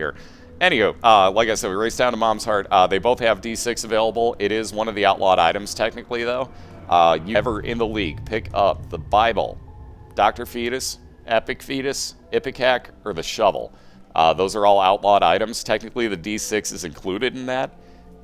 here. Anywho, like I said, we race down to Mom's Heart. They both have D6 available. It is one of the outlawed items, technically, though. You ever in the league pick up the Bible, Dr. Fetus, Epic Fetus, Ipecac, or the Shovel. Those are all outlawed items. Technically, the D6 is included in that,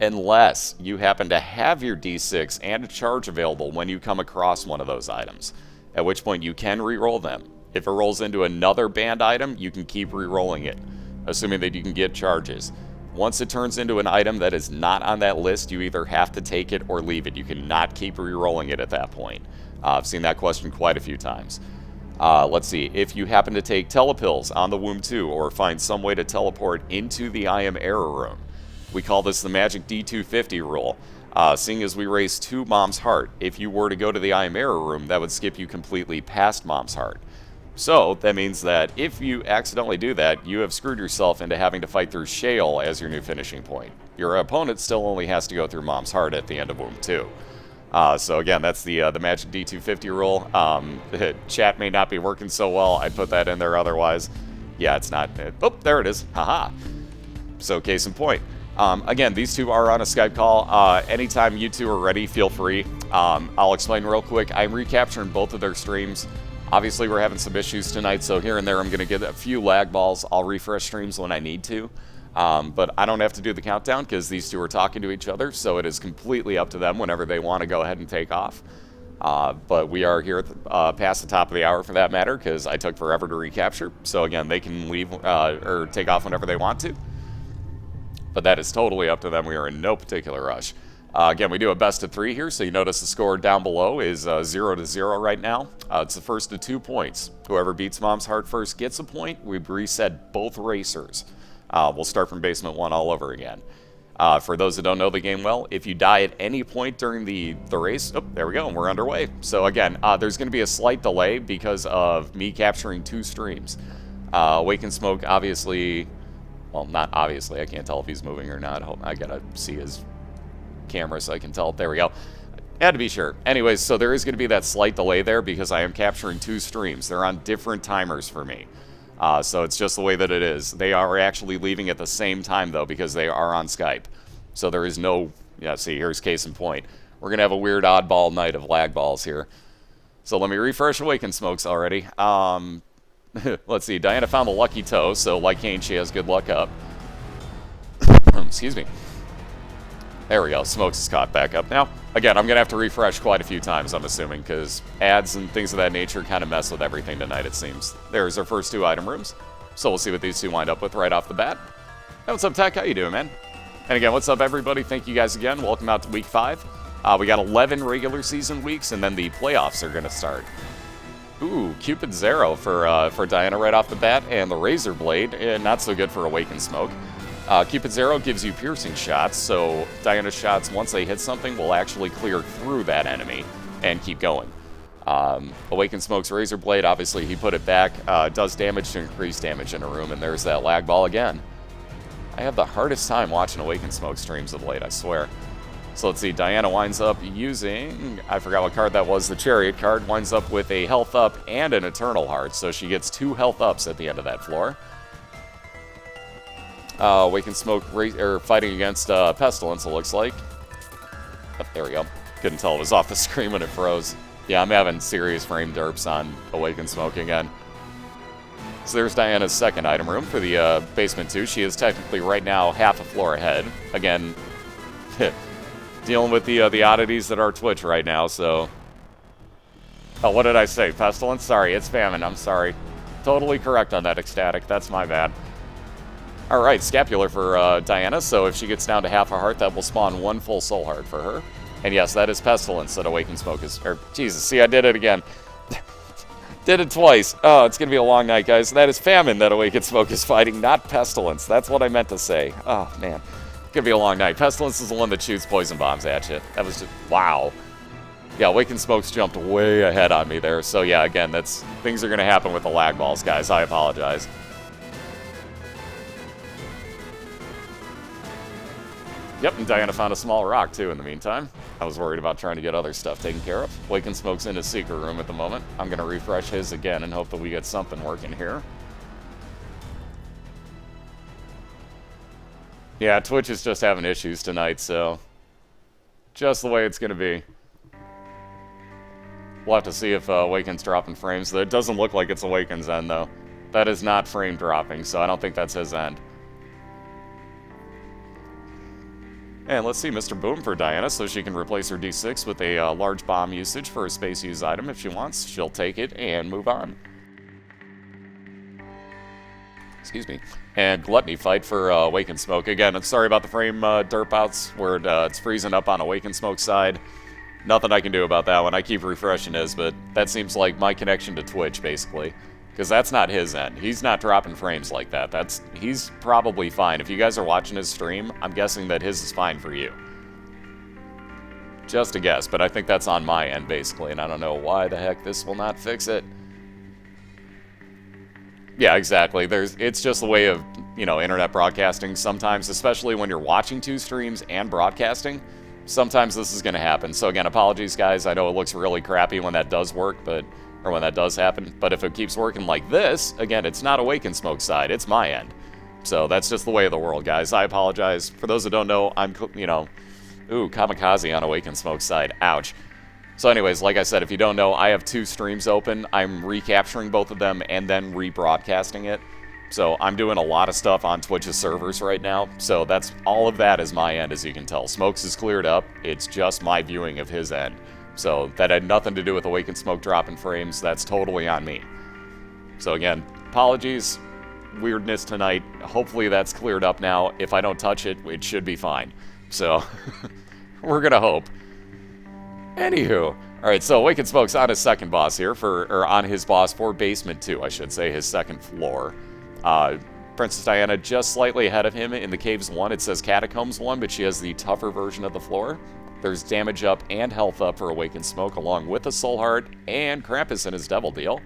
unless you happen to have your D6 and a charge available when you come across one of those items, at which point you can re-roll them. If it rolls into another banned item, you can keep re-rolling it, assuming that you can get charges. Once it turns into an item that is not on that list, you either have to take it or leave it. You cannot keep re-rolling it at that point. I've seen that question quite a few times. Let's see, if you happen to take telepills on the Womb 2 or find some way to teleport into the I Am Error room, we call this the Magic D250 rule. Seeing as we race to Mom's Heart, if you were to go to the I Am Error room, that would skip you completely past Mom's Heart. So that means that if you accidentally do that, you have screwed yourself into having to fight through Shale as your new finishing point. Your opponent still only has to go through Mom's Heart at the end of Womb 2. So again, that's the Magic D250 rule. Chat may not be working so well. I'd put that in there otherwise. Yeah, it's not. Oh, there it is. Haha. So case in point. Again, these two are on a Skype call. Anytime you two are ready, feel free. I'll explain real quick. I'm recapturing both of their streams. Obviously, we're having some issues tonight, so here and there I'm going to get a few lag balls. I'll refresh streams when I need to. But I don't have to do the countdown because these two are talking to each other, so it is completely up to them whenever they want to go ahead and take off. But we are here past the top of the hour for that matter because I took forever to recapture. So again, they can leave or take off whenever they want to. But that is totally up to them. We are in no particular rush. Again, we do a best of 3 here, so you notice the score down below is 0-0 right now. It's the first of 2 points. Whoever beats Mom's Heart first gets a point. We've reset both racers. We'll start from basement 1 all over again. For those that don't know the game well, if you die at any point during the race, oh, there we go, and we're underway. So again, there's going to be a slight delay because of me capturing 2 streams. Wake and Smoke, obviously, well, not obviously, I can't tell if he's moving or not. I gotta see his camera so I can tell. There we go. Had to be sure. Anyways, so there is going to be that slight delay there because I am capturing 2 streams. They're on different timers for me. So it's just the way that it is. They are actually leaving at the same time, though, because they are on Skype. So there is no... Yeah, see, here's case in point. We're going to have a weird oddball night of lag balls here. So let me refresh Awaken Smokes already. Let's see. Diana found the lucky toe, so like Kane, she has good luck up. Excuse me. There we go. Smokes is caught back up now. Again, I'm going to have to refresh quite a few times, I'm assuming, because ads and things of that nature kind of mess with everything tonight, it seems. There's our first 2 item rooms. So we'll see what these 2 wind up with right off the bat. Hey, what's up, Tech? How you doing, man? And again, what's up, everybody? Thank you guys again. Welcome out to Week 5. We got 11 regular season weeks, and then the playoffs are going to start. Ooh, Cupid Zero for Diana right off the bat, and the Razor Blade, not so good for Awaken Smoke. Cupid Zero gives you piercing shots, so Diana's shots, once they hit something, will actually clear through that enemy and keep going. Awaken Smoke's Razor Blade, obviously he put it back, does damage to increase damage in a room, and there's that lag ball again. I have the hardest time watching Awaken Smoke streams of late, I swear. So let's see, Diana winds up using, I forgot what card that was, the Chariot card, winds up with a health up and an Eternal Heart, so she gets 2 health ups at the end of that floor. Awaken Smoke fighting against Pestilence, it looks like. Oh, there we go. Couldn't tell it was off the screen when it froze. Yeah, I'm having serious frame derps on Awaken Smoke again. So there's Diana's second item room for the basement 2. She is technically right now half a floor ahead. Again, dealing with the oddities that are Twitch right now, so... Oh, what did I say? Pestilence? Sorry, it's Famine. I'm sorry. Totally correct on that, Ecstatic. That's my bad. Alright, Scapular for Diana, so if she gets down to half a heart, that will spawn 1 full soul heart for her. And yes, that is Pestilence that Awaken Smoke is... Or, Jesus, see, I did it again. Did it twice. Oh, it's going to be a long night, guys. That is Famine that Awaken Smoke is fighting, not Pestilence. That's what I meant to say. Oh, man. It's going to be a long night. Pestilence is the one that shoots poison bombs at you. That was just... Wow. Yeah, Awaken Smoke's jumped way ahead on me there. So, yeah, again, that's... Things are going to happen with the lag balls, guys. I apologize. Yep, and Diana found a small rock, too, in the meantime. I was worried about trying to get other stuff taken care of. Awaken Smoke's in his secret room at the moment. I'm going to refresh his again and hope that we get something working here. Yeah, Twitch is just having issues tonight, so just the way it's going to be. We'll have to see if Awaken's dropping frames. It doesn't look like it's Awaken's end, though. That is not frame dropping, so I don't think that's his end. And let's see Mr. Boom for Diana, so she can replace her D6 with a large bomb usage for a space use item if she wants. She'll take it and move on. Excuse me. And Gluttony fight for Awaken Smoke. Again, I'm sorry about the frame derp outs where it's freezing up on Awaken Smoke's side. Nothing I can do about that one. I keep refreshing his, but that seems like my connection to Twitch, basically. Because that's not his end. He's not dropping frames like that. He's probably fine. If you guys are watching his stream, I'm guessing that his is fine for you. Just a guess, but I think that's on my end, basically, and I don't know why the heck this will not fix it. Yeah, exactly. It's just the way of, internet broadcasting sometimes, especially when you're watching two streams and broadcasting. Sometimes this is going to happen. So again, apologies, guys. I know it looks really crappy when that does work, or when that does happen. But if it keeps working like this, again, it's not Awaken Smoke's side. It's my end. So that's just the way of the world, guys. I apologize. For those that don't know, I'm, kamikaze on Awaken Smoke's side. Ouch. So anyways, like I said, if you don't know, I have two streams open. I'm recapturing both of them and then rebroadcasting it. So I'm doing a lot of stuff on Twitch's servers right now. So all of that is my end, as you can tell. Smokes is cleared up. It's just my viewing of his end. So that had nothing to do with Awaken Smoke dropping frames. That's totally on me. So again, apologies. Weirdness tonight. Hopefully that's cleared up now. If I don't touch it, it should be fine. So we're going to hope. Anywho, alright, so Awaken Smoke's on his second boss here, or on his boss for Basement 2, I should say, his second floor. Princess Diana just slightly ahead of him in the Caves 1. It says Catacombs 1, but she has the tougher version of the floor. There's damage up and health up for Awaken Smoke, along with a Soul Heart and Krampus in his Devil Deal.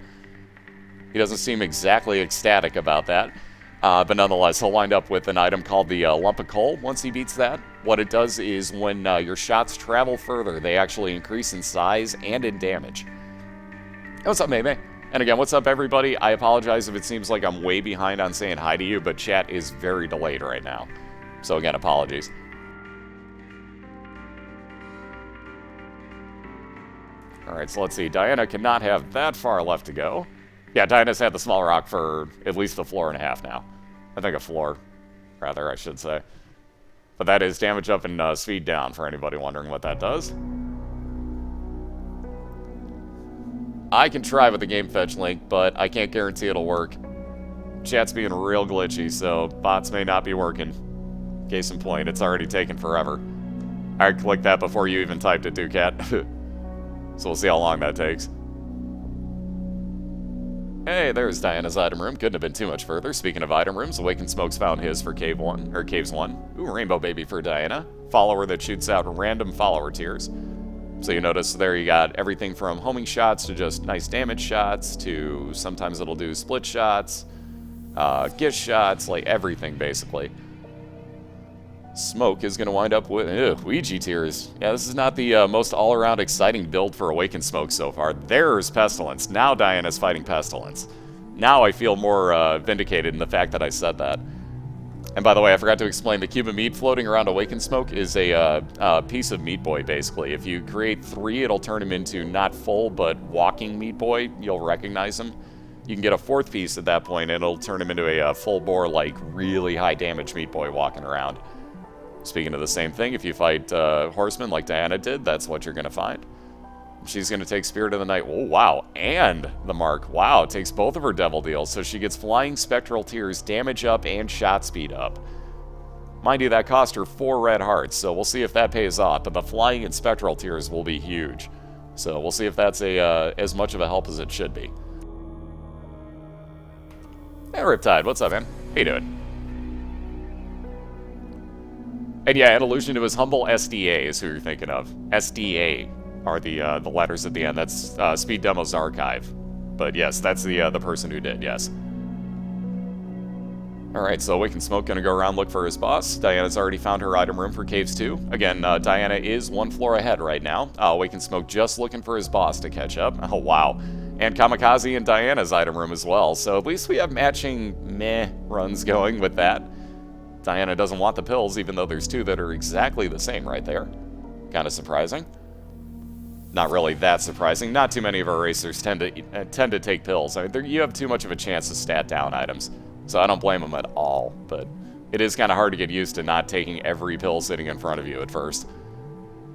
He doesn't seem exactly ecstatic about that. But nonetheless, he'll wind up with an item called the Lump of Coal once he beats that. What it does is when your shots travel further, they actually increase in size and in damage. Hey, what's up, Maymay? And again, what's up, everybody? I apologize if it seems like I'm way behind on saying hi to you, but chat is very delayed right now. So again, apologies. Alright, so let's see. Diana cannot have that far left to go. Yeah, Diana's had the small rock for at least a floor and a half now. I think a floor, rather, I should say. But that is damage up and speed down, for anybody wondering what that does. I can try with the game fetch link, but I can't guarantee it'll work. Chat's being real glitchy, so bots may not be working. Case in point, it's already taken forever. I clicked that before you even typed it, Ducat. So we'll see how long that takes. Hey, there's Diana's item room. Couldn't have been too much further. Speaking of item rooms, Awaken Smoke's found his for Caves 1. Ooh, Rainbow Baby for Diana. Follower that shoots out random follower tiers. So you notice there you got everything from homing shots to just nice damage shots to sometimes it'll do split shots, gift shots, like everything basically. Smoke is going to wind up with Ouija tears. Yeah, this is not the most all-around exciting build for Awaken Smoke so far. There's Pestilence. Now Diana's fighting Pestilence. Now I feel more vindicated in the fact that I said that. And by the way, I forgot to explain, the cube of meat floating around Awaken Smoke is a piece of Meat Boy, basically. If you create 3, it'll turn him into not full, but walking Meat Boy. You'll recognize him. You can get a 4th piece at that point, and it'll turn him into a full-bore, like, really high-damage Meat Boy walking around. Speaking of the same thing, if you fight Horseman like Diana did, that's what you're going to find. She's going to take Spirit of the Night. Oh, wow. And the Mark. Wow, takes both of her Devil Deals. So she gets Flying Spectral Tears, damage up, and shot speed up. Mind you, that cost her 4 red hearts, so we'll see if that pays off. But the Flying and Spectral Tears will be huge. So we'll see if that's as much of a help as it should be. Hey, Riptide. What's up, man? How you doing? And yeah, in allusion to his humble SDA is who you're thinking of. SDA are the letters at the end. That's Speed Demo's archive. But yes, that's the person who did, yes. Alright, so Awaken Smoke gonna go around look for his boss. Diana's already found her item room for Caves 2. Again, Diana is 1 floor ahead right now. Awaken Smoke just looking for his boss to catch up. Oh, wow. And Kamikaze in Diana's item room as well. So at least we have matching meh runs going with that. Diana doesn't want the pills, even though there's 2 that are exactly the same right there. Kind of surprising. Not really that surprising. Not too many of our racers tend to take pills. I mean, you have too much of a chance to stat down items, so I don't blame them at all. But it is kind of hard to get used to not taking every pill sitting in front of you at first.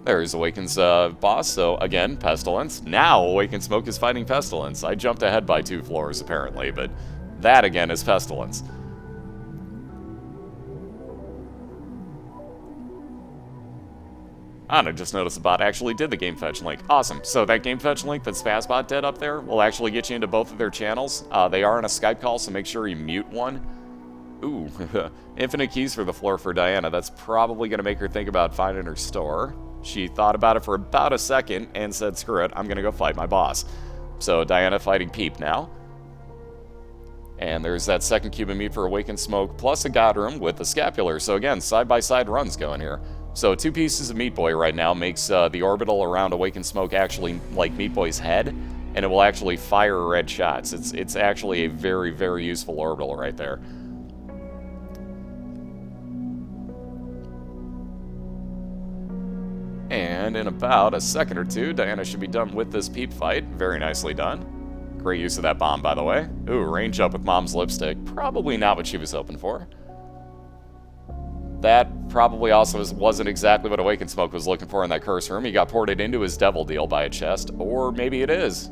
There's Awaken's boss, so again, Pestilence. Now Awakened Smoke is fighting Pestilence. I jumped ahead by 2 floors, apparently, but that, again, is Pestilence. I just noticed the bot actually did the game fetch link. Awesome. So that game fetch link that Spazbot did up there will actually get you into both of their channels. They are on a Skype call, so make sure you mute one. Ooh, infinite keys for the floor for Diana. That's probably going to make her think about finding her store. She thought about it for about a second and said, screw it, I'm going to go fight my boss. So Diana fighting Peep now. And there's that second cube of meat for Awakened Smoke, plus a God Room with the Scapular. So again, side-by-side runs going here. So 2 pieces of Meat Boy right now makes the orbital around Awakened Smoke actually like Meat Boy's head, and it will actually fire red shots. It's actually a very, very useful orbital right there. And in about a second or 2, Diana should be done with this Peep fight. Very nicely done. Great use of that bomb, by the way. Ooh, range up with Mom's lipstick. Probably not what she was hoping for. That probably also wasn't exactly what Awakened Smoke was looking for in that curse room. He got ported into his devil deal by a chest, or maybe it is.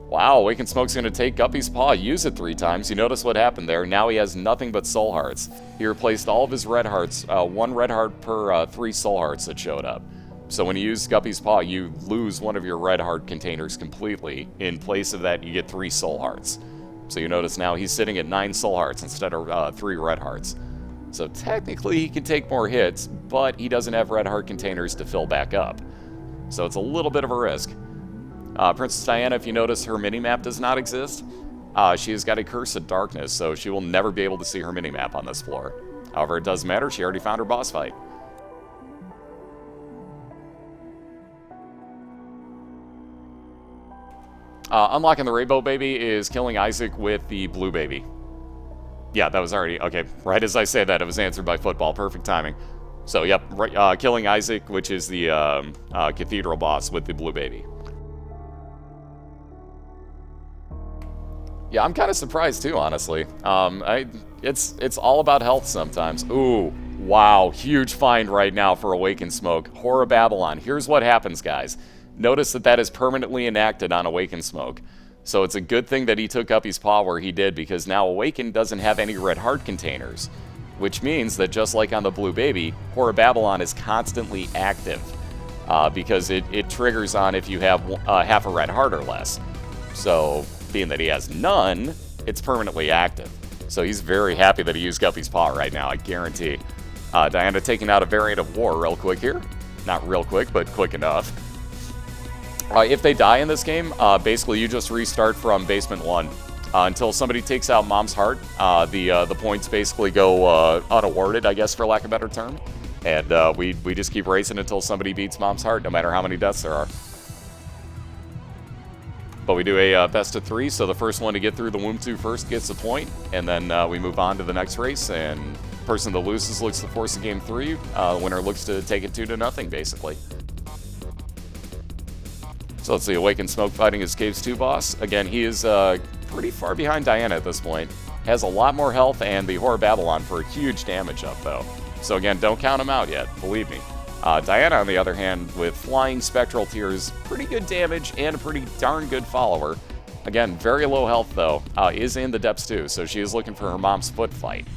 Wow, Awakened Smoke's going to take Guppy's Paw, use it 3 times. You notice what happened there. Now he has nothing but soul hearts. He replaced all of his red hearts, 1 red heart per 3 soul hearts that showed up. So when you use Guppy's Paw, you lose one of your red heart containers completely. In place of that, you get 3 soul hearts. So you notice now he's sitting at 9 soul hearts instead of 3 red hearts. So technically he can take more hits, but he doesn't have red heart containers to fill back up. So it's a little bit of a risk. Princess Diana, if you notice, her minimap does not exist. She has got a Curse of Darkness, so she will never be able to see her minimap on this floor. However, it doesn't matter, she already found her boss fight. Unlocking the Rainbow Baby is killing Isaac with the Blue Baby. Yeah, that was already... Okay, right as I say that, it was answered by football. Perfect timing. So, yep, killing Isaac, which is the Cathedral boss with the Blue Baby. Yeah, I'm kind of surprised too, honestly. It's all about health sometimes. Ooh, wow, huge find right now for Awakened Smoke. Horror Babylon. Here's what happens, guys. Notice that is permanently enacted on Awakened Smoke. So it's a good thing that he took Guppy's Paw where he did, because now Awakened doesn't have any red heart containers. Which means that just like on the Blue Baby, Horror Babylon is constantly active. Because it triggers on if you have half a red heart or less. So, being that he has none, it's permanently active. So he's very happy that he used Guppy's Paw right now, I guarantee. Diana taking out a variant of War real quick here. Not real quick, but quick enough. If they die in this game, basically you just restart from Basement 1. Until somebody takes out Mom's Heart, the points basically go unawarded, I guess, for lack of a better term. And we just keep racing until somebody beats Mom's Heart, no matter how many deaths there are. But we do a best of 3, so the first one to get through the Womb 2 first gets a point, and then we move on to the next race, and the person that loses looks to force the game 3. The winner looks to take it 2-0, basically. So let's see, Awakened Smoke fighting his Caves 2 boss. Again, he is pretty far behind Diana at this point. Has a lot more health and the Horror Babylon for a huge damage up, though. So again, don't count him out yet, believe me. Diana, on the other hand, with Flying Spectral Tears, pretty good damage and a pretty darn good follower. Again, very low health, though, is in the depths too, so she is looking for her mom's foot fight.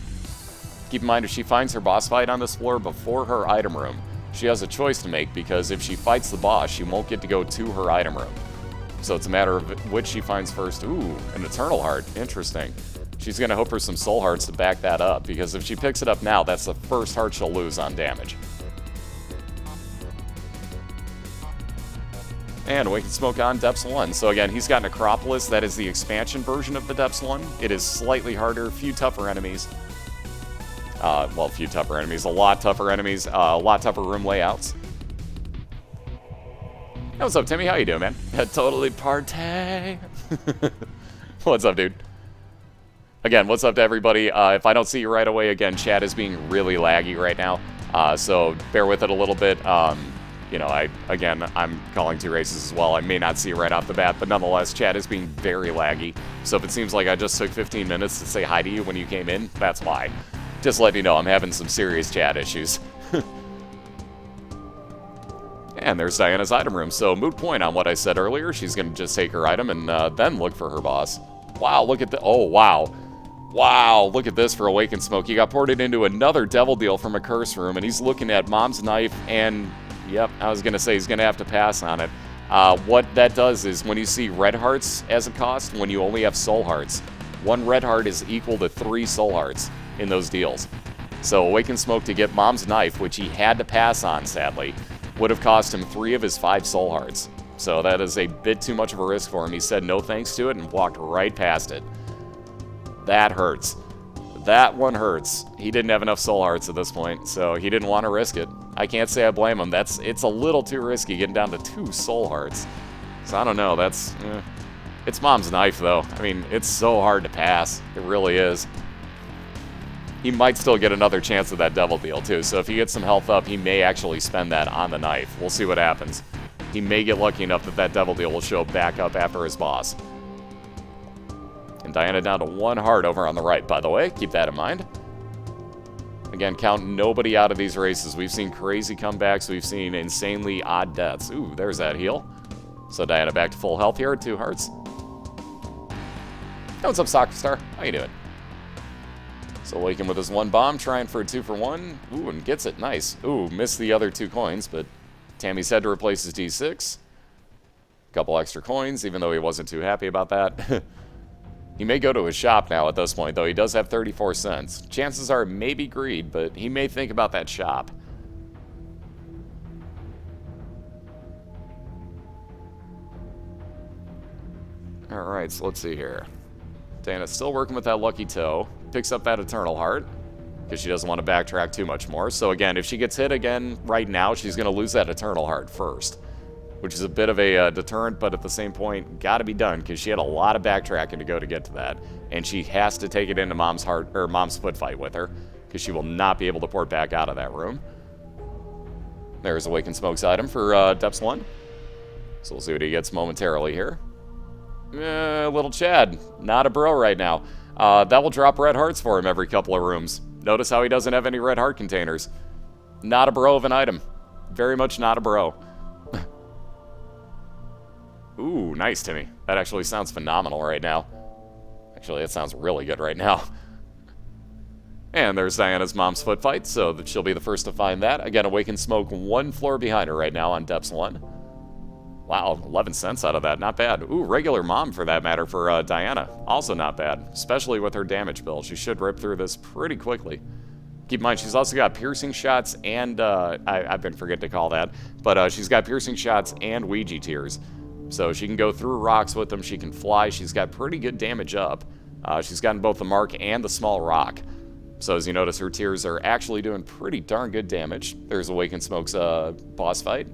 Keep in mind, if she finds her boss fight on this floor before her item room, she has a choice to make, because if she fights the boss, she won't get to go to her item room. So it's a matter of which she finds first. Ooh, an Eternal Heart. Interesting. She's going to hope for some Soul Hearts to back that up, because if she picks it up now, that's the first heart she'll lose on damage. And Awakened Smoke on Depths 1. So again, he's got Necropolis. That is the expansion version of the Depths 1. It is slightly harder, few tougher enemies. Well, few tougher enemies, a lot tougher enemies, a lot tougher room layouts. Hey, what's up, Timmy? How you doing, man? Totally partay. What's up, dude? Again, what's up to everybody? If I don't see you right away, again, chat is being really laggy right now, so bear with it a little bit. You know, I'm calling 2 races as well. I may not see you right off the bat, but nonetheless, chat is being very laggy. So if it seems like I just took 15 minutes to say hi to you when you came in, that's why. Just let you know, I'm having some serious chat issues. And there's Diana's item room, so moot point on what I said earlier. She's going to just take her item and then look for her boss. Wow, look at the... Oh, wow. Wow, look at this for Awakened Smoke. He got ported into another devil deal from a curse room, and he's looking at Mom's Knife, and... Yep, I was going to say he's going to have to pass on it. What that does is when you see red hearts as a cost, when you only have soul hearts, 1 red heart is equal to 3 soul hearts in those deals. So Awakened Smoke to get Mom's Knife, which he had to pass on, sadly, would have cost him 3 of his 5 soul hearts. So that is a bit too much of a risk for him. He said no thanks to it and walked right past it. That hurts. That one hurts. He didn't have enough soul hearts at this point, so he didn't want to risk it. I can't say I blame him. It's a little too risky getting down to 2 soul hearts. So I don't know, it's Mom's Knife, though. I mean, it's so hard to pass. It really is. He might still get another chance of that devil deal, too. So if he gets some health up, he may actually spend that on the knife. We'll see what happens. He may get lucky enough that that devil deal will show back up after his boss. And Diana down to 1 heart over on the right, by the way. Keep that in mind. Again, count nobody out of these races. We've seen crazy comebacks. We've seen insanely odd deaths. Ooh, there's that heal. So Diana back to full health here at 2 hearts. Hey, what's up, Soccer Star? How you doing? So Awaken with his 1 bomb, trying for a 2 for 1. Ooh, and gets it. Nice. Ooh, missed the other 2 coins, but Tammy's had to replace his D6. Couple extra coins, even though he wasn't too happy about that. He may go to his shop now at this point, though. He does have 34 cents. Chances are maybe greed, but he may think about that shop. Alright, so let's see here. Diana's still working with that lucky toe. Picks up that eternal heart, because she doesn't want to backtrack too much more. So again, if she gets hit again right now, she's going to lose that eternal heart first, which is a bit of a deterrent, but at the same point, got to be done, because she had a lot of backtracking to go to get to that, and she has to take it into Mom's foot fight with her, because she will not be able to port back out of that room. There's Awakened Smoke's item for Depths 1. So we'll see what he gets momentarily here. Little Chad, not a bro right now. That will drop red hearts for him every couple of rooms. Notice how he doesn't have any red heart containers. Not a bro of an item. Very much not a bro. Ooh, nice, Timmy. That actually sounds phenomenal right now. Actually, it sounds really good right now. And there's Diana's Mom's foot fight, so that she'll be the first to find that. Again, Awakened Smoke 1 floor behind her right now on Depths 1. Wow, 11 cents out of that. Not bad. Ooh, regular Mom, for that matter, for Diana. Also not bad, especially with her damage bill. She should rip through this pretty quickly. Keep in mind, she's also got piercing shots and, I've been forgetting to call that, but she's got piercing shots and Ouija tears. So she can go through rocks with them, she can fly, she's got pretty good damage up. She's gotten both the mark and the small rock. So as you notice, her tears are actually doing pretty darn good damage. There's Awakened Smoke's boss fight,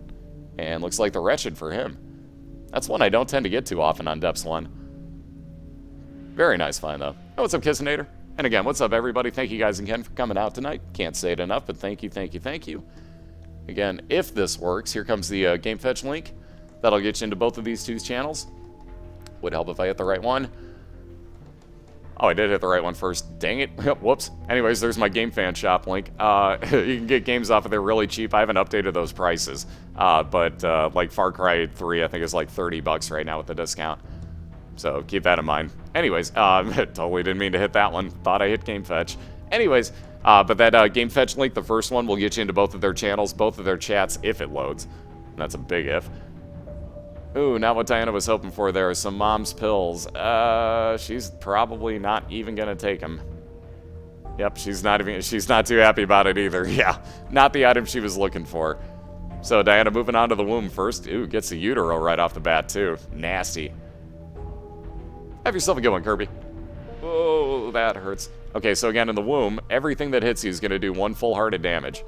and looks like the Wretched for him. That's one I don't tend to get too often on Depths 1. Very nice find, though. Oh, what's up, Kissinator? And again, what's up, everybody? Thank you guys again for coming out tonight. Can't say it enough, but thank you, thank you, thank you. Again, if this works, here comes the Game Fetch link. That'll get you into both of these 2 channels. Would help if I hit the right one. Oh, I did hit the right one first. Dang it. Whoops. Anyways, there's my Game Fan Shop link. You can get games off of there really cheap. I haven't updated those prices. But like Far Cry 3, I think is like $30 right now with the discount. So keep that in mind. Anyways, totally didn't mean to hit that one. Thought I hit Game Fetch. Anyways, but that Game Fetch link, the first one, will get you into both of their channels, both of their chats, if it loads. And that's a big if. Ooh, not what Diana was hoping for there. Some Mom's pills. She's probably not even gonna take them. Yep, she's not too happy about it either. Yeah, not the item she was looking for. So Diana moving on to the womb first. Ooh, gets a utero right off the bat too. Nasty. Have yourself a good one, Kirby. Oh, that hurts. Okay, so again, in the womb, everything that hits you is gonna do 1 full heart of damage,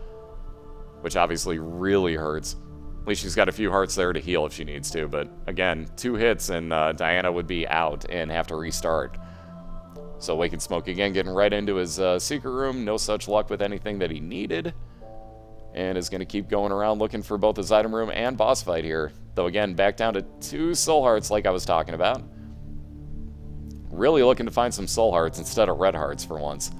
which obviously really hurts. At least she's got a few hearts there to heal if she needs to, but again, 2 hits and Diana would be out and have to restart. So Awakened Smoke again getting right into his secret room. No such luck with anything that he needed. And is going to keep going around looking for both his item room and boss fight here. Though again, back down to 2 soul hearts like I was talking about. Really looking to find some soul hearts instead of red hearts for once.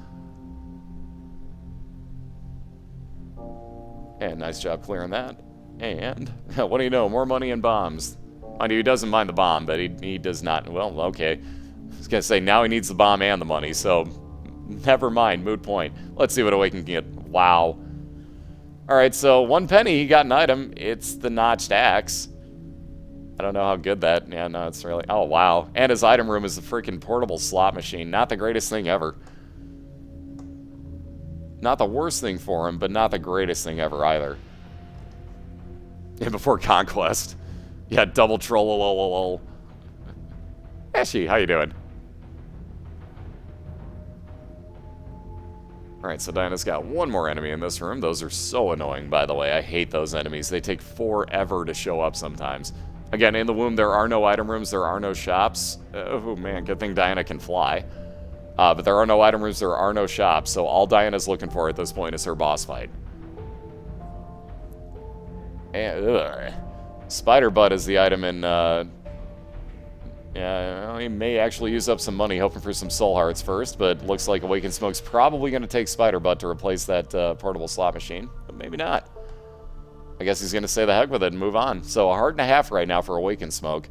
And nice job clearing that. And, what do you know, more money and bombs. I mean, he doesn't mind the bomb, but he does not. Well, okay. I was going to say, now he needs the bomb and the money, so never mind, moot point. Let's see what Awaken can get. Wow. Alright, so 1 penny, he got an item. It's the notched axe. I don't know how good that... Yeah, no, it's really... Oh, wow. And his item room is a freaking portable slot machine. Not the greatest thing ever. Not the worst thing for him, but not the greatest thing ever either. And before Conquest. Yeah, double troll. Ashy, how you doing? Alright, so Diana's got 1 more enemy in this room. Those are so annoying, by the way. I hate those enemies. They take forever to show up sometimes. Again, in the womb, there are no item rooms. There are no shops. Oh, man, good thing Diana can fly. But there are no item rooms. There are no shops. So all Diana's looking for at this point is her boss fight. And, Spider Butt is the item in... Yeah, he may actually use up some money hoping for some soul hearts first, but looks like Awakened Smoke's probably going to take Spider Butt to replace that portable slot machine, but maybe not. I guess he's going to say the heck with it and move on. So 1.5 hearts right now for Awakened Smoke.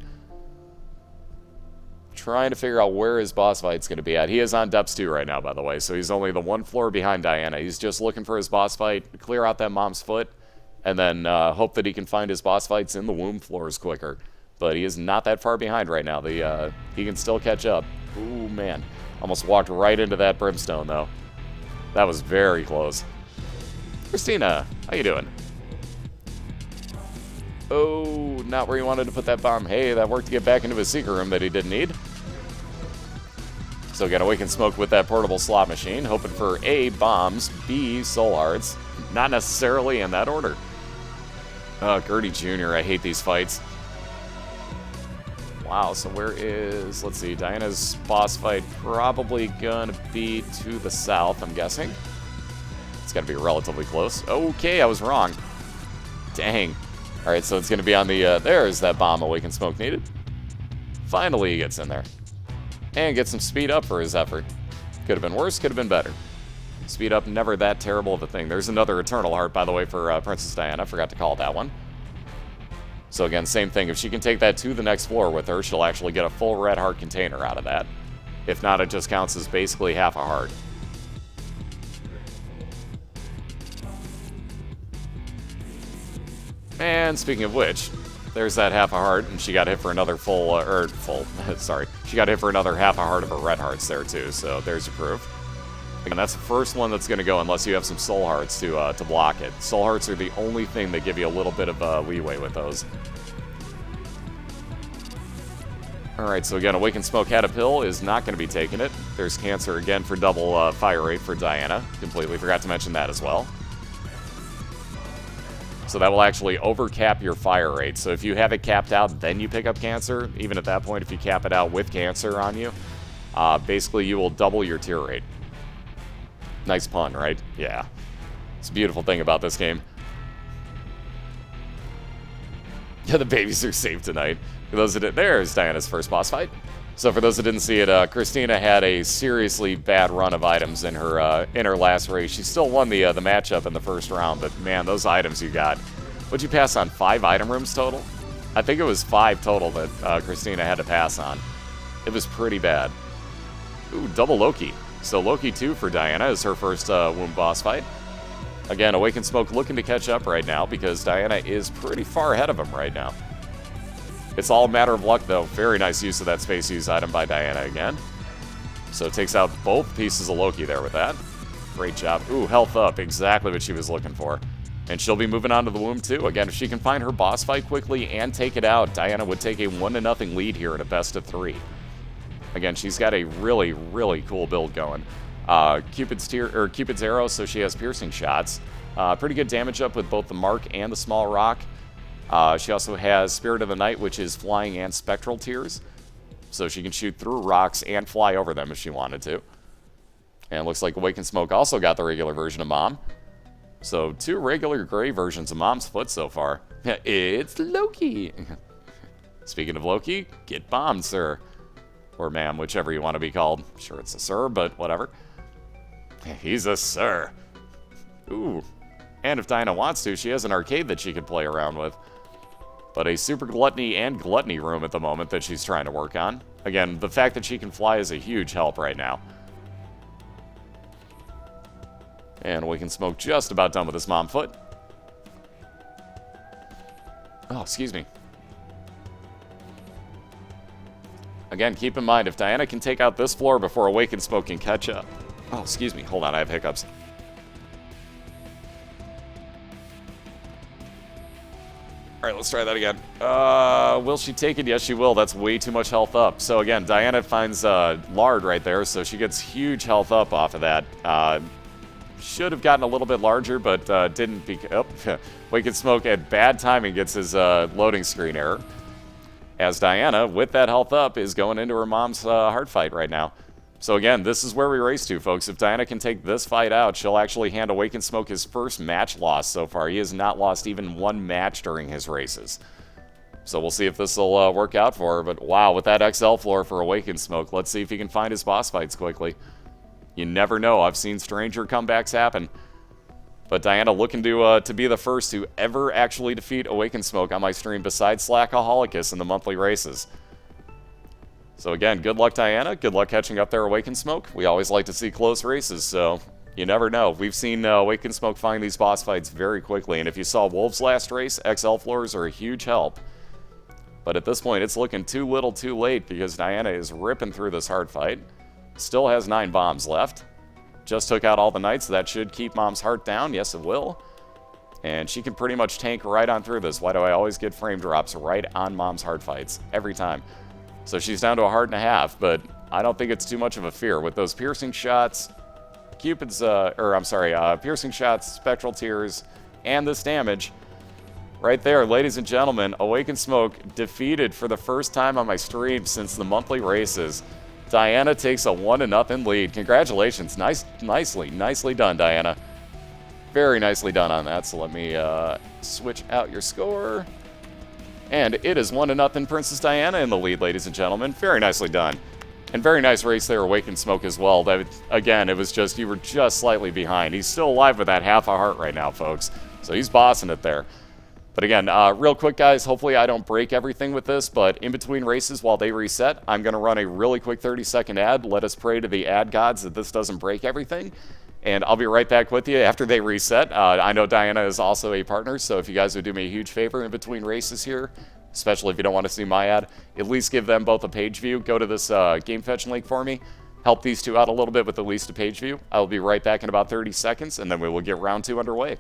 Trying to figure out where his boss fight's going to be at. He is on Depths 2 right now, by the way, so he's only the 1 floor behind Diana. He's just looking for his boss fight, clear out that mom's foot, and then hope that he can find his boss fights in the womb floors quicker. But he is not that far behind right now. He can still catch up. Ooh, man. Almost walked right into that brimstone, though. That was very close. Christina, how you doing? Oh, not where he wanted to put that bomb. Hey, that worked to get back into his secret room that he didn't need. So again, Awakened Smoke with that portable slot machine, hoping for A, bombs, B, soul hearts. Not necessarily in that order. Gertie Jr., I hate these fights. Wow, so where is... Let's see, Diana's boss fight probably gonna be to the south, I'm guessing. It's gotta be relatively close. Okay, I was wrong. Dang. Alright, so it's gonna be on the... there's that bomb Awakened Smoke needed. Finally he gets in there. And gets some speed up for his effort. Could have been worse, could have been better. Speed up, never that terrible of a thing. There's another Eternal Heart, by the way, for Princess Diana. Forgot to call that one. So again, same thing. If she can take that to the next floor with her, she'll actually get a full red heart container out of that. If not, it just counts as basically half a heart. And speaking of which, there's that half a heart, and she got hit for another sorry. She got hit for another half a heart of her red hearts there too, so there's your proof. And that's the first one that's going to go unless you have some soul hearts to block it. Soul hearts are the only thing that give you a little bit of leeway with those. Alright, so again, Awakened Smoke had a pill, is not going to be taking it. There's Cancer again for double fire rate for Diana. Completely forgot to mention that as well. So that will actually overcap your fire rate. So if you have it capped out, then you pick up Cancer. Even at that point, if you cap it out with Cancer on you, basically you will double your tier rate. Nice pun, right? Yeah. It's a beautiful thing about this game. Yeah, the babies are safe tonight. For those that didn't, there's Diana's first boss fight. So for those that didn't see it, Christina had a seriously bad run of items in her last race. She still won the matchup in the first round, but man, those items you got. What'd you pass on? 5 item rooms total? I think it was 5 total that Christina had to pass on. It was pretty bad. Ooh, double Loki. So Loki 2 for Diana is her first womb boss fight. Again, Awakened Smoke looking to catch up right now because Diana is pretty far ahead of him right now. It's all a matter of luck, though. Very nice use of that space use item by Diana again. So it takes out both pieces of Loki there with that. Great job. Ooh, health up. Exactly what she was looking for. And she'll be moving on to the womb, too. Again, if she can find her boss fight quickly and take it out, Diana would take a 1-0 lead here in a best of 3. Again, she's got a really, really cool build going. Cupid's arrow, so she has piercing shots. Pretty good damage up with both the mark and the small rock. She also has Spirit of the Night, which is flying and spectral tears. so she can shoot through rocks and fly over them if she wanted to. And it looks like Awakened Smoke also got the regular version of Mom. So 2 regular gray versions of Mom's foot so far. It's Loki! Speaking of Loki, get bombed, sir. Or ma'am, whichever you want to be called. Sure, it's a sir, but whatever. He's a sir. Ooh. And if Diana wants to, she has an arcade that she could play around with. But a super gluttony and gluttony room at the moment that she's trying to work on. Again, the fact that she can fly is a huge help right now. And Awakened Smoke just about done with his mom foot. Oh, excuse me. Again, keep in mind, if Diana can take out this floor before Awakened Smoke can catch up. Oh, excuse me. Hold on, I have hiccups. All right, let's try that again. Will she take it? Yes, she will. That's way too much health up. So again, Diana finds lard right there, so she gets huge health up off of that. Should have gotten a little bit larger, but didn't. Awakened Smoke at bad timing gets his loading screen error. As Diana, with that health up, is going into her mom's hard fight right now. So again, this is where we race to, folks. If Diana can take this fight out, she'll actually hand Awakened Smoke his first match loss so far. He has not lost even 1 match during his races. So we'll see if this will work out for her. But wow, with that XL floor for Awakened Smoke, let's see if he can find his boss fights quickly. You never know. I've seen stranger comebacks happen. But Diana looking to be the first to ever actually defeat Awakened Smoke on my stream besides Slackaholicus in the monthly races. So again, good luck, Diana. Good luck catching up there, Awakened Smoke. We always like to see close races, so you never know. We've seen Awakened Smoke find these boss fights very quickly, and if you saw Wolf's last race, XL floors are a huge help. But at this point, it's looking too little too late because Diana is ripping through this hard fight. Still has 9 bombs left. Just took out all the knights. That should keep Mom's heart down. Yes, it will. And she can pretty much tank right on through this. Why do I always get frame drops right on Mom's hard fights? Every time. So she's down to a heart and a half, but I don't think it's too much of a fear. With those piercing shots, piercing shots, spectral tears, and this damage, right there, ladies and gentlemen, Awakened Smoke defeated for the first time on my stream since the monthly races. Diana takes a 1-0 lead. Congratulations. Nicely done, Diana. Very nicely done on that. So let me switch out your score. And it is 1-0 Princess Diana in the lead, ladies and gentlemen. Very nicely done. And very nice race there, Awakened Smoke as well. That, again, it was just, you were just slightly behind. He's still alive with that half a heart right now, folks. So he's bossing it there. But again, real quick, guys, hopefully I don't break everything with this, but in between races while they reset, I'm going to run a really quick 30-second ad. Let us pray to the ad gods that this doesn't break everything. And I'll be right back with you after they reset. I know Diana is also a partner, so if you guys would do me a huge favor in between races here, especially if you don't want to see my ad, at least give them both a page view. Go to this game fetching link for me. Help these two out a little bit with at least a page view. I'll be right back in about 30 seconds, and then we will get round 2 underway.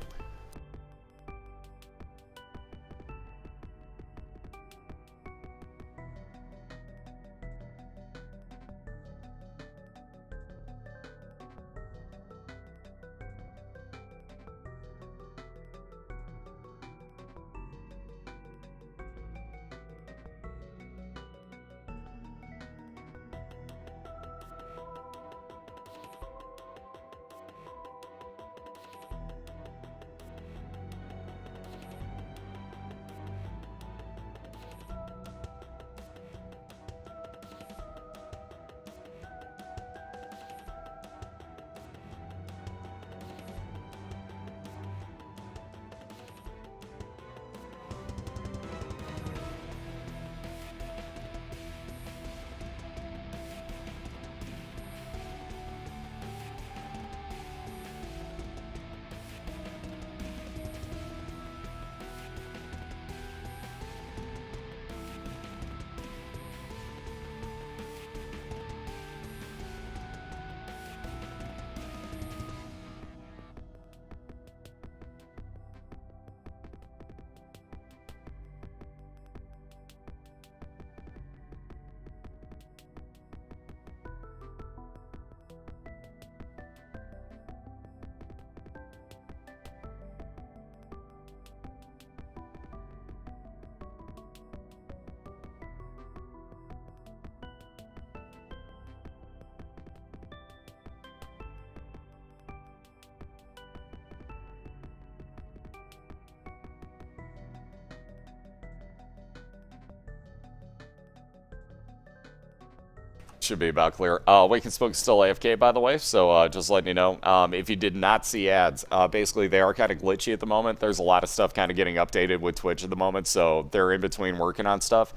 Should be about clear. Wake and Smoke's still AFK, by the way, so just letting you know. If you did not see ads, basically they are kind of glitchy at the moment. There's a lot of stuff kind of getting updated with Twitch at the moment, so they're in between working on stuff.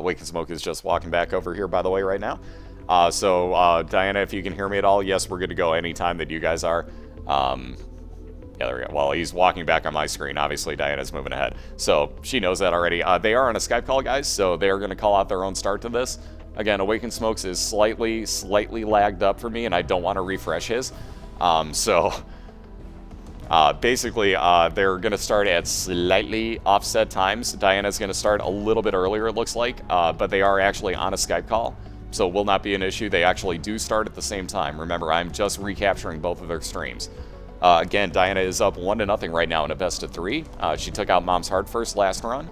Wake and Smoke is just walking back over here, by the way, right now. Diana, if you can hear me at all, yes, we're good to go anytime that you guys are. Yeah, there we go. Well, he's walking back on my screen. Obviously, Diana's moving ahead. So she knows that already. They are on a Skype call, guys, so they are going to call out their own start to this. Again, Awaken Smokes is slightly lagged up for me, and I don't want to refresh his. Basically, they're going to start at slightly offset times. Diana's going to start a little bit earlier, it looks like, but they are actually on a Skype call, so it will not be an issue. They actually do start at the same time. Remember, I'm just recapturing both of their streams. Again, Diana is up 1-0 right now in a best of 3. She took out Mom's Heart first last run.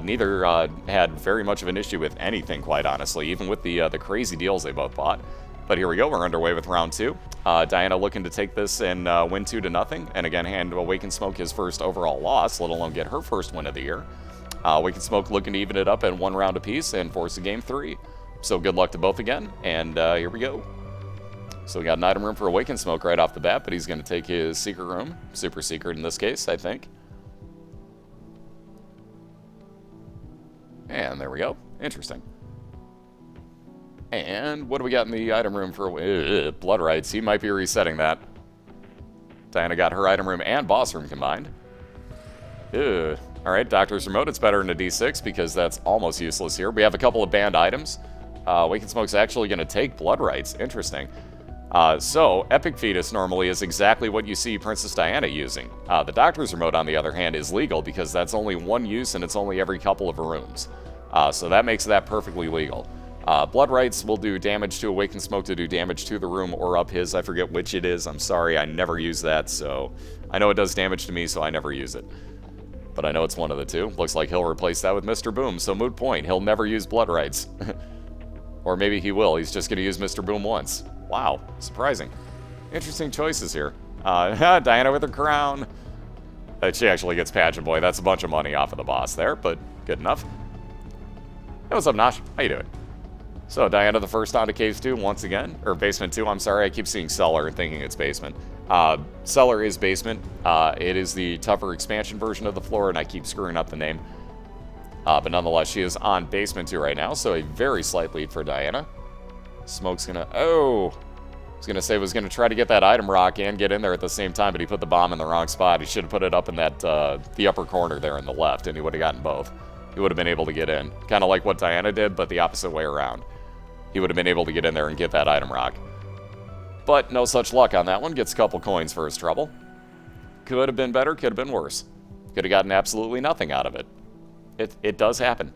Neither had very much of an issue with anything, quite honestly, even with the crazy deals they both bought. But here we go, we're underway with round 2. Diana looking to take this and win 2-0, and again, hand Awaken Smoke his first overall loss, let alone get her first win of the year. Awaken Smoke looking to even it up at 1 round apiece and force a game 3. So good luck to both again, and here we go. So we got an item room for Awaken Smoke right off the bat, but he's going to take his secret room. Super secret in this case, I think. And there we go. Interesting. And what do we got in the item room for Blood Rights? He might be resetting that. Diana got her item room and boss room combined. Alright, Doctor's Remote. It's better in a D6 because that's almost useless here. We have a couple of banned items. Awaken Smoke's actually going to take Blood Rights. Interesting. So, Epic Fetus normally is exactly what you see Princess Diana using. The Doctor's Remote, on the other hand, is legal because that's only one use and it's only every couple of rooms. So that makes that perfectly legal. Blood Rights will do damage to Awaken Smoke to do damage to the room or up his. I forget which it is. I'm sorry, I never use that, so... I know it does damage to me, so I never use it. But I know it's one of the two. Looks like he'll replace that with Mr. Boom, so moot point. He'll never use Blood Rights. Or maybe he will. He's just going to use Mr. Boom once. Wow, surprising. Interesting choices here. Diana with her crown. She actually gets Pageant Boy. That's a bunch of money off of the boss there, but good enough. Hey, what's up, Nosh? How you doing? So, Diana the first onto Caves 2 once again. Or Basement 2, I'm sorry. I keep seeing Cellar and thinking it's Basement. Cellar is Basement. It is the tougher expansion version of the floor, and I keep screwing up the name. But nonetheless, she is on Basement 2 right now, so a very slight lead for Diana. Smoke's gonna... Oh! I was gonna say, was gonna try to get that item rock and get in there at the same time, but he put the bomb in the wrong spot. He should have put it up in that, the upper corner there in the left, and he would have gotten both. He would have been able to get in. Kind of like what Diana did, but the opposite way around. He would have been able to get in there and get that item rock. But no such luck on that one. Gets a couple coins for his trouble. Could have been better, could have been worse. Could have gotten absolutely nothing out of it. It does happen.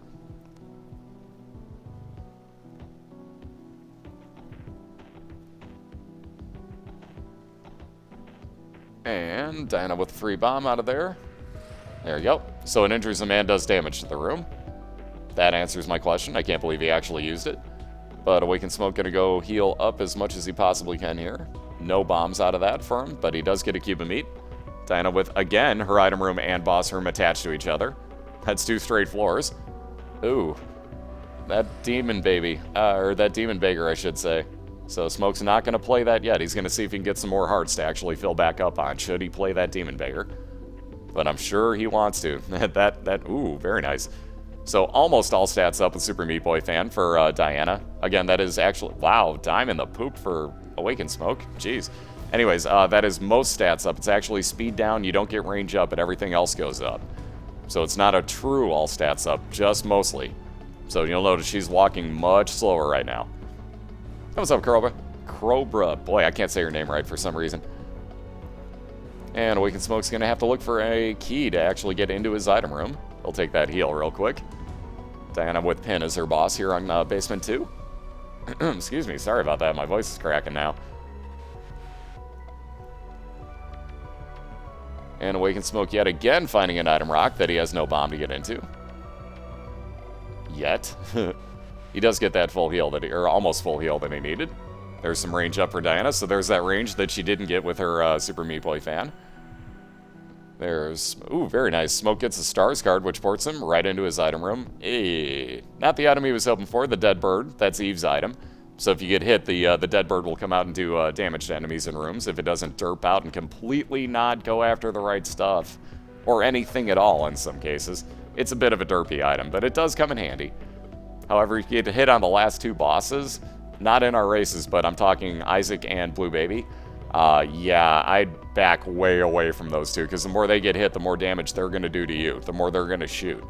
And Diana with a free bomb out of there. There you go. So an injures a man does damage to the room. That answers my question. I can't believe he actually used it. But Awaken Smoke gonna go heal up as much as he possibly can here. No bombs out of that for him, but he does get a cube of meat. Diana with, again, her item room and boss room attached to each other. That's 2 straight floors. Ooh. That demon baby. Or that demon beggar, I should say. So Smoke's not going to play that yet. He's going to see if he can get some more hearts to actually fill back up on, should he play that demon beggar. But I'm sure he wants to. Ooh, very nice. So almost all stats up with Super Meat Boy fan for Diana. Again, that is actually... Wow, Diamond the poop for Awaken Smoke. Jeez. Anyways, that is most stats up. It's actually speed down. You don't get range up, but everything else goes up. So it's not a true all stats up, just mostly. So you'll notice she's walking much slower right now. Hey, what's up, Crowbra? Crowbra. Boy, I can't say her name right for some reason. And Awaken Smoke's going to have to look for a key to actually get into his item room. He'll take that heal real quick. Diana with Pin as her boss here on Basement 2. Excuse me, sorry about that. My voice is cracking now. And Awaken Smoke yet again finding an item rock that he has no bomb to get into. Yet. He does get that full heal, or almost full heal that he needed. There's some range up for Diana, so there's that range that she didn't get with her Super Meat Boy fan. There's... Ooh, very nice. Smoke gets a Stars card, which ports him right into his item room. Not the item he was hoping for, the Dead Bird. That's Eve's item. So if you get hit, the dead bird will come out and do damage to enemies in rooms if it doesn't derp out and completely not go after the right stuff. Or anything at all in some cases. It's a bit of a derpy item, but it does come in handy. However, if you get hit on the last two bosses, not in our races, but I'm talking Isaac and Blue Baby, yeah, I'd back way away from those two, because the more they get hit, the more damage they're going to do to you, the more they're going to shoot.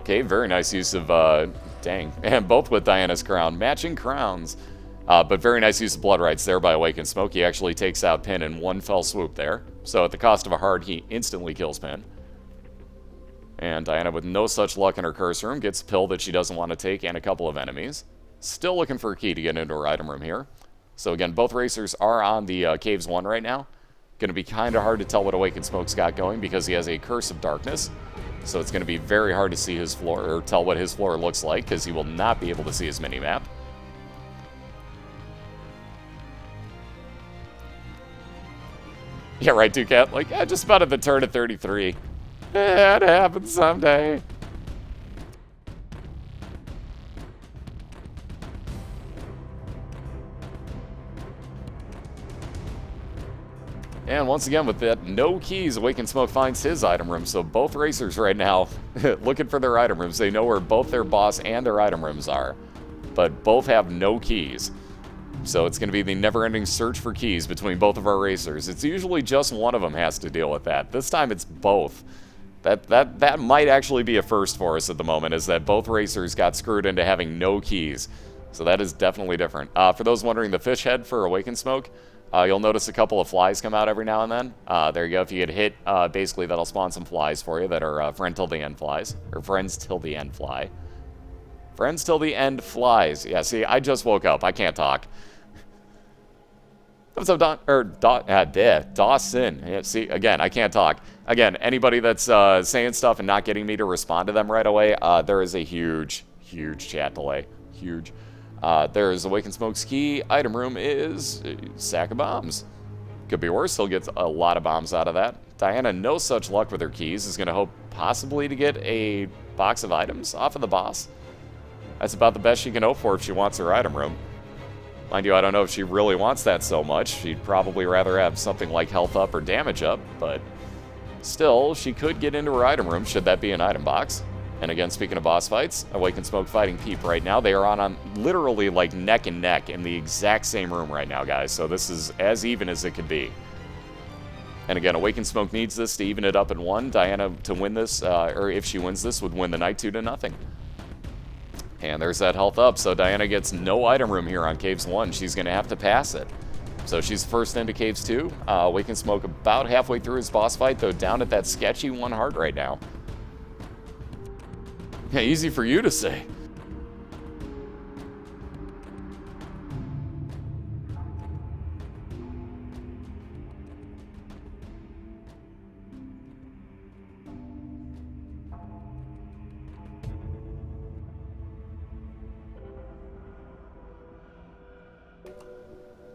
Okay, very nice use of, dang, and both with Diana's crown, matching crowns. But very nice use of Blood Rights there by Awakened Smoke. He actually takes out Pin in one fell swoop there. So at the cost of a heart, he instantly kills Pin. And Diana, with no such luck in her curse room, gets a pill that she doesn't want to take and a couple of enemies. Still looking for a key to get into her item room here. So again, both racers are on the Caves 1 right now. Going to be kind of hard to tell what Awakened Smoke's got going because he has a Curse of Darkness. So it's going to be very hard to see his floor, or tell what his floor looks like, because he will not be able to see his mini-map. Yeah, right, Ducat. Like, just about at the turn of 33. It happens someday. And once again, with that, no keys, Awakened Smoke finds his item room. So both racers right now looking for their item rooms. They know where both their boss and their item rooms are, but both have no keys. So it's going to be the never-ending search for keys between both of our racers. It's usually just one of them has to deal with that. This time it's both. That might actually be a first for us at the moment, is that both racers got screwed into having no keys. So that is definitely different. For those wondering, the fish head for Awakened Smoke, you'll notice a couple of flies come out every now and then. There you go. If you get hit, basically that'll spawn some flies for you that are friend till the end flies. Or friends till the end fly. Friends till the end flies. Yeah, see, I just woke up. I can't talk. What's up, Dawson? Yeah, see, again, I can't talk. Again, anybody that's saying stuff and not getting me to respond to them right away, there is a huge, huge chat delay. Huge. There's Awakened Smoke's key. Item room is a sack of bombs. Could be worse. He'll get a lot of bombs out of that. Diana, no such luck with her keys, is going to hope possibly to get a box of items off of the boss. That's about the best she can hope for if she wants her item room. Mind you, I don't know if she really wants that so much. She'd probably rather have something like health up or damage up, but still, she could get into her item room should that be an item box. And again, speaking of boss fights, Awakened Smoke fighting Peep right now. They are on literally like neck and neck in the exact same room right now, guys. So this is as even as it could be. And again, Awakened Smoke needs this to even it up in one. Diana, to win this, or if she wins this, would win the night 2-0. And there's that health up, so Diana gets no item room here on Caves 1. She's going to have to pass it. So she's first into Caves 2. Awakened Smoke about halfway through his boss fight, though down at that sketchy 1 heart right now. Yeah, easy for you to say.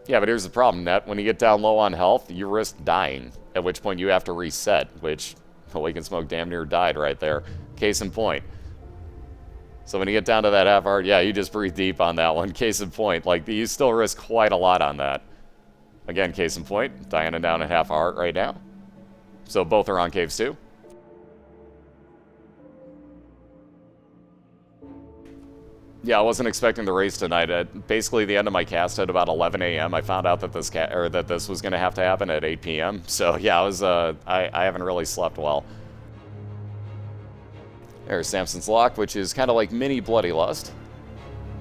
Yeah, but here's the problem, Net. When you get down low on health, you risk dying, at which point you have to reset, which Awakened Smoke damn near died right there. Case in point. So when you get down to that half heart, yeah, you just breathe deep on that one. Case in point. Like, you still risk quite a lot on that. Again, case in point, Diana down at half a heart right now. So both are on Caves 2. Yeah, I wasn't expecting the race tonight. At basically the end of my cast at about 11 a.m., I found out that this was going to have to happen at 8 p.m. So yeah, I haven't really slept well. There's Samson's Lock, which is kind of like mini Bloody Lust.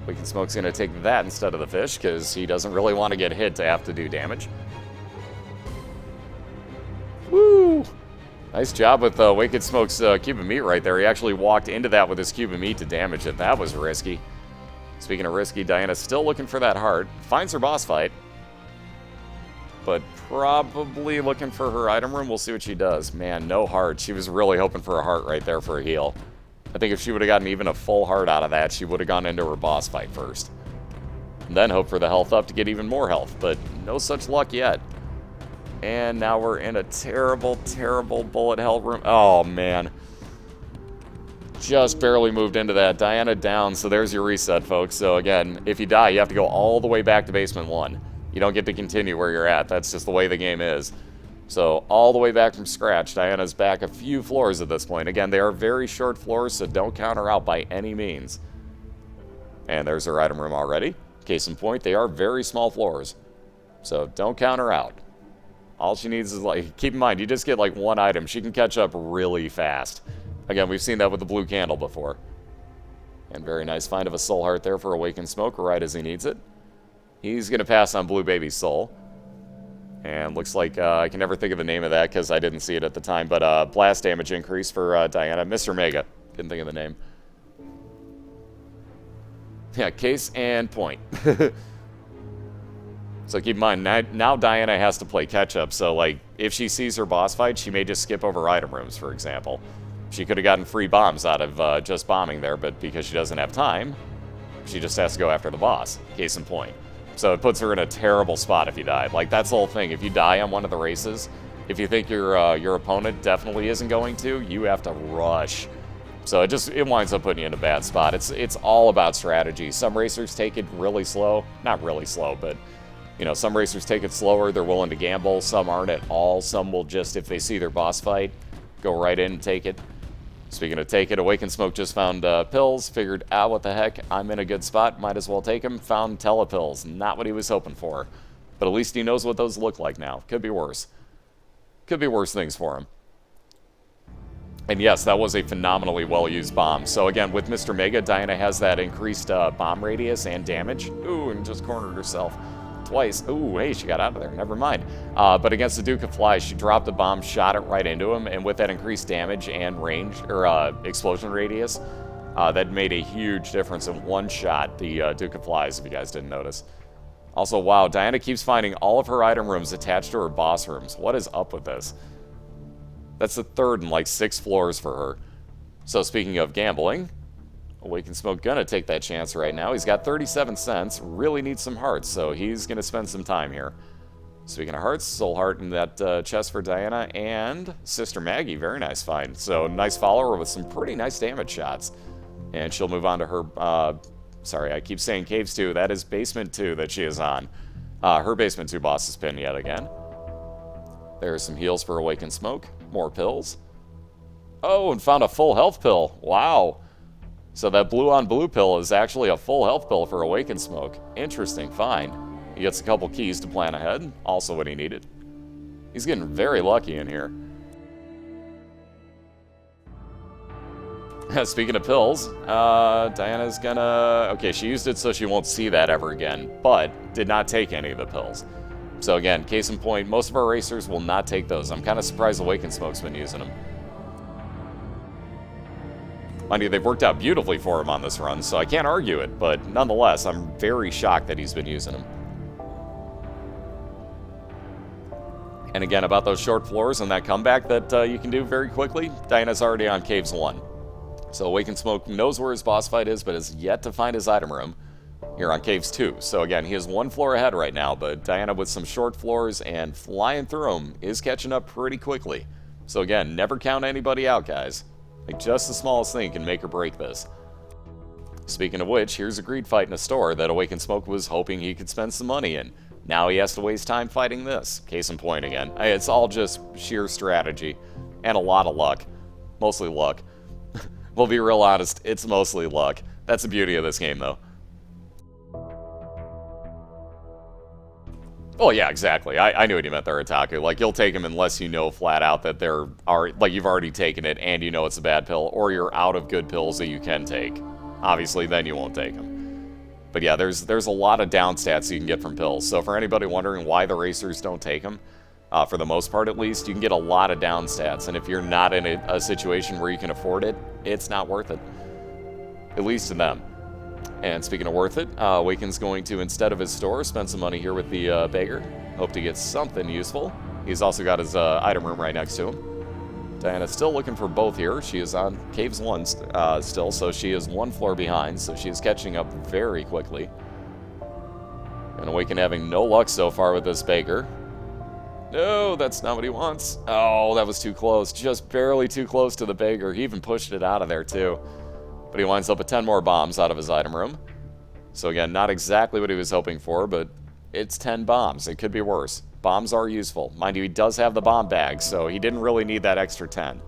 Awakened Smoke's going to take that instead of the fish, because he doesn't really want to get hit to have to do damage. Woo! Nice job with Awakened Smoke's cube of meat right there. He actually walked into that with his cube of meat to damage it. That was risky. Speaking of risky, Diana's still looking for that heart. Finds her boss fight. But probably looking for her item room. We'll see what she does. Man, no heart. She was really hoping for a heart right there for a heal. I think if she would have gotten even a full heart out of that, she would have gone into her boss fight first. And then hope for the health up to get even more health. But no such luck yet. And now we're in a terrible, terrible bullet hell room. Oh, man. just barely moved into that. Diana down, so there's your reset, folks. So again, if you die, you have to go all the way back to basement 1. You don't get to continue where you're at. That's just the way the game is. So all the way back from scratch. Diana's back a few floors at this point. Again, they are very short floors, so don't count her out by any means. And there's her item room already. Case in point, they are very small floors. So don't count her out. All she needs is, like, keep in mind, you just get like 1 item. She can catch up really fast. Again, we've seen that with the blue candle before. And very nice find of a soul heart there for Awakened Smoke right as he needs it. He's going to pass on Blue Baby's soul. And looks like, I can never think of the name of that because I didn't see it at the time, but blast damage increase for Diana. Mr. Mega. Couldn't think of the name. Yeah, case and point. So keep in mind, now Diana has to play catch-up, so like, if she sees her boss fight, she may just skip over item rooms, for example. She could have gotten free bombs out of just bombing there, but because she doesn't have time, she just has to go after the boss. Case in point. So it puts her in a terrible spot if you die. Like, that's the whole thing. If you die on one of the races, if you think your opponent definitely isn't going to, you have to rush. So it winds up putting you in a bad spot. It's all about strategy. Some racers take it really slow. Not really slow, but, you know, some racers take it slower. They're willing to gamble. Some aren't at all. Some will just, if they see their boss fight, go right in and take it. Speaking of take it, Awakened Smoke just found pills. Figured, what the heck, I'm in a good spot. Might as well take them. Found telepills. Not what he was hoping for. But at least he knows what those look like now. Could be worse. Could be worse things for him. And yes, that was a phenomenally well-used bomb. So again, with Mr. Mega, Diana has that increased bomb radius and damage. Ooh, and just cornered herself twice. Ooh, hey, she got out of there. Never mind. But against the Duke of Flies, she dropped the bomb, shot it right into him, and with that increased damage and range, or explosion radius, that made a huge difference in one shot, the Duke of Flies, if you guys didn't notice. Also, wow, Diana keeps finding all of her item rooms attached to her boss rooms. What is up with this? That's the third in like 6 floors for her. So speaking of gambling, Awakened Smoke gonna take that chance right now. He's got 37 cents, really needs some hearts, so he's gonna spend some time here. Speaking of hearts, soul heart in that chest for Diana, and Sister Maggie, very nice find. So nice follower with some pretty nice damage shots. And she'll move on to her, sorry, I keep saying Caves 2, that is Basement 2 that she is on. Her Basement 2 boss is pinned yet again. There's some heals for Awakened Smoke, more pills. Oh, and found a full health pill, wow. So that blue on blue pill is actually a full health pill for Awakened Smoke. Interesting find. He gets a couple keys to plan ahead, also what he needed. He's getting very lucky in here. Speaking of pills, Diana's gonna... Okay, she used it so she won't see that ever again, but did not take any of the pills. So again, case in point, most of our racers will not take those. I'm kind of surprised Awakened Smoke's been using them. Mind you, they've worked out beautifully for him on this run, so I can't argue it, but nonetheless, I'm very shocked that he's been using them. And again, about those short floors and that comeback that you can do very quickly, Diana's already on Caves 1. So Awakened Smoke knows where his boss fight is, but has yet to find his item room here on Caves 2. So again, he is 1 floor ahead right now, but Diana with some short floors and flying through them is catching up pretty quickly. So again, never count anybody out, guys. Like, just the smallest thing can make or break this. Speaking of which, here's a greed fight in a store that Awakened Smoke was hoping he could spend some money in. Now he has to waste time fighting this. Case in point again. It's all just sheer strategy and a lot of luck. Mostly luck. We'll be real honest, it's mostly luck. That's the beauty of this game, though. Oh, yeah, exactly. I knew what you meant there, Otaku. Like, you'll take them unless you know flat out that like, you've already taken it and you know it's a bad pill, or you're out of good pills that you can take. Obviously, then you won't take them. But yeah, there's a lot of down stats you can get from pills. So for anybody wondering why the racers don't take them, for the most part at least, you can get a lot of down stats. And if you're not in a situation where you can afford it, it's not worth it. At least to them. And speaking of worth it, Awaken's going to, instead of his store, spend some money here with the beggar. Hope to get something useful. He's also got his item room right next to him. Diana's still looking for both here. She is on Caves 1 still, so she is 1 floor behind, so she is catching up very quickly. And Awaken having no luck so far with this beggar. No, that's not what he wants. Oh, that was too close. Just barely too close to the beggar. He even pushed it out of there, too. But he winds up with 10 more bombs out of his item room. So again, not exactly what he was hoping for, but it's 10 bombs. It could be worse. Bombs are useful. Mind you, he does have the bomb bag, so he didn't really need that extra 10.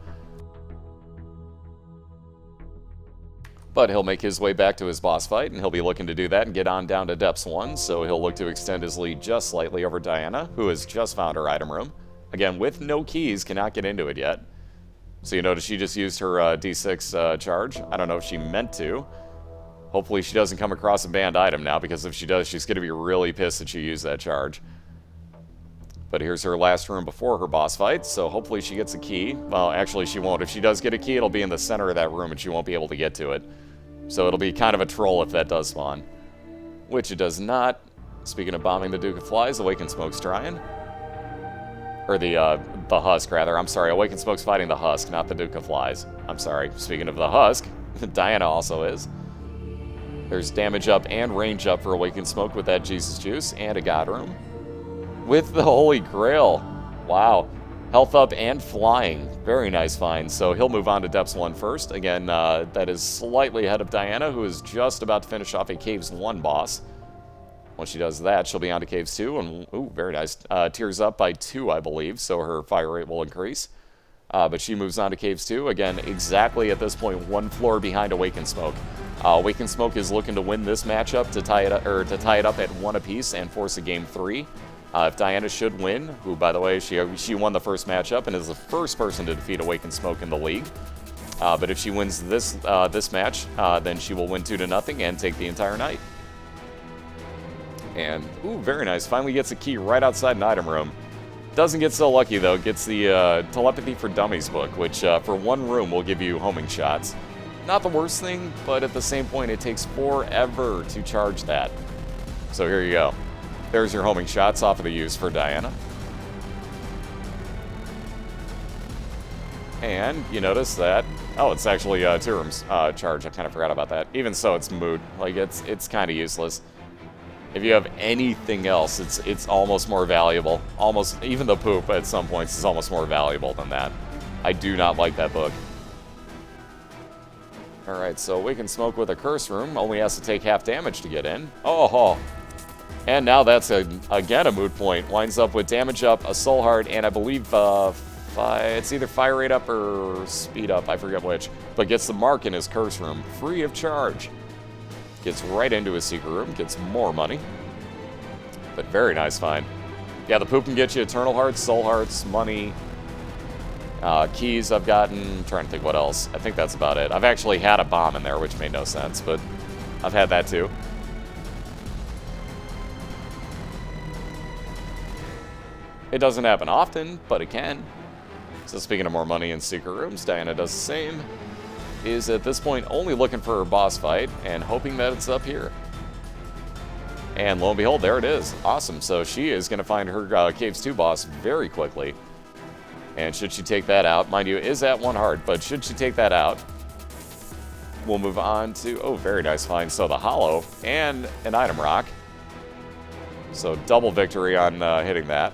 But he'll make his way back to his boss fight, and he'll be looking to do that and get on down to Depths 1, so he'll look to extend his lead just slightly over Diana, who has just found her item room. Again, with no keys, cannot get into it yet. So you notice she just used her D6 charge. I don't know if she meant to. Hopefully she doesn't come across a banned item now, because if she does, she's going to be really pissed that she used that charge. But here's her last room before her boss fight, so hopefully she gets a key. Well, actually she won't. If she does get a key, it'll be in the center of that room and she won't be able to get to it. So it'll be kind of a troll if that does spawn. Which it does not. Speaking of bombing the Duke of Flies, Awakened Smoke's trying. Or the Husk, rather. I'm sorry, Awakened Smoke's fighting the Husk, not the Duke of Flies. I'm sorry. Speaking of the Husk, Diana also is. There's damage up and range up for Awakened Smoke with that Jesus Juice, and a God Room. With the Holy Grail. Wow. Health up and flying. Very nice find. So he'll move on to Depths 1 first. Again, that is slightly ahead of Diana, who is just about to finish off a Caves 1 boss. Once she does that, she'll be on to Caves 2. And, ooh, very nice. Tears up by 2, I believe, so her fire rate will increase. But she moves on to Caves 2. Again, exactly at this point, 1 floor behind Awakened Smoke. Awakened Smoke is looking to win this matchup to tie it up at 1 apiece and force a Game 3. If Diana should win, who, by the way, she won the first matchup and is the first person to defeat Awakened Smoke in the league. But if she wins this match, then she will win 2-0 and take the entire night. And, ooh, very nice. Finally gets a key right outside an item room. Doesn't get so lucky, though. Gets the Telepathy for Dummies book, which for 1 room will give you homing shots. Not the worst thing, but at the same point, it takes forever to charge that. So here you go. There's your homing shots off of the use for Diana. And you notice that, oh, it's actually 2 rooms charge. I kind of forgot about that. Even so, it's moot. Like, it's kind of useless. If you have anything else, it's almost more valuable. Almost, even the poop at some points is almost more valuable than that. I do not like that book. Alright, so Awakened Smoke with a Curse Room only has to take half damage to get in. Oh. And now that's, again, a moot point. Winds up with damage up, a soul heart, and I believe it's either fire rate up or speed up. I forget which. But gets the mark in his Curse Room, free of charge. Gets right into his secret room, gets more money. But very nice find. Yeah, the poop can get you Eternal Hearts, Soul Hearts, money, keys I've gotten. I'm trying to think what else. I think that's about it. I've actually had a bomb in there, which made no sense, but I've had that too. It doesn't happen often, but it can. So speaking of more money in secret rooms, Diana does the same. Is at this point only looking for her boss fight and hoping that it's up here. And lo and behold, there it is. Awesome. So she is going to find her Caves 2 boss very quickly. And should she take that out, mind you, it is at 1 heart, but should she take that out, we'll move on to, oh, very nice find. So the Hollow and an item rock. So double victory on hitting that.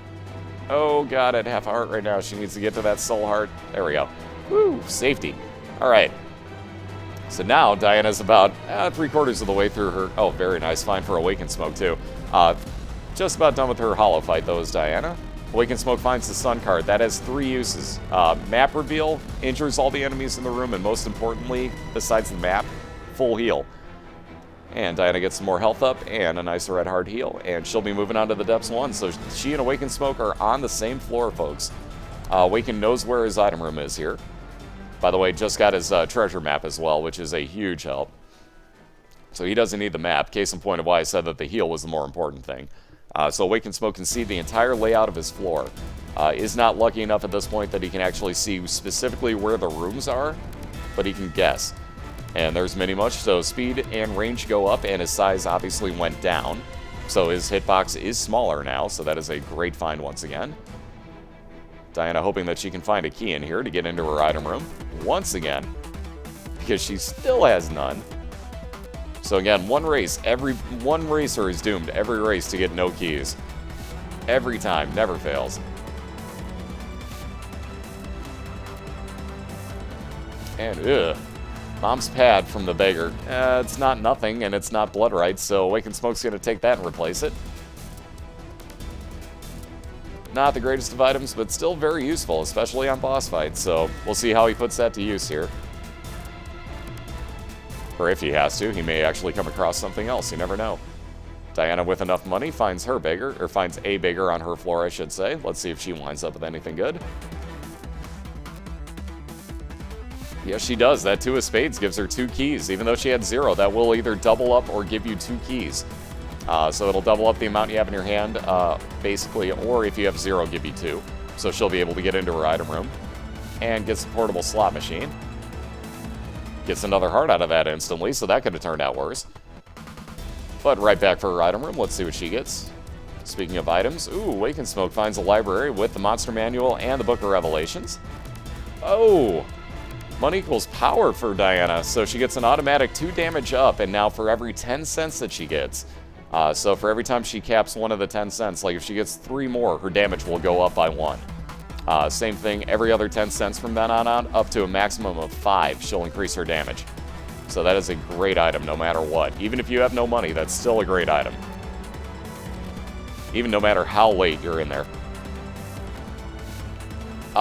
Oh, God, at half a heart right now. She needs to get to that soul heart. There we go. Woo, safety. All right. So now Diana's about 3/4 of the way through her... Oh, very nice find for Awakened Smoke, too. Just about done with her Hollow fight, though, is Diana. Awakened Smoke finds the Sun card. That has 3 uses. Map Reveal, injures all the enemies in the room, and most importantly, besides the map, full heal. And Diana gets some more health up and a nice red hard heal, and she'll be moving on to the Depths 1. So she and Awakened Smoke are on the same floor, folks. Awakened knows where his item room is here. By the way, just got his treasure map as well, which is a huge help. So he doesn't need the map. Case in point of why I said that the heal was the more important thing. So Awakened Smoke can see the entire layout of his floor. Is not lucky enough at this point that he can actually see specifically where the rooms are, but he can guess. And there's mini much, so speed and range go up, and his size obviously went down. So his hitbox is smaller now, so that is a great find once again. Diana hoping that she can find a key in here to get into her item room once again, because she still has none. So again, one racer is doomed every race to get no keys. Every time, never fails. And, ugh. Mom's pad from the beggar. It's not nothing, and it's not blood right, so Awakened Smoke's going to take that and replace it. Not the greatest of items, but still very useful, especially on boss fights, so we'll see how he puts that to use here. Or if he has to, he may actually come across something else, you never know. Diana, with enough money, finds her beggar, or finds a beggar on her floor, I should say. Let's see if she winds up with anything good. Yes, she does. That 2 of spades gives her 2 keys. Even though she had 0, that will either double up or give you 2 keys. So it'll double up the amount you have in your hand, basically, or if you have 0, give you 2. So she'll be able to get into her item room and gets a portable slot machine. Gets another heart out of that instantly, so that could have turned out worse. But right back for her item room. Let's see what she gets. Speaking of items, ooh, Awakened Smoke finds a library with the Monster Manual and the Book of Revelations. Oh, money equals power for Diana, so she gets an automatic 2 damage up, and now for every 10 cents that she gets, so for every time she caps one of the 10 cents, like if she gets 3 more, her damage will go up by 1. Same thing, every other 10 cents from then on up to a maximum of 5, she'll increase her damage. So that is a great item no matter what. Even if you have no money, that's still a great item. Even no matter how late you're in there.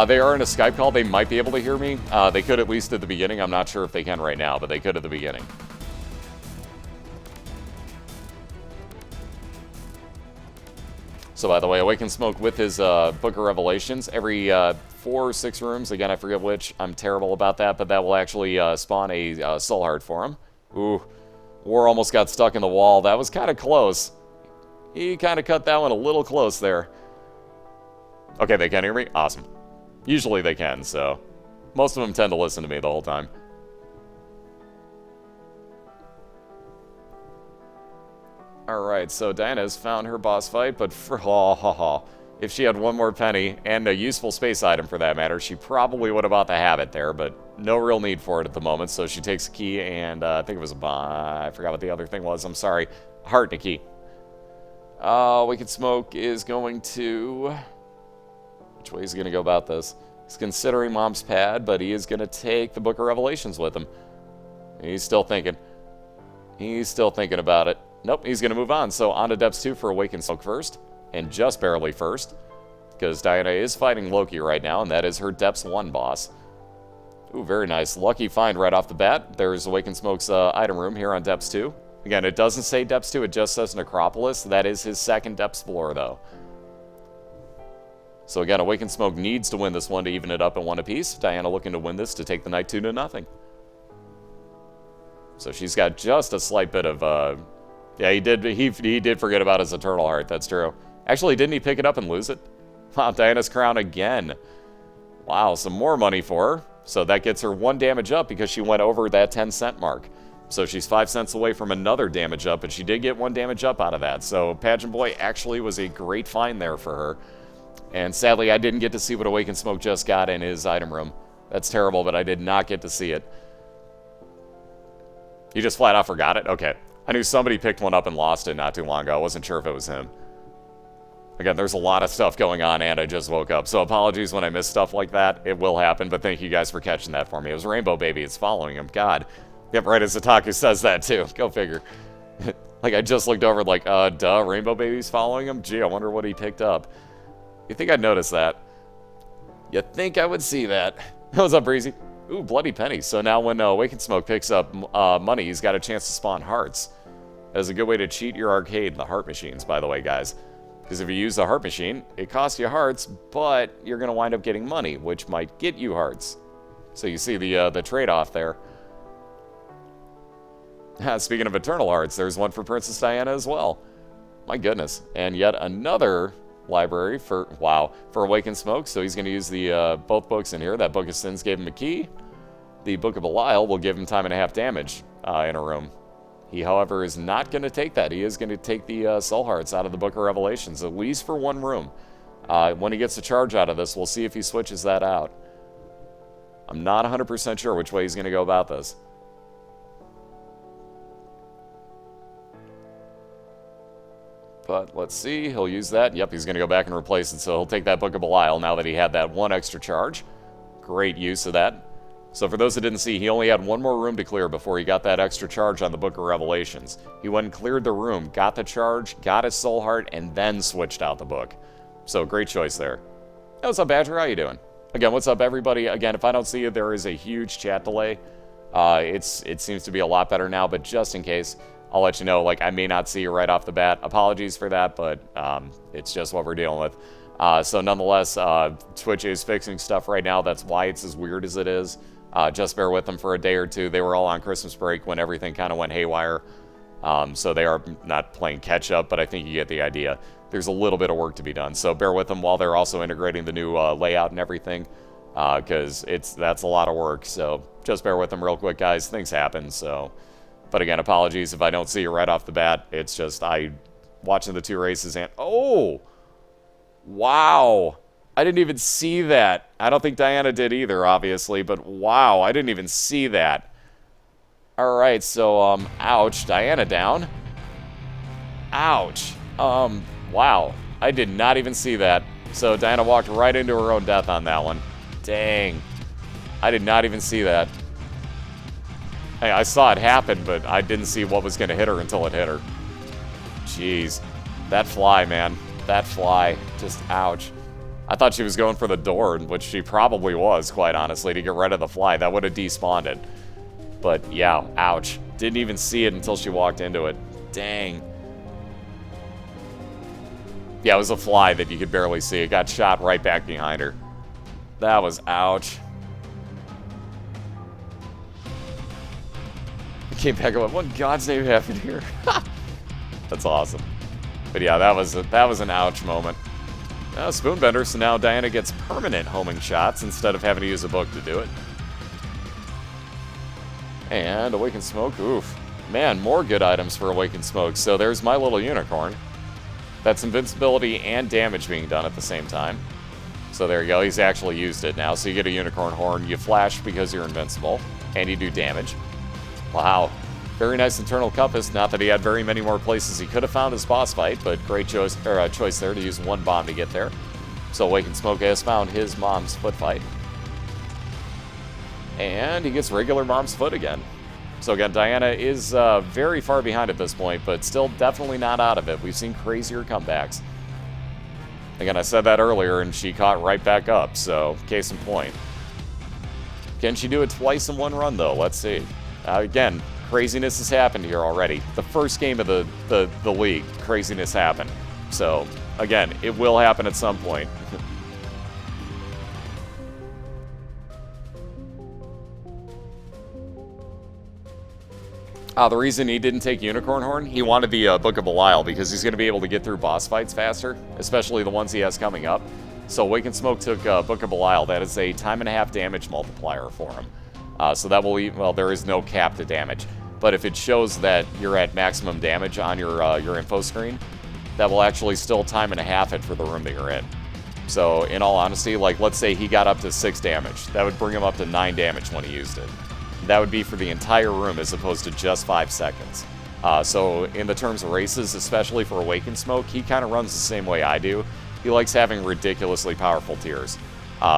They are in a Skype call. They might be able to hear me. They could at least at the beginning. I'm not sure if they can right now, but they could at the beginning. So by the way, Awakened Smoke with his Book of Revelations, every 4 or 6 rooms, again I forget which, I'm terrible about that, but that will actually spawn a soul heart for him. Ooh, War almost got stuck in the wall. That was kind of close. He kind of cut that one a little close there. Okay, they can hear me? Awesome. Usually they can, so most of them tend to listen to me the whole time. Alright, so Diana has found her boss fight, but if she had 1 more penny, and a useful space item for that matter, she probably would have bought the habit there, but no real need for it at the moment, so she takes a key, and I think it was a I forgot what the other thing was, I'm sorry. Heart and a key. Awakened Smoke is going to... Which way is he going to go about this? He's considering Mom's pad, but he is going to take the Book of Revelations with him. He's still thinking. He's still thinking about it. Nope, he's going to move on. So on to Depths 2 for Awakened Smoke first. And just barely first. Because Diana is fighting Loki right now, and that is her Depths 1 boss. Ooh, very nice. Lucky find right off the bat. There's Awakened Smoke's item room here on Depths 2. Again, it doesn't say Depths 2, it just says Necropolis. That is his 2nd Depths floor, though. So again, Awakened Smoke needs to win this one to even it up at 1 apiece. Diana looking to win this to take the night 2-0. So she's got just a slight bit of... yeah, he did forget about his Eternal Heart, that's true. Actually, didn't he pick it up and lose it? Wow, Diana's crown again. Wow, some more money for her. So that gets her 1 damage up because she went over that 10-cent mark. So she's 5 cents away from another damage up, and she did get 1 damage up out of that. So Pageant Boy actually was a great find there for her. And sadly, I didn't get to see what Awakened Smoke just got in his item room. That's terrible, but I did not get to see it. You just flat out forgot it? Okay. I knew somebody picked one up and lost it not too long ago. I wasn't sure if it was him. Again, there's a lot of stuff going on, and I just woke up. So apologies when I miss stuff like that. It will happen, but thank you guys for catching that for me. It was Rainbow Baby. It's following him. God. Yep, right as Itaku says that, too. Go figure. Like, I just looked over like, duh, Rainbow Baby's following him? Gee, I wonder what he picked up. You think I'd notice that? You think I would see that? What's up, Breezy? Ooh, Bloody Penny. So now when Awakened Smoke picks up money, he's got a chance to spawn hearts. That is a good way to cheat your arcade, the heart machines, by the way, guys. Because if you use the heart machine, it costs you hearts, but you're going to wind up getting money, which might get you hearts. So you see the trade-off there. Speaking of Eternal Hearts, there's one for Princess Diana as well. My goodness. And yet another library for Awakened Smoke. So he's going to use the both books in here. That Book of Sins gave him a key. The Book of Belial will give him 1.5 damage in a room. He, however, is not going to take that. He is going to take the Soul Hearts out of the Book of Revelations, at least for 1 room. When he gets a charge out of this, we'll see if he switches that out. I'm not 100% sure which way he's going to go about this. But let's see. He'll use that. Yep, he's going to go back and replace it. So he'll take that Book of Belial now that he had that 1 extra charge. Great use of that. So for those that didn't see, he only had one more room to clear before he got that extra charge on the Book of Revelations. He went and cleared the room, got the charge, got his soul heart, and then switched out the book. So great choice there. Hey, what's up, Badger? How you doing? Again, what's up, everybody? Again, if I don't see you, there is a huge chat delay. It seems to be a lot better now, but just in case, I'll let you know, like, I may not see you right off the bat. Apologies for that, but it's just what we're dealing with. So nonetheless, Twitch is fixing stuff right now. That's why it's as weird as it is. Just bear with them for a day or two. They were all on Christmas break when everything kind of went haywire. So they are not playing catch-up, but I think you get the idea. There's a little bit of work to be done. So bear with them while they're also integrating the new layout and everything, because that's a lot of work. So just bear with them real quick, guys. Things happen, so... But again, apologies if I don't see you right off the bat. It's just watching the two races and... Oh! Wow! I didn't even see that. I don't think Diana did either, obviously, but wow, I didn't even see that. Alright, so, ouch. Diana down. Ouch. Wow. I did not even see that. So Diana walked right into her own death on that one. Dang. I did not even see that. Hey, I saw it happen, but I didn't see what was going to hit her until it hit her. Jeez. That fly, man. That fly. Just ouch. I thought she was going for the door, which she probably was, quite honestly, to get rid of the fly. That would have despawned it. But, yeah, ouch. Didn't even see it until she walked into it. Dang. Yeah, it was a fly that you could barely see. It got shot right back behind her. That was ouch. Came back and went, what in God's name happened here? That's awesome. But yeah, that was an ouch moment. Spoonbender, so now Diana gets permanent homing shots instead of having to use a book to do it. And Awakened Smoke, oof. Man, more good items for Awakened Smoke. So there's my little unicorn. That's invincibility and damage being done at the same time. So there you go, he's actually used it now. So you get a unicorn horn, you flash because you're invincible, and you do damage. Wow. Very nice internal compass. Not that he had very many more places he could have found his boss fight, but great choice there to use one bomb to get there. So Awakened Smoke has found his mom's foot fight. And he gets regular mom's foot again. So again, Diana is very far behind at this point, but still definitely not out of it. We've seen crazier comebacks. Again, I said that earlier, and she caught right back up, so case in point. Can she do it twice in one run, though? Let's see. Again, craziness has happened here already. The first game of the league, craziness happened. So, again, it will happen at some point. The reason he didn't take Unicorn Horn, he wanted the Book of Belial because he's going to be able to get through boss fights faster, especially the ones he has coming up. So Awakened Smoke took Book of Belial. That is a time-and-a-half damage multiplier for him. So that will, well, there is no cap to damage. But if it shows that you're at maximum damage on your info screen, that will actually still time and a half it for the room that you're in. So in all honesty, like let's say he got up to 6 damage. That would bring him up to 9 damage when he used it. That would be for the entire room as opposed to just 5 seconds. So in the terms of races, especially for Awakened Smoke, he kind of runs the same way I do. He likes having ridiculously powerful tiers.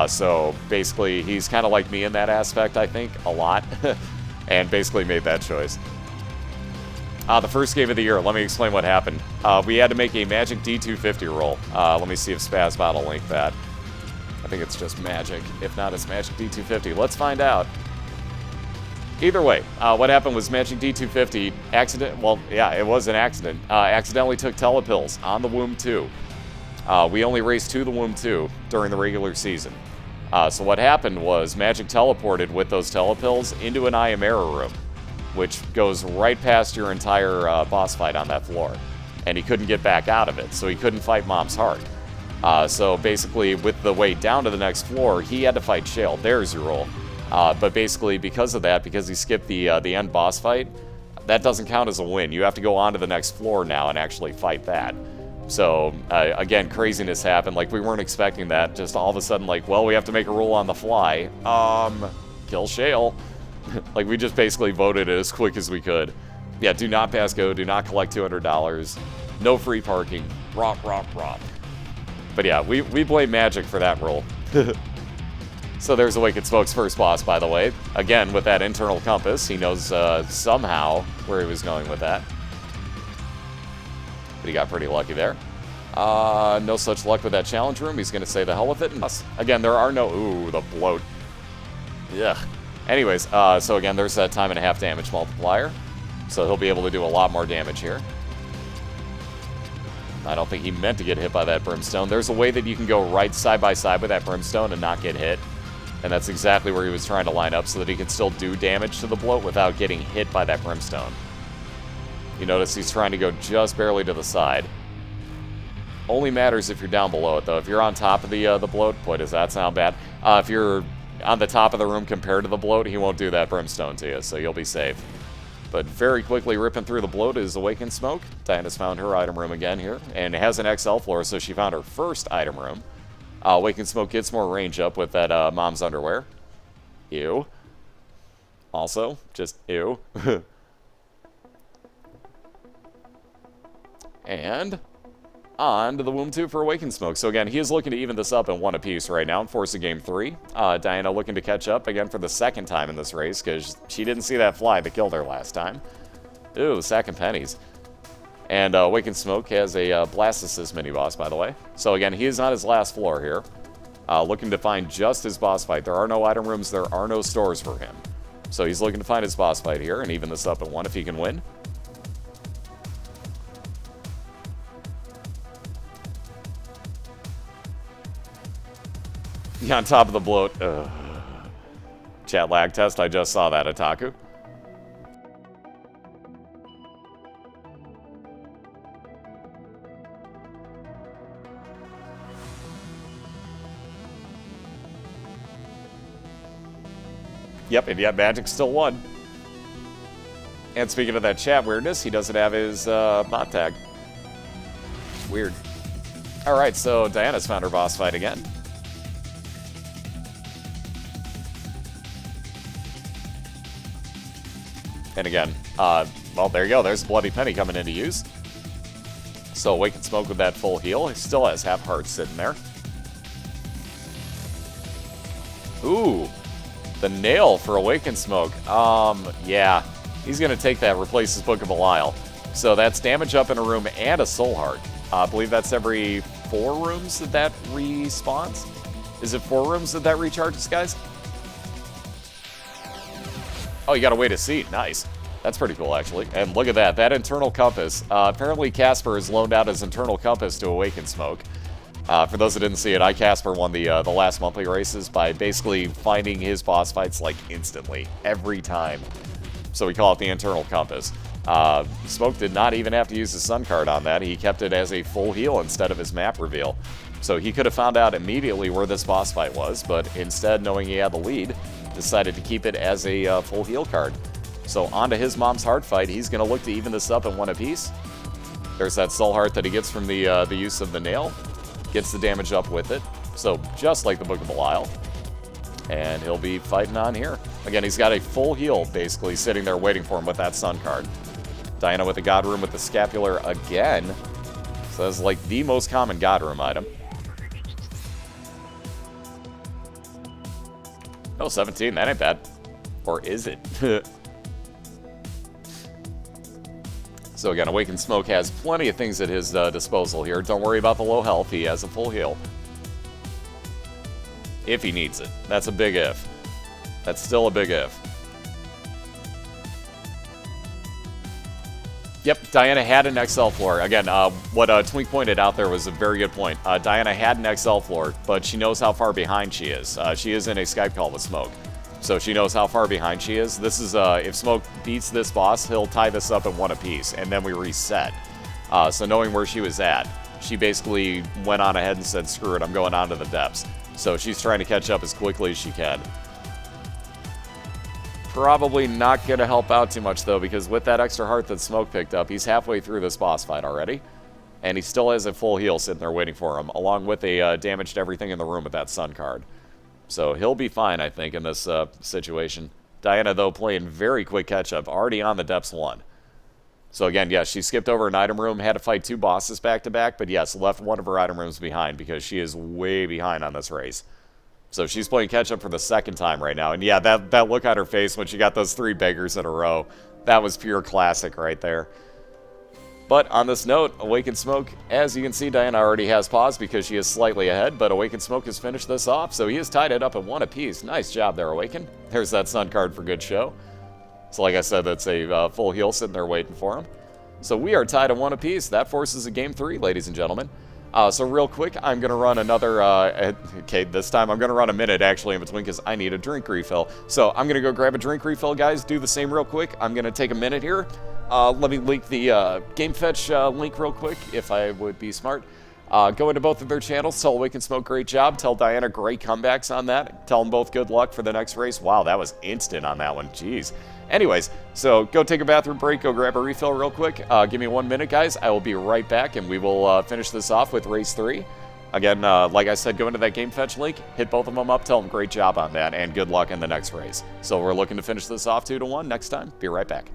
So basically, he's kind of like me in that aspect, I think, a lot, and basically made that choice. The first game of the year, let me explain what happened. We had to make a Magic D250 roll. Let me see if Spazbot will link that. I think it's just Magic. If not, it's Magic D250. Let's find out. Either way, what happened was Magic D250 it was an accident. Accidentally took Telepills on the Womb 2. We only raced to the Womb 2 during the regular season. So what happened was Magic teleported with those Telepills into an Ayamera room, which goes right past your entire boss fight on that floor. And he couldn't get back out of it, so he couldn't fight Mom's Heart. So basically, with the way down to the next floor, he had to fight Shale. There's your roll. But basically, because of that, because he skipped the end boss fight, that doesn't count as a win. You have to go on to the next floor now and actually fight that. So, again, craziness happened. Like, we weren't expecting that. Just all of a sudden, like, well, we have to make a roll on the fly. Kill Shale. Like, we just basically voted it as quick as we could. Yeah, do not pass go. Do not collect $200. No free parking. Romp. But yeah, we blame Magic for that roll. So there's Awakened Smoke's first boss, by the way. Again, with that internal compass, he knows somehow where he was going with that. But he got pretty lucky there. No such luck with that challenge room. He's going to say the hell with it. And again, there are no... Ooh, the bloat. Ugh. Anyways, so again, there's that time and a half damage multiplier. So he'll be able to do a lot more damage here. I don't think he meant to get hit by that brimstone. There's a way that you can go right side by side with that brimstone and not get hit. And that's exactly where he was trying to line up so that he can still do damage to the bloat without getting hit by that brimstone. You notice he's trying to go just barely to the side. Only matters if you're down below it, though. If you're on top of the bloat, boy, does that sound bad. If you're on the top of the room compared to the bloat, he won't do that brimstone to you, so you'll be safe. But very quickly ripping through the bloat is Awakened Smoke. Diana's found her item room again here, and has an XL floor, so she found her first item room. Awakened Smoke gets more range up with that mom's underwear. Ew. Also, just ew. And on to the Womb 2 for Awakened Smoke. So again, he is looking to even this up in one apiece right now and force a game 3. Diana looking to catch up again for the second time in this race because she didn't see that fly that killed her last time. Ooh, sack and pennies. And Awakened Smoke has a Blast Assist mini-boss, by the way. So again, he is on his last floor here. Looking to find just his boss fight. There are no item rooms, there are no stores for him. So he's looking to find his boss fight here and even this up at 1 if he can win. Yeah, on top of the bloat. Ugh. Chat lag test, I just saw that, Otaku. Yep, and yet Magic still won. And speaking of that chat weirdness, he doesn't have his bot tag. Weird. Alright, so Diana's found her boss fight again. And again, well, there you go. There's Bloody Penny coming into use. So Awakened Smoke with that full heal. He still has half hearts sitting there. Ooh, the nail for Awakened Smoke. Yeah, he's going to take that, replace his Book of Belial. So that's damage up in a room and a soul heart. I believe that's every 4 rooms that respawns. Is it 4 rooms that recharges, guys? Oh, you gotta wait to see. Nice. That's pretty cool, actually. And look at that. That internal compass. Apparently, Casper has loaned out his internal compass to Awakened Smoke. For those that didn't see it, Casper won the last monthly races by basically finding his boss fights, like, instantly. Every time. So we call it the internal compass. Smoke did not even have to use his Sun card on that. He kept it as a full heal instead of his map reveal. So he could have found out immediately where this boss fight was, but instead, knowing he had the lead, decided to keep it as a full heal card. So on to his mom's heart fight. He's going to look to even this up in 1 apiece. There's that soul heart that he gets from the use of the nail. Gets the damage up with it. So just like the Book of Belial. And he'll be fighting on here. Again, he's got a full heal basically sitting there waiting for him with that Sun card. Diana with the God Room with the Scapular again. So that's like the most common God Room item. Oh, 17, that ain't bad. Or is it? So again, Awakened Smoke has plenty of things at his disposal here. Don't worry about the low health, he has a full heal. If he needs it. That's a big if. That's still a big if. Yep, Diana had an XL floor. Again, what Twink pointed out there was a very good point. Diana had an XL floor, but she knows how far behind she is. She is in a Skype call with Smoke, so she knows how far behind she is. This is, if Smoke beats this boss, he'll tie this up in 1 apiece, and then we reset. So knowing where she was at, she basically went on ahead and said, screw it, I'm going on to the depths. So she's trying to catch up as quickly as she can. Probably not going to help out too much, though, because with that extra heart that Smoke picked up, he's halfway through this boss fight already. And he still has a full heal sitting there waiting for him, along with a damaged everything in the room with that Sun card. So he'll be fine, I think, in this situation. Diana, though, playing very quick catch-up, already on the Depths 1. So again, yes, she skipped over an item room, had to fight 2 bosses back-to-back, but yes, left one of her item rooms behind because she is way behind on this race. So she's playing catch-up for the second time right now. And yeah, that look on her face when she got those 3 beggars in a row, that was pure classic right there. But on this note, Awakened Smoke, as you can see, Diana already has paused because she is slightly ahead, but Awakened Smoke has finished this off, so he has tied it up at 1 apiece. Nice job there, Awakened. There's that Sun card for good show. So like I said, that's a full heal sitting there waiting for him. So we are tied at 1 apiece. That forces a game 3, ladies and gentlemen. So real quick, I'm going to run another, okay, this time I'm going to run a minute actually in between because I need a drink refill. So I'm going to go grab a drink refill, guys. Do the same real quick. I'm going to take a minute here. Let me link the Game Fetch link real quick, if I would be smart. Go into both of their channels. Tell Awakened Smoke, great job. Tell Diana, great comebacks on that. Tell them both good luck for the next race. Wow, that was instant on that one. Jeez. Anyways, so go take a bathroom break. Go grab a refill real quick. Give me 1 minute, guys. I will be right back, and we will finish this off with race 3. Again, like I said, go into that Game Fetch link. Hit both of them up. Tell them great job on that, and good luck in the next race. So we're looking to finish this off 2-1 next time. Be right back.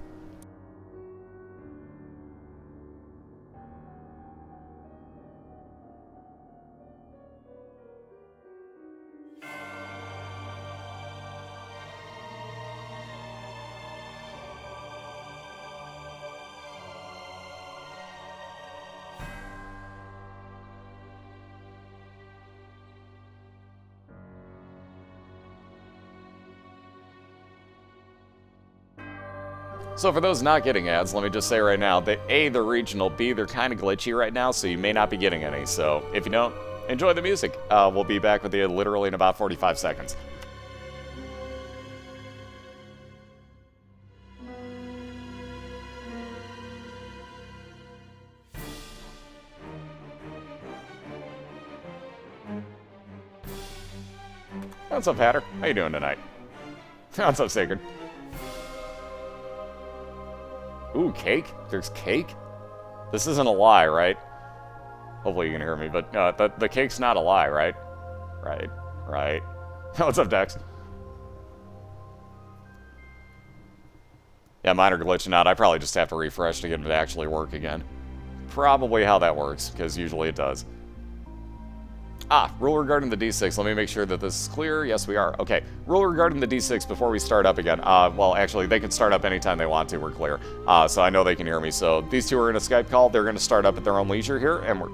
So for those not getting ads, let me just say right now that A, they're regional, B, they're kind of glitchy right now, so you may not be getting any. So if you don't, enjoy the music. We'll be back with you literally in about 45 seconds. What's up, Hatter? How you doing tonight? What's up, Sacred? Ooh, cake? There's cake? This isn't a lie, right? Hopefully you can hear me, but the cake's not a lie, right? Right. What's up, Dex? Yeah, mine are glitching out. I probably just have to refresh to get it to actually work again. Probably how that works, because usually it does. Rule regarding the D6. Let me make sure that this is clear. Yes, we are. Okay, rule regarding the D6 before we start up again. Well, actually, they can start up anytime they want to. We're clear. So I know they can hear me. So these two are in a Skype call. They're going to start up at their own leisure here. And we're...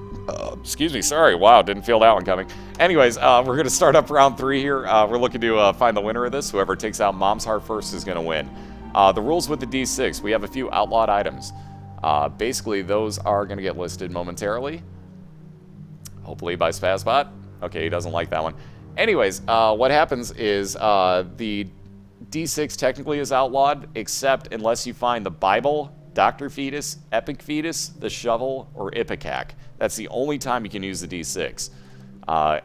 excuse me. Sorry. Wow, didn't feel that one coming. Anyways, we're going to start up round 3 here. We're looking to find the winner of this. Whoever takes out Mom's Heart first is going to win. The rules with the D6. We have a few outlawed items. Basically, those are going to get listed momentarily. Hopefully by Spazbot. Okay, he doesn't like that one. Anyways, what happens is the D6 technically is outlawed, except unless you find the Bible, Dr. Fetus, Epic Fetus, the Shovel, or Ipecac. That's the only time you can use the D6.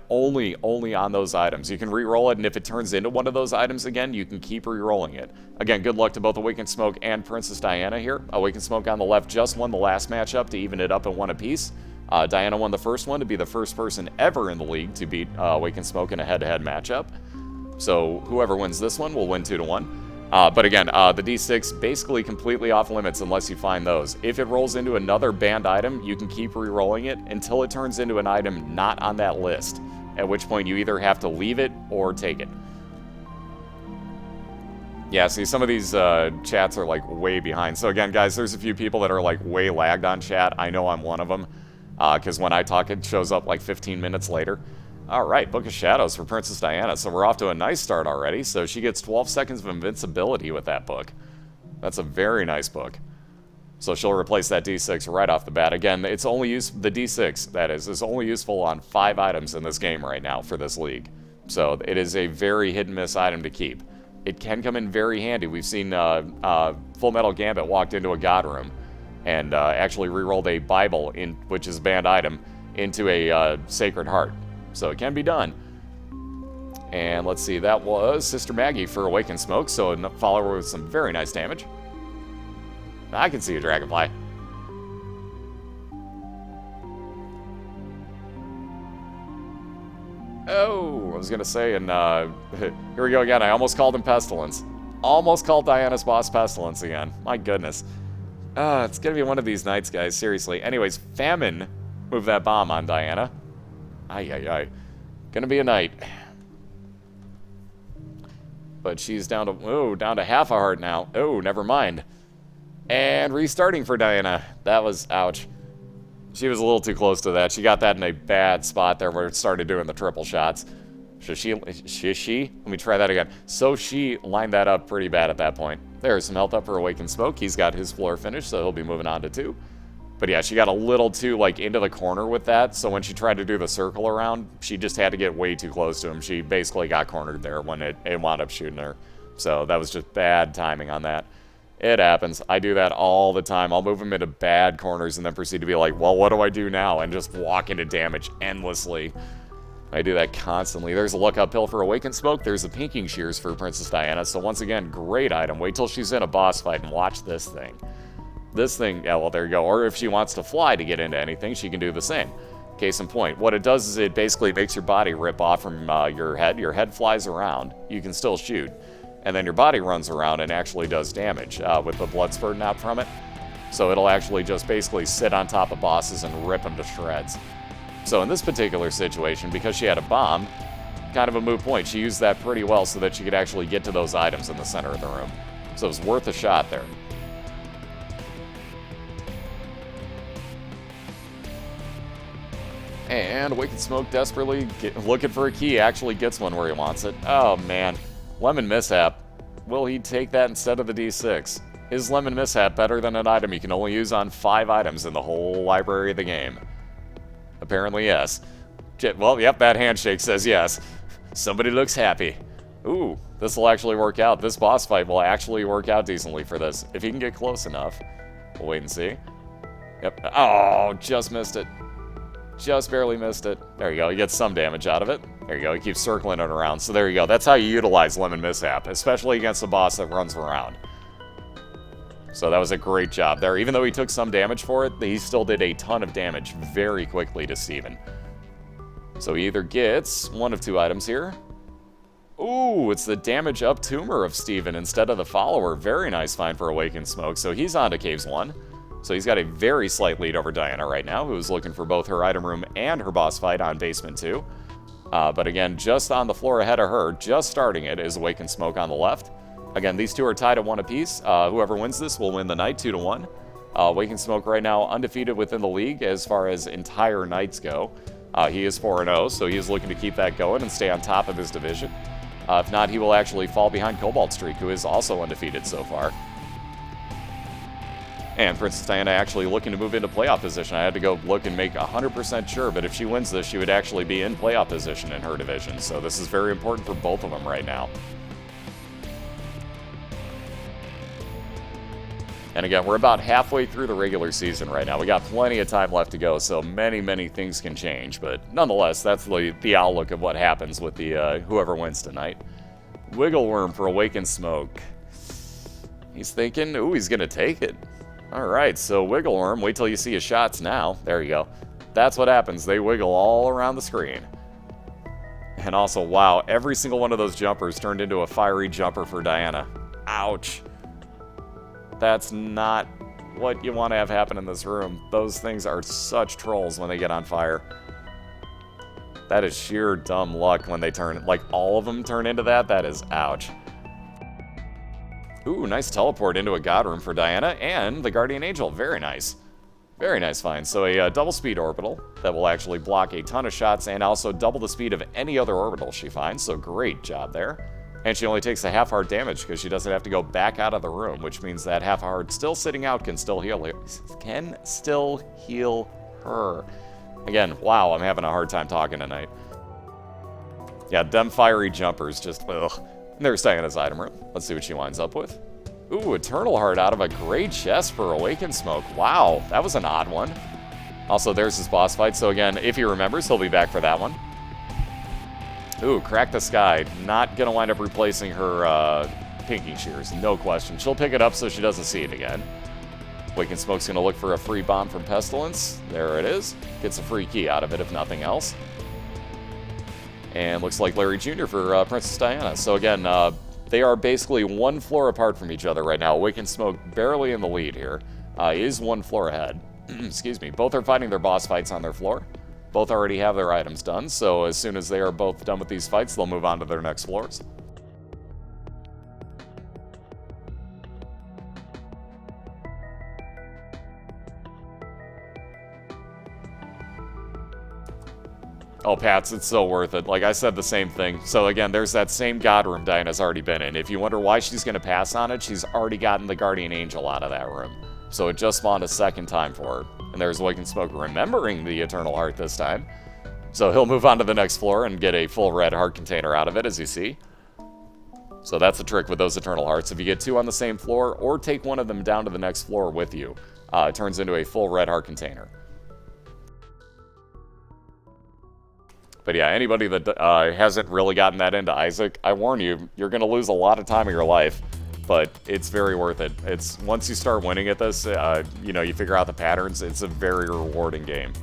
Only on those items. You can re-roll it, and if it turns into one of those items again, you can keep re-rolling it. Again, good luck to both Awakened Smoke and Princess here. Awakened Smoke on the left just won the last matchup to even it up at 1 apiece. Diana won the first one to be the first person ever in the league to beat Awakened Smoke in a head-to-head matchup. So whoever wins this one will win 2-1. But again, the D6 basically completely off limits unless you find those. If it rolls into another banned item, you can keep re-rolling it until it turns into an item not on that list, at which point you either have to leave it or take it. Yeah, see, some of these chats are like way behind. So again, guys, there's a few people that are like way lagged on chat. I know I'm one of them. Because when I talk, it shows up like 15 minutes later. All right, Book of Shadows for Princess Diana. So we're off to a nice start already. So she gets 12 seconds of invincibility with that book. That's a very nice book. So she'll replace that D6 right off the bat. Again, it's only the D6, that is only useful on 5 items in this game right now for this league. So it is a very hit-and-miss item to keep. It can come in very handy. We've seen Full Metal Gambit walked into a God Room and actually re-rolled a Bible, which is a banned item, into a Sacred Heart. So it can be done. And let's see, that was Sister Maggie for Awakened Smoke, so a follower with some very nice damage. I can see a Dragonfly. Oh, I was going to say, and here we go again. I almost called him Pestilence. Almost called Diana's boss Pestilence again. My goodness. It's going to be one of these nights, guys. Seriously. Anyways, Famine moved that bomb on Diana. Ay. Gonna be a night. But she's down to half a heart now. Oh, never mind. And restarting for Diana. That was, ouch. She was a little too close to that. She got that in a bad spot there where it started doing the triple shots. Let me try that again. So she lined that up pretty bad at that point. There's some health up for Awakened Smoke. He's got his floor finished, so he'll be moving on to 2. But yeah, she got a little too, like, into the corner with that, so when she tried to do the circle around, she just had to get way too close to him. She basically got cornered there when it wound up shooting her. So that was just bad timing on that. It happens. I do that all the time. I'll move them into bad corners and then proceed to be like, well, what do I do now? And just walk into damage endlessly. I do that constantly. There's a look uphill for Awakened Smoke. There's a Pinking Shears for Princess Diana. So once again, great item. Wait till she's in a boss fight and watch this thing. This thing, yeah, well, there you go. Or if she wants to fly to get into anything, she can do the same. Case in point, what it does is it basically makes your body rip off from your head. Your head flies around. You can still shoot. And then your body runs around and actually does damage with the blood spurting out from it. So it'll actually just basically sit on top of bosses and rip them to shreds. So in this particular situation, because she had a bomb, kind of a moot point. She used that pretty well so that she could actually get to those items in the center of the room. So it was worth a shot there. And Awakened Smoke desperately looking for a key, actually gets one where he wants it. Oh man, Lemon Mishap. Will he take that instead of the D6? Is Lemon Mishap better than an item you can only use on 5 items in the whole library of the game? Apparently yes. Well, yep, that handshake says yes. Somebody looks happy. Ooh, this will actually work out. This boss fight will actually work out decently for this. If he can get close enough. We'll wait and see. Yep. Oh, just missed it. Just barely missed it. There you go. He gets some damage out of it. There you go. He keeps circling it around. So there you go. That's how you utilize Lemon Mishap, especially against a boss that runs around. So that was a great job there. Even though he took some damage for it, he still did a ton of damage very quickly to Steven. So he either gets one of 2 items here. Ooh, it's the damage up tumor of Steven instead of the follower. Very nice find for Awakened Smoke. So he's on to Caves 1. So he's got a very slight lead over Diana right now, who's looking for both her item room and her boss fight on Basement 2. But again, just on the floor ahead of her, just starting it, is Awakened Smoke on the left. Again, these two are tied at 1 apiece. Whoever wins this will win the night 2-1. Awakened Smoke right now undefeated within the league as far as entire nights go. He is 4-0, so he is looking to keep that going and stay on top of his division. If not, he will actually fall behind Cobalt Streak, who is also undefeated so far. And Princess Diana actually looking to move into playoff position. I had to go look and make 100% sure, but if she wins this, she would actually be in playoff position in her division. So this is very important for both of them right now. And again, we're about halfway through the regular season right now. We got plenty of time left to go, so many things can change. But nonetheless, that's the outlook of what happens with the whoever wins tonight. Wiggle Worm for Awakened Smoke. He's thinking, ooh, he's going to take it. All right, so Wiggle Worm, wait till you see his shots now. There you go. That's what happens. They wiggle all around the screen. And also, wow, every single one of those jumpers turned into a fiery jumper for Diana. Ouch. That's not what you want to have happen in this room. Those things are such trolls when they get on fire. That is sheer dumb luck when they turn, like all of them turn into that. That is ouch. Ooh, nice teleport into a god room for Diana and the Guardian Angel. Very nice. Very nice find. So a double speed orbital that will actually block a ton of shots and also double the speed of any other orbital she finds. So great job there. And she only takes a half heart damage because she doesn't have to go back out of the room, which means that half heart still sitting out can still heal her. Again, wow, I'm having a hard time talking tonight. Yeah, them fiery jumpers just, ugh. There's Diana's item room. Let's see what she winds up with. Ooh, Eternal Heart out of a great chest for Awakened Smoke. Wow, that was an odd one. Also, there's his boss fight. So again, if he remembers, he'll be back for that one. Ooh, Crack the Sky. Not going to wind up replacing her Pinking Shears. No question. She'll pick it up so she doesn't see it again. Awakened Smoke's going to look for a free bomb from Pestilence. There it is. Gets a free key out of it, if nothing else. And looks like Larry Jr. for Princess Diana. So again, they are basically 1 floor apart from each other right now. Awakened Smoke barely in the lead here. Is 1 floor ahead. Excuse me. Both are fighting their boss fights on their floor. Both already have their items done, so as soon as they are both done with these fights, they'll move on to their next floors. Oh, Pats, it's so worth it. Like I said, the same thing. So again, there's that same God room Diana's already been in. If you wonder why she's going to pass on it, she's already gotten the Guardian Angel out of that room. So it just spawned a second time for her. And there's Awakened Smoke remembering the Eternal Heart this time. So he'll move on to the next floor and get a full red heart container out of it, as you see. So that's the trick with those Eternal Hearts. If you get 2 on the same floor, or take one of them down to the next floor with you, it turns into a full red heart container. But yeah, anybody that hasn't really gotten that into Isaac, I warn you, you're going to lose a lot of time of your life, but it's very worth it. It's once you start winning at this, you know, you figure out the patterns, it's a very rewarding game.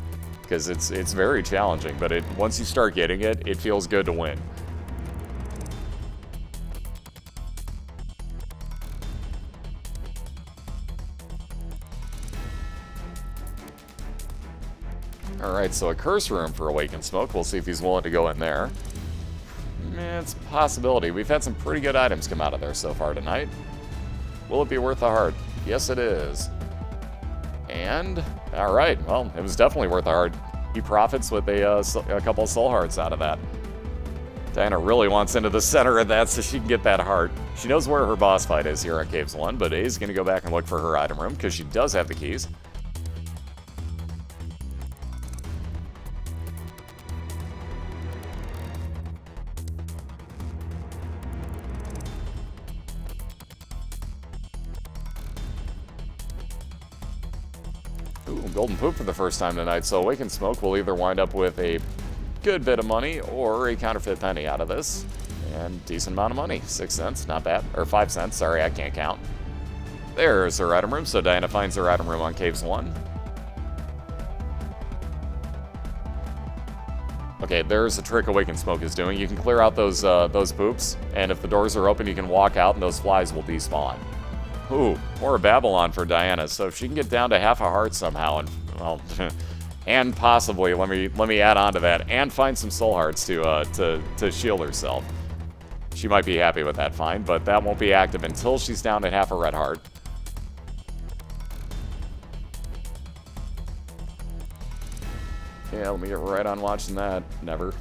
Because it's very challenging, but once you start getting it, it feels good to win. Alright, so a curse room for Awakened Smoke. We'll see if he's willing to go in there. It's a possibility. We've had some pretty good items come out of there so far tonight. Will it be worth the heart? Yes, it is. And, alright, well, it was definitely worth the heart. He profits with a couple of soul hearts out of that. Diana really wants into the center of that so she can get that heart. She knows where her boss fight is here on Caves 1, but A's going to go back and look for her item room because she does have the keys. Ooh, golden poop for the first time tonight, so Awakened Smoke will either wind up with a good bit of money or a counterfeit penny out of this. And decent amount of money. 6 cents, not bad. Or 5 cents, sorry, I can't count. There's her item room, so Diana finds her item room on Caves 1. Okay, there's a trick Awakened Smoke is doing. You can clear out those poops, and if the doors are open, you can walk out and those flies will despawn. Ooh, more Babylon for Diana. So if she can get down to half a heart somehow, and well, and possibly let me add on to that, and find some soul hearts to shield herself, she might be happy with that find. But that won't be active until she's down at half a red heart. Yeah, let me get right on watching that. Never.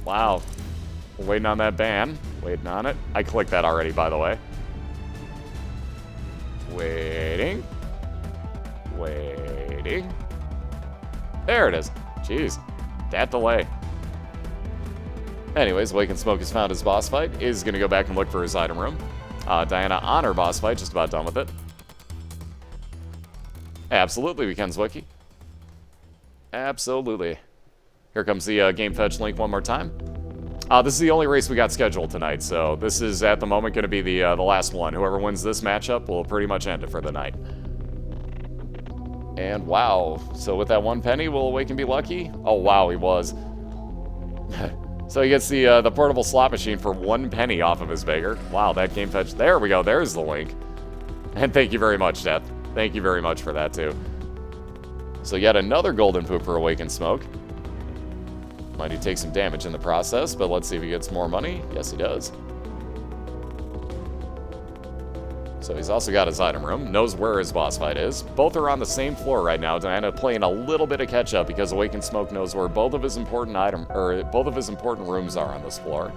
Wow. We're waiting on that ban. Waiting on it. I clicked that already, by the way. Waiting. Waiting. There it is. Jeez. That delay. Anyways, Awakened Smoke has found his boss fight. Is going to go back and look for his item room. Diana on her boss fight. Just about done with it. Absolutely, we can, Zwicky. Absolutely. Here comes the game fetch link one more time. This is the only race we got scheduled tonight, so this is at the moment going to be the last one. Whoever wins this matchup will pretty much end it for the night. And wow, so with that 1 penny, will Awaken be lucky? Oh wow, he was. So he gets the portable slot machine for 1 penny off of his beggar. Wow, that game fetch. There we go. There's the link. And thank you very much, Death. Thank you very much for that too. So yet another golden poop for Awakened Smoke. Might he take some damage in the process, but let's see if he gets more money. Yes, he does. So he's also got his item room, knows where his boss fight is. Both are on the same floor right now. Diana playing a little bit of catch up because Awakened Smoke knows where both of his important rooms are on this floor.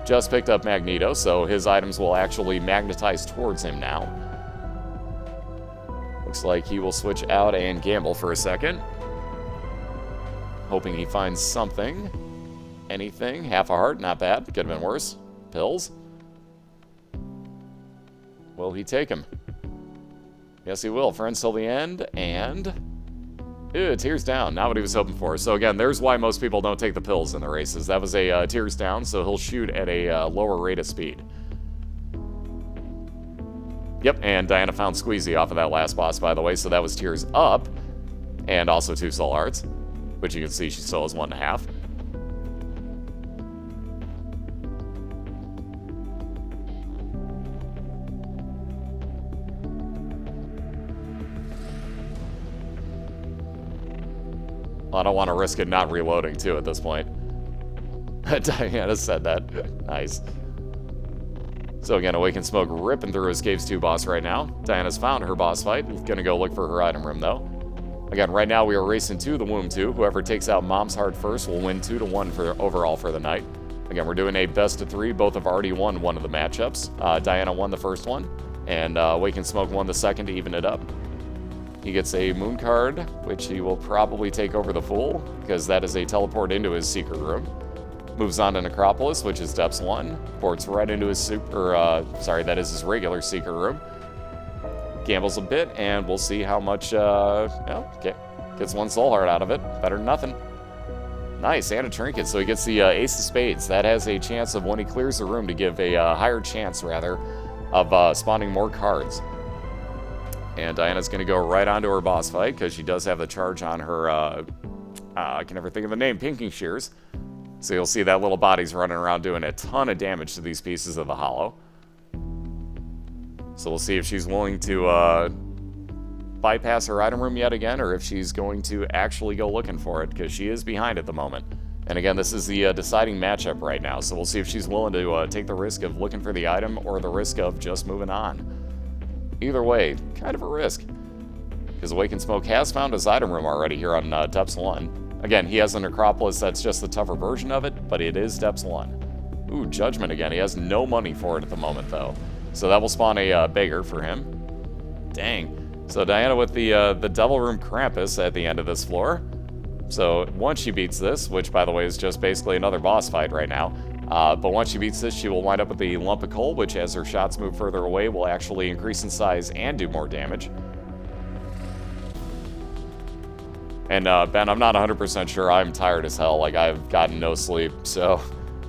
Just picked up Magneto, so his items will actually magnetize towards him now. Looks like he will switch out and gamble for a second. Hoping he finds something. Anything. Half a heart, not bad. Could have been worse. Pills. Will he take him? Yes, he will. Friends till the end, and... Ew, tears down. Not what he was hoping for. So again, there's why most people don't take the pills in the races. That was a tears down, so he'll shoot at a lower rate of speed. Yep, and Diana found Squeezy off of that last boss, by the way, so that was tears up, and also 2 soul hearts. Which you can see she still has 1.5. Well, I don't want to risk it not reloading, too, at this point. Diana said that. Nice. So again, Awakened Smoke ripping through his Caves 2 boss right now. Diana's found her boss fight. Gonna go look for her item room, though. Again, right now we are racing to the Womb 2. Whoever takes out Mom's Heart first will win 2-1 for overall for the night. Again, we're doing a best of 3. Both have already won one of the matchups. Diana won the first one, and Wake and Smoke won the second to even it up. He gets a Moon card, which he will probably take over the Fool, because that is a teleport into his secret room. Moves on to Necropolis, which is Depths 1. Ports right into his that is his regular secret room. Gambles a bit, and we'll see how much, gets one Soul Heart out of it. Better than nothing. Nice, and a Trinket, so he gets the Ace of Spades. That has a chance of, when he clears the room, to give a higher chance, rather, of spawning more cards. And Diana's going to go right onto her boss fight, because she does have the charge on her, I can never think of the name, Pinking Shears. So you'll see that little body's running around doing a ton of damage to these pieces of the Hollow. So we'll see if she's willing to bypass her item room yet again, or if she's going to actually go looking for it, because she is behind at the moment. And again, this is the deciding matchup right now, so we'll see if she's willing to take the risk of looking for the item, or the risk of just moving on. Either way, kind of a risk, because Wake and Smoke has found his item room already here on Depths 1. Again, he has a Necropolis that's just the tougher version of it, but it is Depths 1. Ooh, Judgment again. He has no money for it at the moment, though. So that will spawn a beggar for him. Dang. So Diana with the Devil Room Krampus at the end of this floor. So once she beats this, which by the way is just basically another boss fight right now, but once she beats this, she will wind up with the Lump of Coal, which as her shots move further away will actually increase in size and do more damage. And Ben, I'm not 100% sure. I'm tired as hell. Like, I've gotten no sleep, so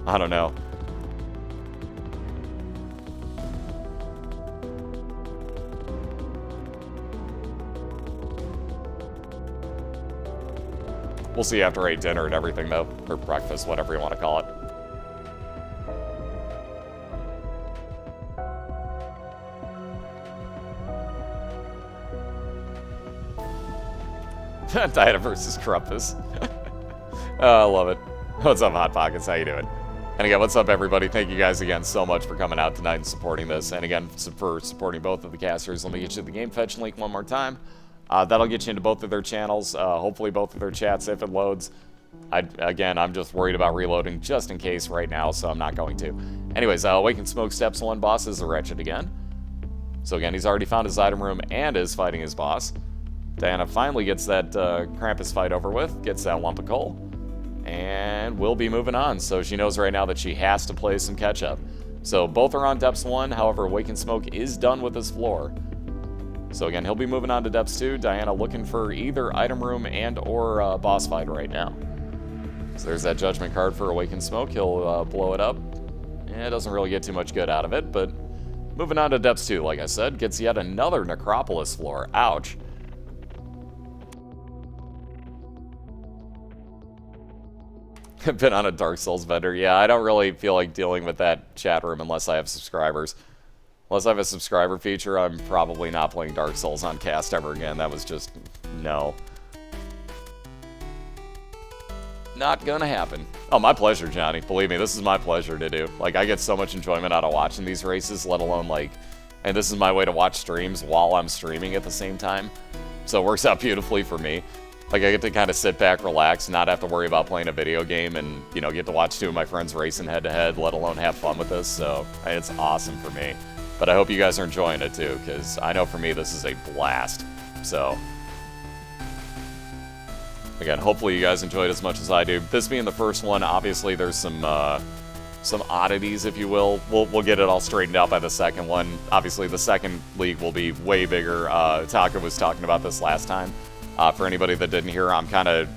I don't know. We'll see after I eat dinner and everything, though. Or breakfast, whatever you want to call it. Diana versus Krampus. Oh, I love it. What's up, Hot Pockets? How you doing? And again, what's up, everybody? Thank you guys again so much for coming out tonight and supporting this. And again, for supporting both of the casters. Let me get you the game fetch link one more time. That'll get you into both of their channels, hopefully both of their chats if it loads. Again, I'm just worried about reloading just in case right now, so I'm not going to. Anyways, Wake and Smoke Steps 1 boss is the Wretched again. So again, he's already found his item room and is fighting his boss. Diana finally gets that Krampus fight over with, gets that Lump of Coal, and we'll be moving on. So she knows right now that she has to play some catch-up. So both are on Depths 1, however, Wake and Smoke is done with his floor. So again, he'll be moving on to Depths 2. Diana looking for either item room and or boss fight right now. So there's that Judgment card for Awakened Smoke. He'll blow it up. It doesn't really get too much good out of it, but moving on to Depths 2, like I said, gets yet another Necropolis floor. Ouch. Been on a Dark Souls vendor. Yeah, I don't really feel like dealing with that chat room unless I have subscribers. Unless I have a subscriber feature, I'm probably not playing Dark Souls on cast ever again. That was just, no. Not gonna happen. Oh, my pleasure, Johnny. Believe me, this is my pleasure to do. Like, I get so much enjoyment out of watching these races, let alone, like, and this is my way to watch streams while I'm streaming at the same time. So it works out beautifully for me. Like, I get to kind of sit back, relax, not have to worry about playing a video game, and, you know, get to watch two of my friends racing head-to-head, let alone have fun with this, so it's awesome for me. But I hope you guys are enjoying it, too, because I know for me this is a blast, so... Again, hopefully you guys enjoyed as much as I do. This being the first one, obviously there's some oddities, if you will. We'll get it all straightened out by the second one. Obviously, the second league will be way bigger. Taka was talking about this last time. For anybody that didn't hear, I'm kind of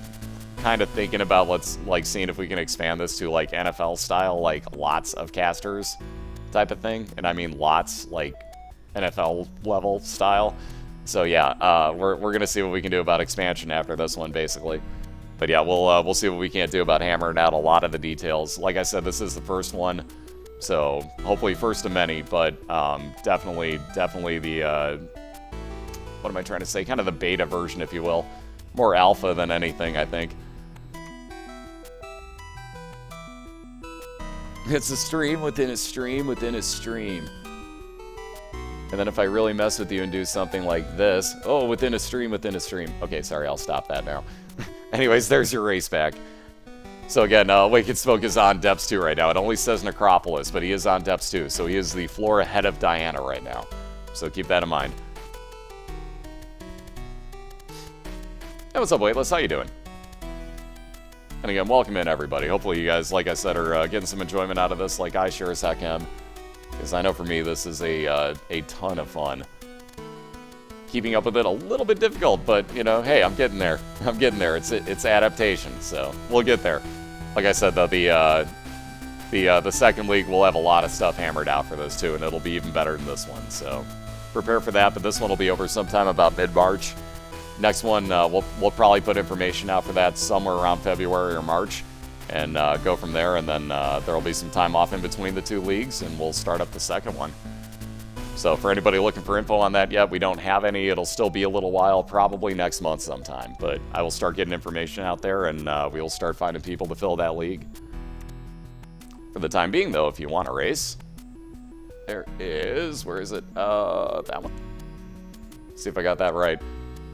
thinking about seeing if we can expand this to like NFL style, like lots of casters type of thing. And I mean lots, like NFL level style. So yeah, we're gonna see what we can do about expansion after this one, basically. But yeah, we'll see what we can do about hammering out a lot of the details. Like I said, this is the first one, so hopefully first of many. But definitely the what am I trying to say? Kind of the beta version, if you will. More alpha than anything, I think. It's a stream within a stream within a stream. And then if I really mess with you and do something like this... Oh, within a stream, within a stream. Okay, sorry, I'll stop that now. Anyways, there's your race back. So again, Wicked Smoke is on Depths 2 right now. It only says Necropolis, but he is on Depths 2. So he is the floor ahead of Diana right now. So keep that in mind. Hey, what's up, Weightless? How you doing? And again, welcome in, everybody. Hopefully you guys, like I said, are getting some enjoyment out of this, like I sure as heck am. Because I know for me, this is a ton of fun. Keeping up with it a little bit difficult, but, you know, hey, I'm getting there. I'm getting there. It's adaptation, so we'll get there. Like I said, though, the second league will have a lot of stuff hammered out for those two, and it'll be even better than this one. So prepare for that, but this one will be over sometime about mid-March. Next one, we'll probably put information out for that somewhere around February or March. And go from there, and then there will be some time off in between the two leagues, and we'll start up the second one. So for anybody looking for info on that yet, we don't have any. It'll still be a little while, probably next month sometime. But I will start getting information out there, and we will start finding people to fill that league. For the time being, though, if you want to race, there is... Where is it? That one. See if I got that right.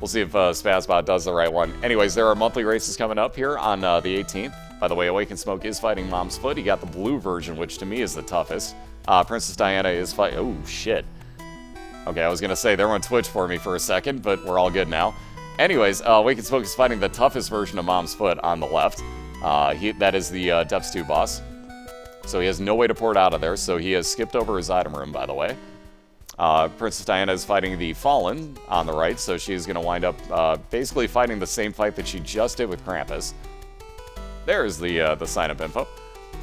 We'll see if Spazbot does the right one. Anyways, there are monthly races coming up here on the 18th. By the way, Awakened Smoke is fighting Mom's Foot. He got the blue version, which to me is the toughest. PrincezzxDiana is fighting... Oh, shit. Okay, I was going to say, they were on Twitch for me for a second, but we're all good now. Anyways, Awakened Smoke is fighting the toughest version of Mom's Foot on the left. That is the Depths 2 boss. So he has no way to port out of there, so he has skipped over his item room, by the way. PrincezzxDiana is fighting the Fallen on the right, so she's going to wind up basically fighting the same fight that she just did with Krampus. There's the sign-up info.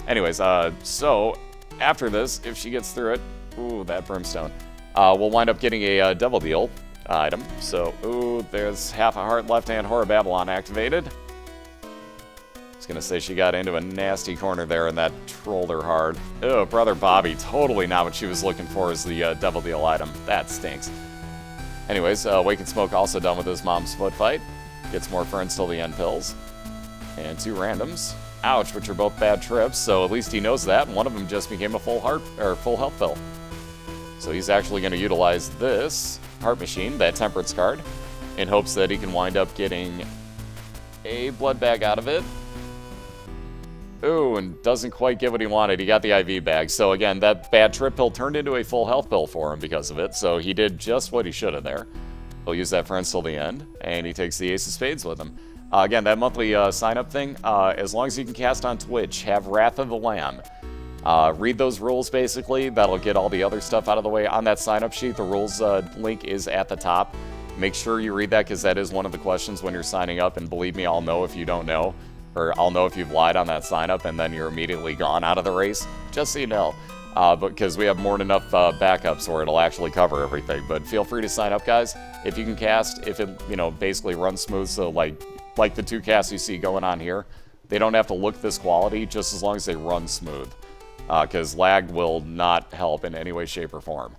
Anyways, so after this, if she gets through it, ooh, that brimstone, we'll wind up getting a Devil Deal item. So, ooh, there's half a heart left and Horror Babylon activated. I was gonna say she got into a nasty corner there and that trolled her hard. Oh, Brother Bobby, totally not what she was looking for as the Devil Deal item. That stinks. Anyways, Awakened Smoke also done with his Mom's Foot fight. Gets more friends till the end pills. And two randoms. Ouch, which are both bad trips, so at least he knows that. One of them just became a full health pill. So he's actually going to utilize this heart machine, that Temperance card, in hopes that he can wind up getting a blood bag out of it. Ooh, and doesn't quite get what he wanted. He got the IV bag. So again, that bad trip pill turned into a full health pill for him because of it. So he did just what he should have there. He'll use that friends till the end, and he takes the Ace of Spades with him. Again, that monthly sign-up thing, as long as you can cast on Twitch, have Wrath of the Lamb. Read those rules, basically. That'll get all the other stuff out of the way. On that sign-up sheet, the rules link is at the top. Make sure you read that, because that is one of the questions when you're signing up, and believe me, I'll know if you don't know, or I'll know if you've lied on that sign-up, and then you're immediately gone out of the race, just so you know. Because we have more than enough backups where it'll actually cover everything. But feel free to sign up, guys. If you can cast, if it, basically runs smooth, so like the two casts you see going on here, they don't have to look this quality, just as long as they run smooth. Because lag will not help in any way, shape, or form.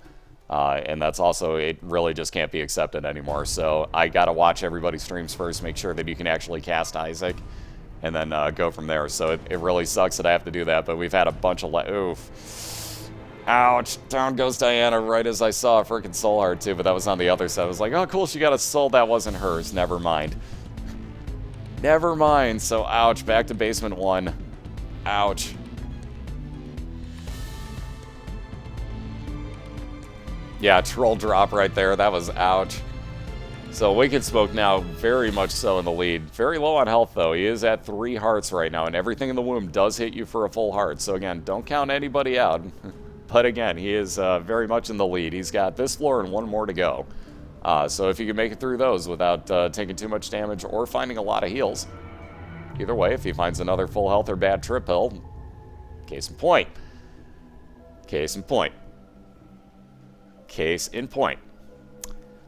And that's also, it really just can't be accepted anymore. So I gotta watch everybody's streams first, make sure that you can actually cast Isaac, and then go from there. So it really sucks that I have to do that, but we've had a bunch of oof. Ouch, down goes Diana right as I saw a freaking soul heart too, but that was on the other side. I was like, oh cool, she got a soul, that wasn't hers, never mind. Never mind. So, ouch. Back to basement 1. Ouch. Yeah, troll drop right there. That was ouch. So, Wicked Smoke now very much so in the lead. Very low on health, though. He is at 3 hearts right now, and everything in the womb does hit you for a full heart. So, again, don't count anybody out. But, again, he is very much in the lead. He's got this floor and 1 more to go. So if you can make it through those without taking too much damage or finding a lot of heals, either way, if he finds another full health or bad trip pill, case in point. Case in point. Case in point.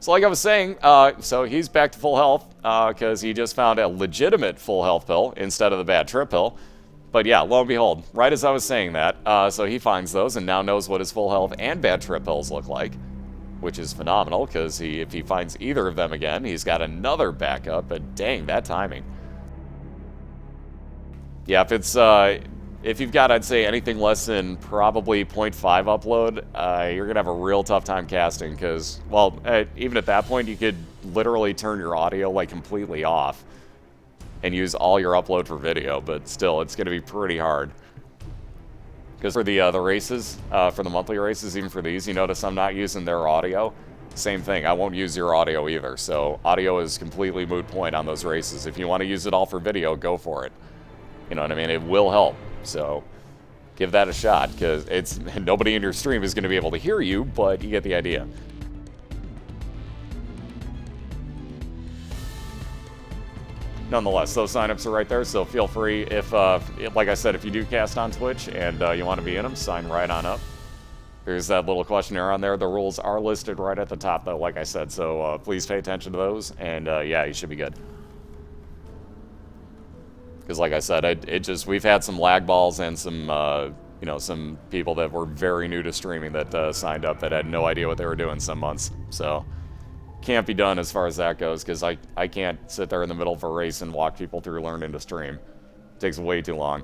So like I was saying, so he's back to full health because he just found a legitimate full health pill instead of the bad trip pill. But yeah, lo and behold, right as I was saying that, so he finds those and now knows what his full health and bad trip pills look like. Which is phenomenal, because if he finds either of them again, he's got another backup, but dang, that timing. Yeah, if it's If you've got, I'd say, anything less than probably 0.5 upload, you're going to have a real tough time casting because, well, even at that point, you could literally turn your audio, like, completely off and use all your upload for video, but still, it's going to be pretty hard. Because for the races, for the monthly races, even for these, you notice I'm not using their audio. Same thing, I won't use your audio either, so audio is completely moot point on those races. If you want to use it all for video, go for it. You know what I mean? It will help. So give that a shot, because it's nobody in your stream is going to be able to hear you, but you get the idea. Nonetheless, those signups are right there, so feel free if, like I said, if you do cast on Twitch and you want to be in them, sign right on up. There's that little questionnaire on there. The rules are listed right at the top, though, like I said, so please pay attention to those, and yeah, you should be good. Because, like I said, we've had some lag balls and some, you know, some people that were very new to streaming that signed up that had no idea what they were doing some months. So, can't be done as far as that goes, because I can't sit there in the middle of a race and walk people through learning to stream. It takes way too long.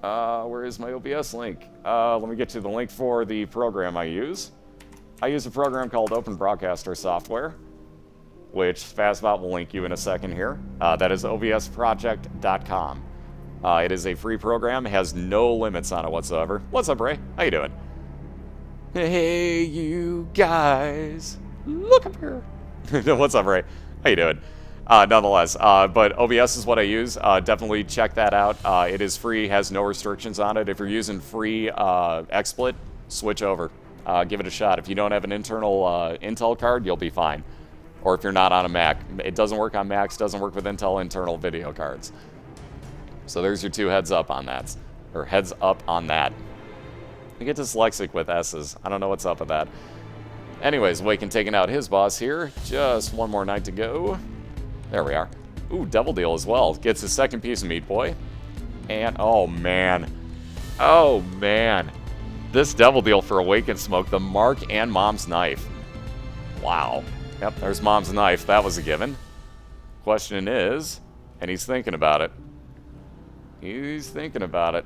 Where is my OBS link? Let me get to the link for the program I use. I use a program called Open Broadcaster Software, which Fastbot will link you in a second here. That is obsproject.com. It is a free program. It has no limits on it whatsoever. What's up, Ray? How you doing? Hey, you guys. Look up here. What's up, Ray? How you doing? Nonetheless, but OBS is what I use. Definitely check that out. It is free, has no restrictions on it. If you're using free XSplit, switch over. Give it a shot. If you don't have an internal Intel card, you'll be fine. Or if you're not on a Mac. It doesn't work on Macs, doesn't work with Intel internal video cards. So there's your two heads up on that. Or heads up on that. I get dyslexic with S's. I don't know what's up with that. Anyways, Waken taking out his boss here. Just one more night to go. There we are. Ooh, Devil Deal as well. Gets his second piece of meat, boy. And, oh man. Oh man. This Devil Deal for Awaken Smoke, the Mark and Mom's Knife. Wow. Yep, there's Mom's knife. That was a given. Question is, and he's thinking about it. He's thinking about it.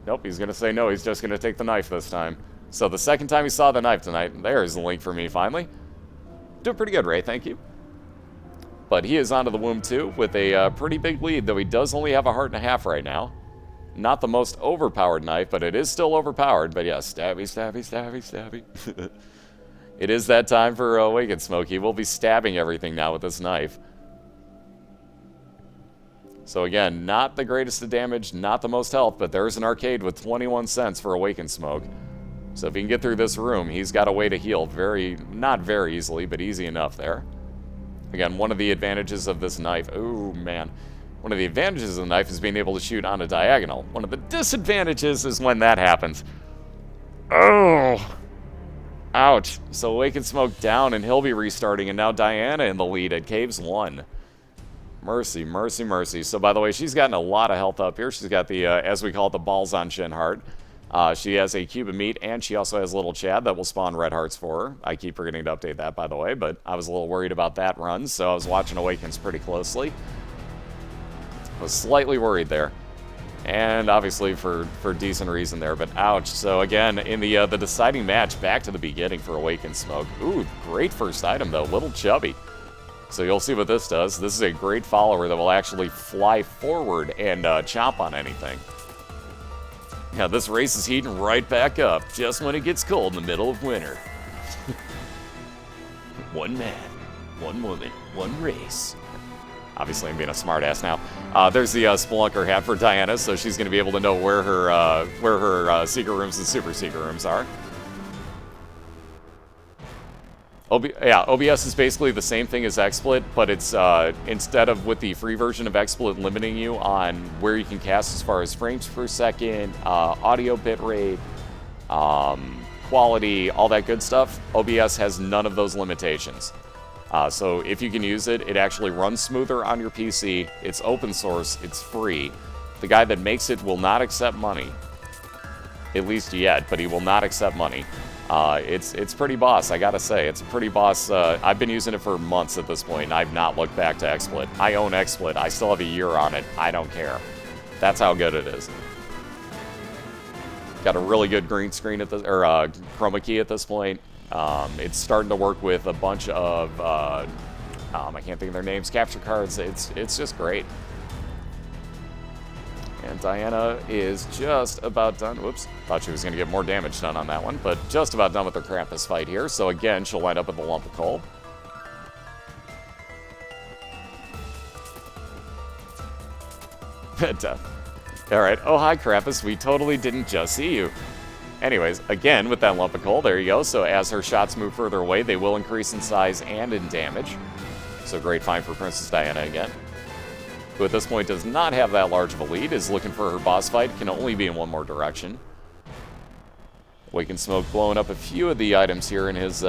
Nope, he's going to say no. He's just going to take the knife this time. So the second time he saw the knife tonight, there's the link for me finally. Doing pretty good, Ray. Thank you. But he is onto the womb too with a pretty big lead, though he does only have a heart and a half right now. Not the most overpowered knife, but it is still overpowered. But yeah, stabby, stabby, stabby, stabby. It is that time for Awaken Smoke. He will be stabbing everything now with this knife. So again, not the greatest of damage, not the most health, but there's an arcade with 21 cents for Awaken Smoke. So if he can get through this room, he's got a way to heal not very easily, but easy enough there. Again, one of the advantages of this knife, oh man. One of the advantages of the knife is being able to shoot on a diagonal. One of the disadvantages is when that happens. Oh! Ouch. So Awaken Smoke down, and he'll be restarting, and now Diana in the lead at Caves 1. Mercy, mercy, mercy. So, by the way, she's gotten a lot of health up here. She's got the, as we call it, the balls on Shin heart. She has a cube of meat, and she also has a little Chad that will spawn red hearts for her. I keep forgetting to update that, by the way, but I was a little worried about that run, so I was watching Awakens pretty closely. I was slightly worried there. And obviously for decent reason there, but ouch. So again, in the deciding match, back to the beginning for Awaken Smoke. Ooh, great first item though, little chubby. So you'll see what this does. This is a great follower that will actually fly forward and chomp on anything. Yeah, this race is heating right back up, just when it gets cold in the middle of winter. One man, one woman, one race. Obviously, I'm being a smartass now. There's the Spelunker hat for Diana, so she's going to be able to know where her secret rooms and super secret rooms are. OBS is basically the same thing as XSplit, but it's instead of with the free version of XSplit limiting you on where you can cast as far as frames per second, audio bitrate, quality, all that good stuff, OBS has none of those limitations. So if you can use it, it actually runs smoother on your PC. It's open source. It's free. The guy that makes it will not accept money. At least yet, but he will not accept money. It's pretty boss, I gotta say. It's a pretty boss. I've been using it for months at this point, and I've not looked back to XSplit. I own XSplit. I still have a year on it. I don't care. That's how good it is. Got a really good green screen at this, or chroma key at this point. It's starting to work with a bunch of, I can't think of their names, capture cards. It's just great. And Diana is just about done. Whoops, thought she was going to get more damage done on that one, but just about done with her Krampus fight here. So again, she'll wind up with a lump of coal. All right. Oh, hi, Krampus. We totally didn't just see you. Anyways, again, with that lump of coal, there you go. So as her shots move further away, they will increase in size and in damage. So great find for Princess Diana again. Who at this point does not have that large of a lead, is looking for her boss fight, can only be in one more direction. Awakened Smoke blowing up a few of the items here in his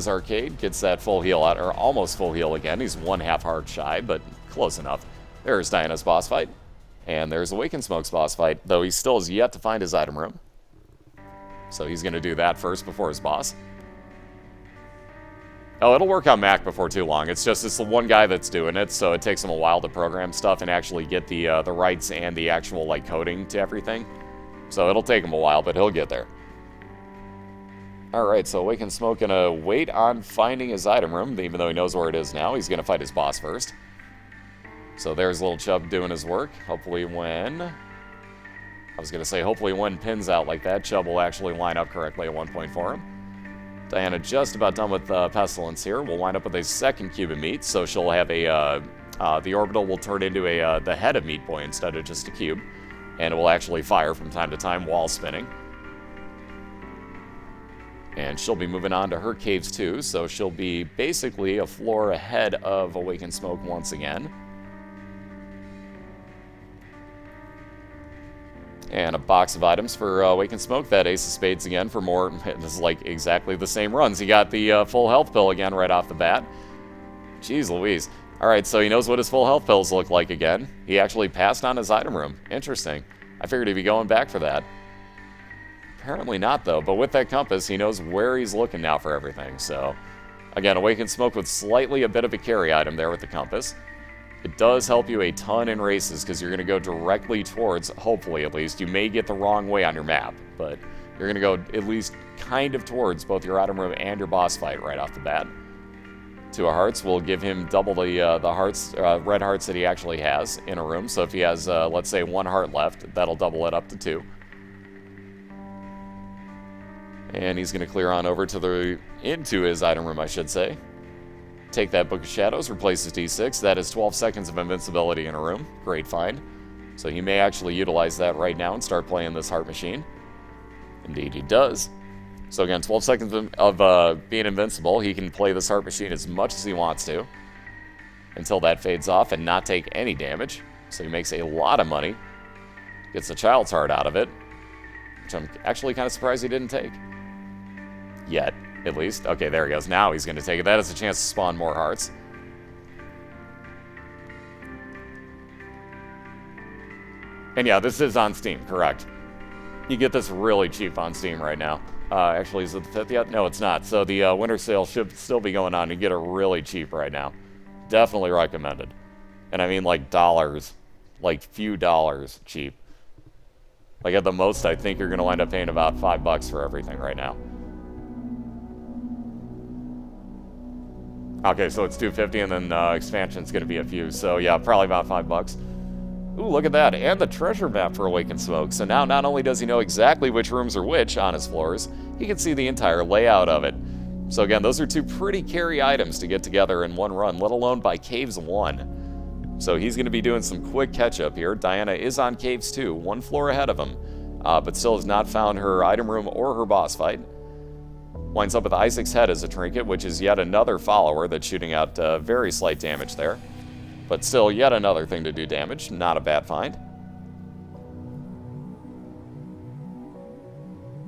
arcade. Gets that full heal out, or almost full heal again. He's 1/2 heart shy, but close enough. There's Diana's boss fight. And there's Awakened Smoke's boss fight, though he still has yet to find his item room. So he's going to do that first before his boss. Oh, it'll work on Mac before too long. It's the one guy that's doing it, so it takes him a while to program stuff and actually get the rights and the actual like coding to everything. So it'll take him a while, but he'll get there. All right, so Awakened Smoke gonna wait on finding his item room, even though he knows where it is now. He's gonna fight his boss first. So there's Little Chub doing his work. Hopefully when pins out like that, Chub will actually line up correctly at one point for him. Diana just about done with Pestilence here. We'll wind up with a second cube of meat, so she'll have the orbital will turn into the head of Meat Boy instead of just a cube, and it will actually fire from time to time while spinning. And she'll be moving on to her caves too, so she'll be basically a floor ahead of Awakened Smoke once again. And a box of items for Awakened Smoke. That Ace of Spades again for more. This is like exactly the same runs. He got the full health pill again right off the bat. Jeez Louise. Alright, so he knows what his full health pills look like again. He actually passed on his item room. Interesting. I figured he'd be going back for that. Apparently not, though. But with that compass, he knows where he's looking now for everything. So, again, Awakened Smoke with slightly a bit of a carry item there with the compass. It does help you a ton in races because you're going to go directly towards, hopefully at least, you may get the wrong way on your map, but you're going to go at least kind of towards both your item room and your boss fight right off the bat. 2 of hearts will give him double the hearts, red hearts that he actually has in a room. So if he has, let's say, 1 heart left, that'll double it up to 2. And he's going to clear on over to into his item room, I should say. Take that Book of Shadows, replace his D6. That is 12 seconds of invincibility in a room. Great find. So he may actually utilize that right now and start playing this heart machine. Indeed he does. So again, 12 seconds of being invincible. He can play this heart machine as much as he wants to until that fades off and not take any damage. So he makes a lot of money. Gets the child's heart out of it, which I'm actually kind of surprised he didn't take. Yet. At least. Okay, there he goes. Now he's going to take it. That is a chance to spawn more hearts. And yeah, this is on Steam, correct. You get this really cheap on Steam right now. Actually, is it the 5th yet? No, it's not. So the winter sale should still be going on. You get it really cheap right now. Definitely recommended. And I mean like dollars. Like few dollars cheap. Like at the most, I think you're going to wind up paying about $5 for everything right now. Okay, so it's $2.50, and then expansion's going to be a few. So yeah, probably about $5. Ooh, look at that. And the treasure map for Awakened Smoke. So now not only does he know exactly which rooms are which on his floors, he can see the entire layout of it. So again, those are 2 pretty carry items to get together in one run, let alone by Caves 1. So he's going to be doing some quick catch-up here. Diana is on Caves 2, 1 floor ahead of him, but still has not found her item room or her boss fight. Winds up with Isaac's head as a trinket, which is yet another follower that's shooting out very slight damage there. But still, yet another thing to do damage. Not a bad find.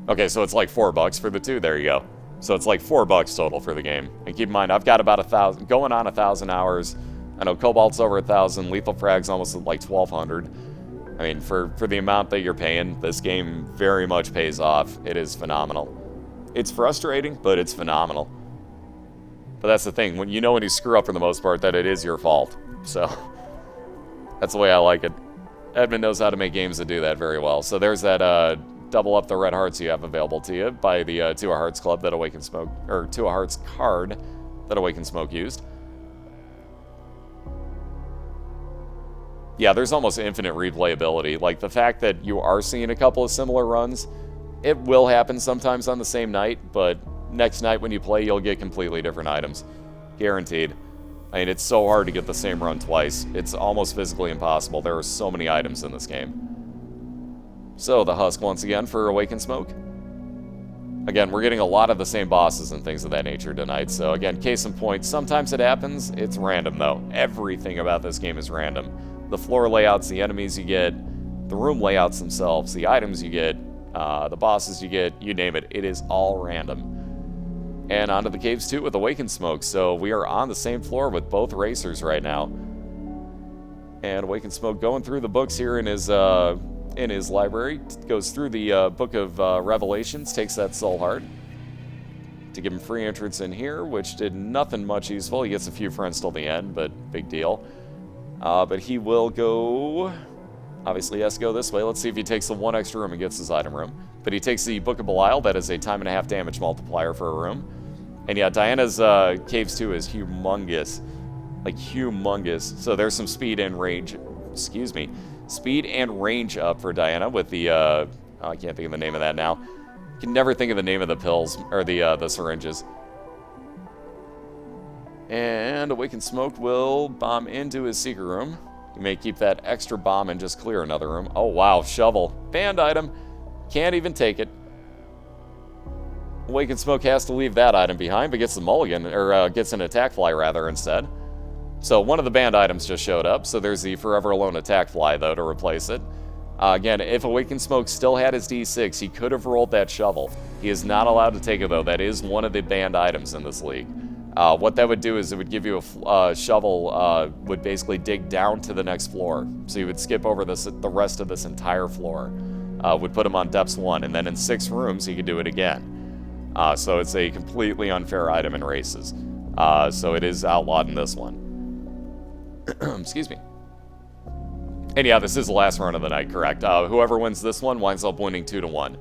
Okay, so it's like $4 for the 2. There you go. So it's like $4 total for the game. And keep in mind, I've got about 1,000, going on 1,000 hours. I know Cobalt's over 1,000. Lethal Frag's almost like 1,200. I mean, for the amount that you're paying, this game very much pays off. It is phenomenal. It's frustrating, but it's phenomenal. But that's the thing. When you screw up for the most part, that it is your fault. So, that's the way I like it. Edmund knows how to make games that do that very well. So there's that double up the red hearts you have available to you by the Two of Hearts club that Awaken Smoke, or Two of Hearts card that Awaken Smoke used. Yeah, there's almost infinite replayability. Like, the fact that you are seeing a couple of similar runs, it will happen sometimes on the same night, but next night when you play, you'll get completely different items. Guaranteed. I mean, it's so hard to get the same run twice. It's almost physically impossible. There are so many items in this game. So, the Husk once again for Awaken Smoke. Again, we're getting a lot of the same bosses and things of that nature tonight. So, again, case in point, sometimes it happens. It's random, though. Everything about this game is random. The floor layouts, the enemies you get, the room layouts themselves, the items you get, the bosses you get, you name it. It is all random. And onto the caves, too, with Awaken Smoke. So we are on the same floor with both racers right now. And Awaken Smoke going through the books here in his library. Goes through the Book of Revelations, takes that Soul Heart to give him free entrance in here, which did nothing much useful. He gets a few friends till the end, but big deal. But he will go... Obviously, he has to go this way. Let's see if he takes the one extra room and gets his item room. But he takes the Book of Belial. That is a 1.5 damage multiplier for a room. And yeah, Diana's Caves 2 is humongous. Like, humongous. So there's some speed and range... Excuse me. Speed and range up for Diana with the... I can't think of the name of that now. Can never think of the name of the pills, or the syringes. And Awaken Smoke will bomb into his secret room. You may keep that extra bomb and just clear another room. Oh, wow. Shovel. Banned item. Can't even take it. Awaken Smoke has to leave that item behind, but gets the mulligan, or gets an attack fly, rather, instead. So one of the banned items just showed up. So there's the Forever Alone attack fly, though, to replace it. Again, if Awaken Smoke still had his D6, he could have rolled that shovel. He is not allowed to take it, though. That is one of the banned items in this league. What that would do is it would give you a shovel, would basically dig down to the next floor. So you would skip over the rest of this entire floor. Would put him on depths 1, and then in 6 rooms he could do it again. So it's a completely unfair item in races. So it is outlawed in this one. Excuse me. And yeah, this is the last run of the night, correct? Whoever wins this one winds up winning 2-1.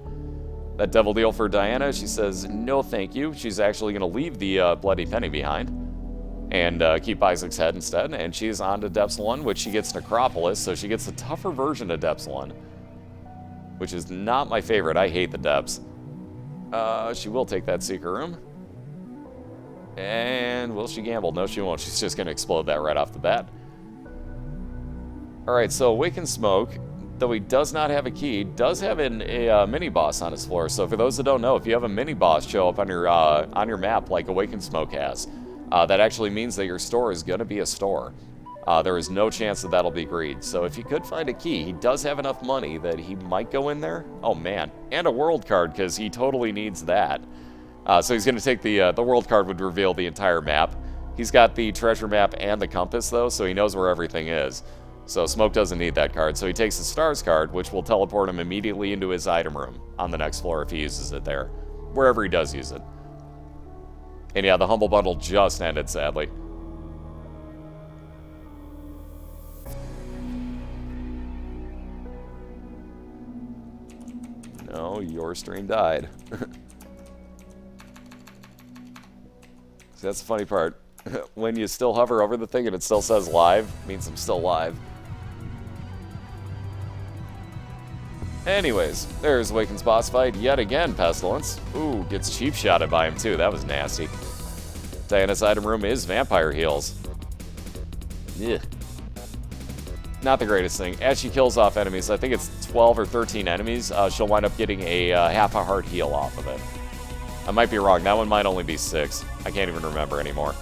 That devil deal for Diana, she says no thank you. She's actually going to leave the Bloody Penny behind and keep Isaac's head instead. And she's on to Depths 1, which she gets Necropolis, so she gets the tougher version of Depths 1, which is not my favorite. I hate the Depths. She will take that secret room. And will she gamble? No, she won't. She's just going to explode that right off the bat. Alright, so Awaken Smoke, though he does not have a key, does have a mini-boss on his floor. So for those that don't know, if you have a mini-boss show up on your map like Awaken Smoke has, that actually means that your store is going to be a store. There is no chance that that'll be greed. So if you could find a key, he does have enough money that he might go in there. Oh man, and a world card, because he totally needs that. So he's going to take the world card would reveal the entire map. He's got the treasure map and the compass, though, so he knows where everything is. So Smoke doesn't need that card, so he takes the Stars card, which will teleport him immediately into his item room on the next floor if he uses it there. Wherever he does use it. And yeah, the Humble Bundle just ended, sadly. No, your stream died. See, that's the funny part. When you still hover over the thing and it still says live, it means I'm still live. Anyways, there's Awaken's boss fight yet again, Pestilence. Ooh, gets cheap shotted by him too. That was nasty. Diana's item room is vampire heals. Yeah. Not the greatest thing. As she kills off enemies, I think it's 12 or 13 enemies, she'll wind up getting a half a heart heal off of it. I might be wrong. That one might only be 6. I can't even remember anymore.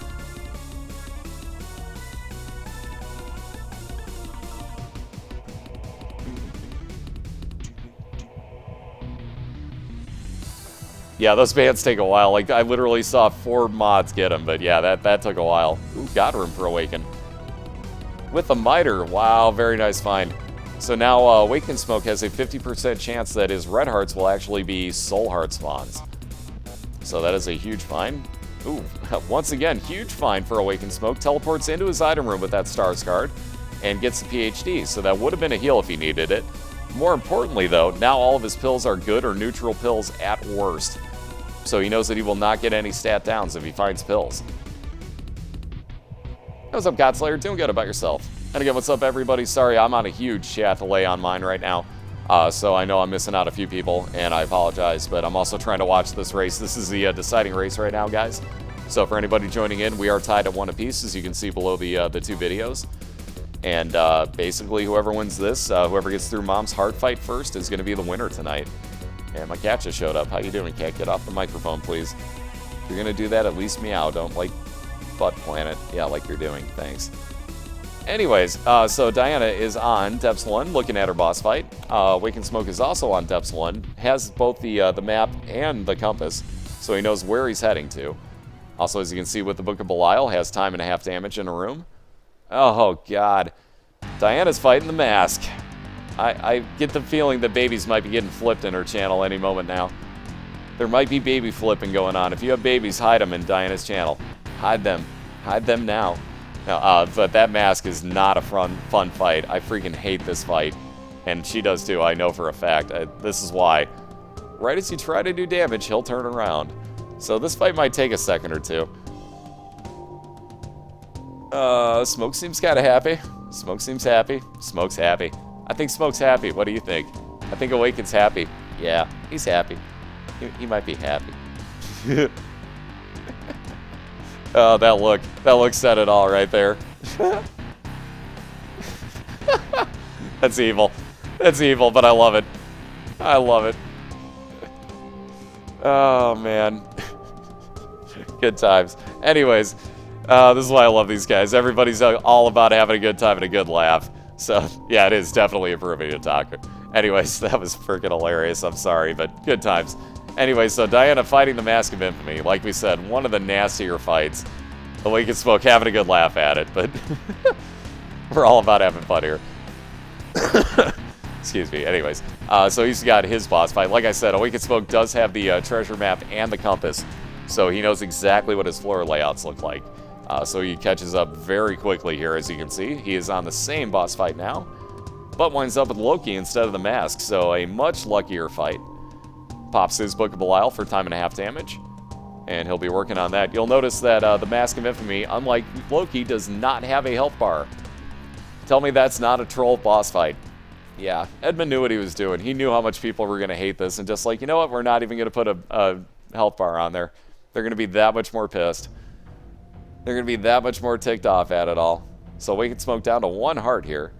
Yeah, those bands take a while. Like, I literally saw 4 mods get them, but yeah, that took a while. Ooh, God Room for Awaken. With the Miter. Wow, very nice find. So now Awaken Smoke has a 50% chance that his red hearts will actually be soul heart spawns. So that is a huge find. Ooh, once again, huge find for Awaken Smoke. Teleports into his item room with that Stars card. and gets the PhD, so that would have been a heal if he needed it. More importantly, though, now all of his pills are good or neutral pills at worst. So he knows that he will not get any stat downs if he finds pills. What's up, Godslayer? Doing good about yourself. And again, what's up, everybody? Sorry, I'm on a huge chat delay on mine right now. So I know I'm missing out a few people, and I apologize, but I'm also trying to watch this race. This is the deciding race right now, guys. So for anybody joining in, we are tied at 1 apiece, as you can see below the 2 videos. And basically, whoever wins this, whoever gets through Mom's Heart Fight first is going to be the winner tonight. And my cat just showed up. How you doing, cat? Get off the microphone, please. If you're going to do that, at least meow. Don't, like, butt planet. Yeah, like you're doing. Thanks. Anyways, so Diana is on Depths 1, looking at her boss fight. Wake and Smoke is also on Depths 1. Has both the map and the compass, so he knows where he's heading to. Also, as you can see with the Book of Belial, has time and a half damage in a room. Oh, God. Diana's fighting the mask. I get the feeling that babies might be getting flipped in her channel any moment now. There might be baby flipping going on. If you have babies, hide them in Diana's channel. Hide them. Hide them now. But that mask is not a fun fight. I freaking hate this fight. And she does too, I know for a fact. This is why. Right as you try to do damage, he'll turn around. So this fight might take a second or two. Smoke seems kind of happy. Smoke seems happy. Smoke's happy. I think Smoke's happy. What do you think? I think Awaken's happy. Yeah, he's happy. He might be happy. Oh, that look said it all right there. That's evil. That's evil, but I love it. I love it. Oh, man. Good times. Anyways, this is why I love these guys. Everybody's all about having a good time and a good laugh. So, yeah, it is definitely improving to talk. Anyways, that was freaking hilarious. I'm sorry, but good times. Anyway, so Diana fighting the Mask of Infamy. Like we said, one of the nastier fights. Awake and Smoke having a good laugh at it, but we're all about having fun here. Excuse me. Anyways, so he's got his boss fight. Like I said, Awake and Smoke does have the treasure map and the compass, so he knows exactly what his floor layouts look like. So he catches up very quickly here, as you can see. He is on the same boss fight now, but winds up with Loki instead of the Mask, so a much luckier fight. Pops his Book of Belial for time and a half damage, and he'll be working on that. You'll notice that the Mask of Infamy, unlike Loki, does not have a health bar. Tell me that's not a troll boss fight. Yeah, Edmund knew what he was doing. He knew how much people were going to hate this, and just like, you know what, we're not even going to put a health bar on there. They're going to be that much more pissed. They're going to be that much more ticked off at it all. So Wake and Smoke down to 1 heart here.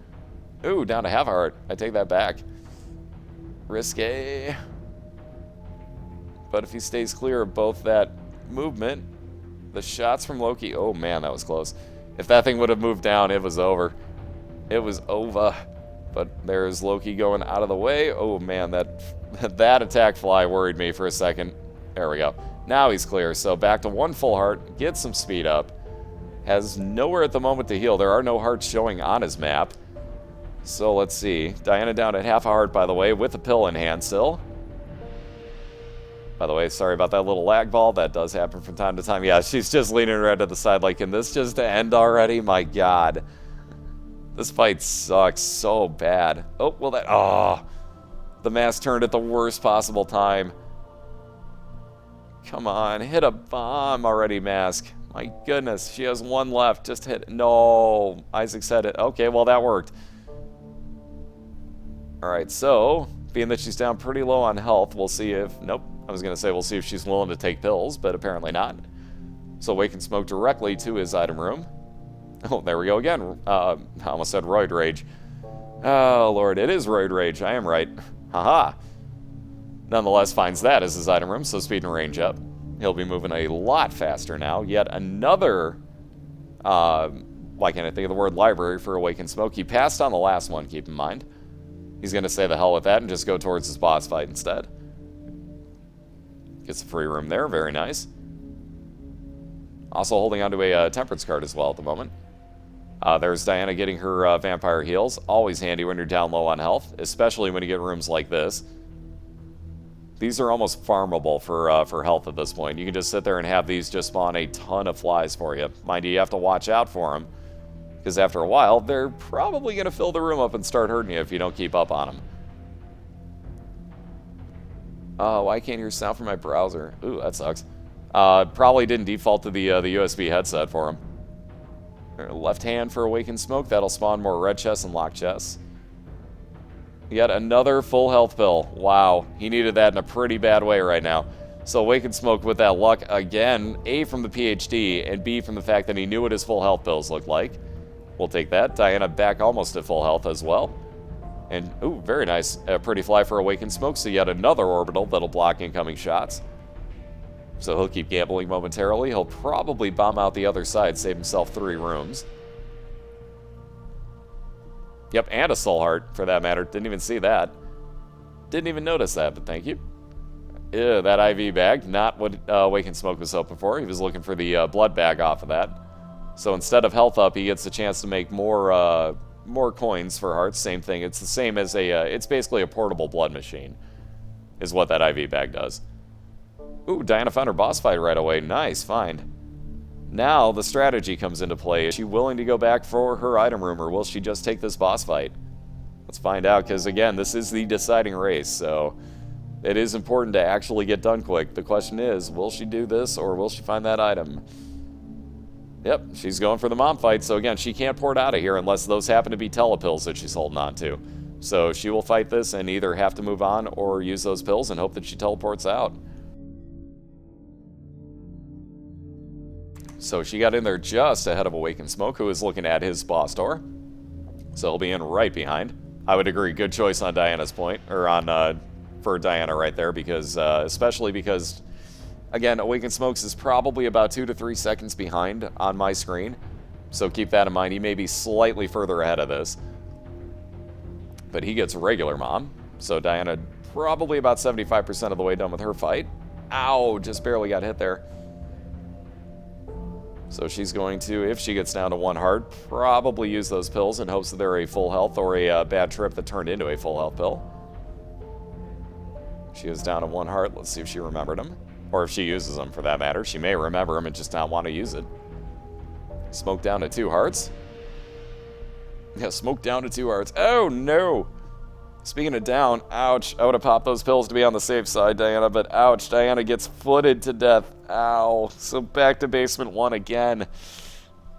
Ooh, down to half a heart. I take that back. Risque. But if he stays clear of both that movement, the shots from Loki... Oh, man, that was close. If that thing would have moved down, it was over. It was over. But there's Loki going out of the way. Oh, man, that attack fly worried me for a second. There we go. Now he's clear, so back to 1 full heart. Gets some speed up. Has nowhere at the moment to heal. There are no hearts showing on his map. So let's see. Diana down at half a heart, by the way, with a pill in hand still. By the way, sorry about that little lag ball. That does happen from time to time. Yeah, she's just leaning right to the side like, can this just end already? My God. This fight sucks so bad. Oh, well that... Oh. The Mask turned at the worst possible time. Come on, hit a bomb already, Mask. My goodness, she has 1 left. Just hit... No. Isaac said it. Okay, well, that worked. Alright, so... Being that she's down pretty low on health, we'll see if... Nope. I was going to say we'll see if she's willing to take pills, but apparently not. So Wake and Smoke directly to his item room. Oh, there we go again. I almost said Roid Rage. Oh, Lord, it is Roid Rage. I am right. Haha. Nonetheless, finds that as his item room, so speed and range up. He'll be moving a lot faster now. Yet another... why can't I think of the word library for Awake and Smoke? He passed on the last one, keep in mind. He's going to say the hell with that and just go towards his boss fight instead. Gets a free room there. Very nice. Also holding onto a Temperance card as well at the moment. There's Diana getting her vampire heals. Always handy when you're down low on health, especially when you get rooms like this. These are almost farmable for health at this point. You can just sit there and have these just spawn a ton of flies for you. Mind you, you have to watch out for them. Because after a while, they're probably going to fill the room up and start hurting you if you don't keep up on them. Oh, I can't hear sound from my browser. Ooh, that sucks. Probably didn't default to the USB headset for him. Left hand for Awakened Smoke. That'll spawn more red chests and locked chests. Yet another full health pill. Wow, he needed that in a pretty bad way right now. So Awakened Smoke with that luck again, A from the PhD, and B from the fact that he knew what his full health pills looked like. We'll take that. Diana back almost at full health as well. And, ooh, very nice. Pretty fly for Awakened Smoke, so yet another orbital that'll block incoming shots. So he'll keep gambling momentarily. He'll probably bomb out the other side, save himself 3 rooms. Yep, and a soul heart, for that matter. Didn't even see that. Didn't even notice that, but thank you. Ew, that IV bag, not what Awakened Smoke was hoping for. He was looking for the blood bag off of that. So instead of health up, he gets the chance to make more coins for hearts. Same thing. It's the same as it's basically a portable blood machine, is what that IV bag does. Ooh, Diana found her boss fight right away. Nice, find. Now the strategy comes into play. Is she willing to go back for her item room, or will she just take this boss fight? Let's find out, because again, this is the deciding race, so it is important to actually get done quick. The question is, will she do this, or will she find that item? Yep, she's going for the mom fight, so again, she can't port out of here unless those happen to be telepills that she's holding on to. So she will fight this and either have to move on or use those pills and hope that she teleports out. So she got in there just ahead of Awakened Smoke, who is looking at his boss door. So he'll be in right behind. I would agree, good choice on Diana's point, or on for Diana right there, because especially because, again, Awakened Smokes is probably about 2 to 3 seconds behind on my screen. So keep that in mind. He may be slightly further ahead of this. But he gets regular mom. So Diana probably about 75% of the way done with her fight. Ow, just barely got hit there. So she's going to, if she gets down to 1 heart, probably use those pills in hopes that they're a full health or a bad trip that turned into a full health pill. She is down to 1 heart. Let's see if she remembered them. Or if she uses them, for that matter. She may remember them and just not want to use it. Smoke down to 2 hearts. Yeah, smoke down to 2 hearts. Oh, no! Speaking of down, ouch. I would have popped those pills to be on the safe side, Diana, but ouch. Diana gets footed to death. Ow. So back to basement 1 again.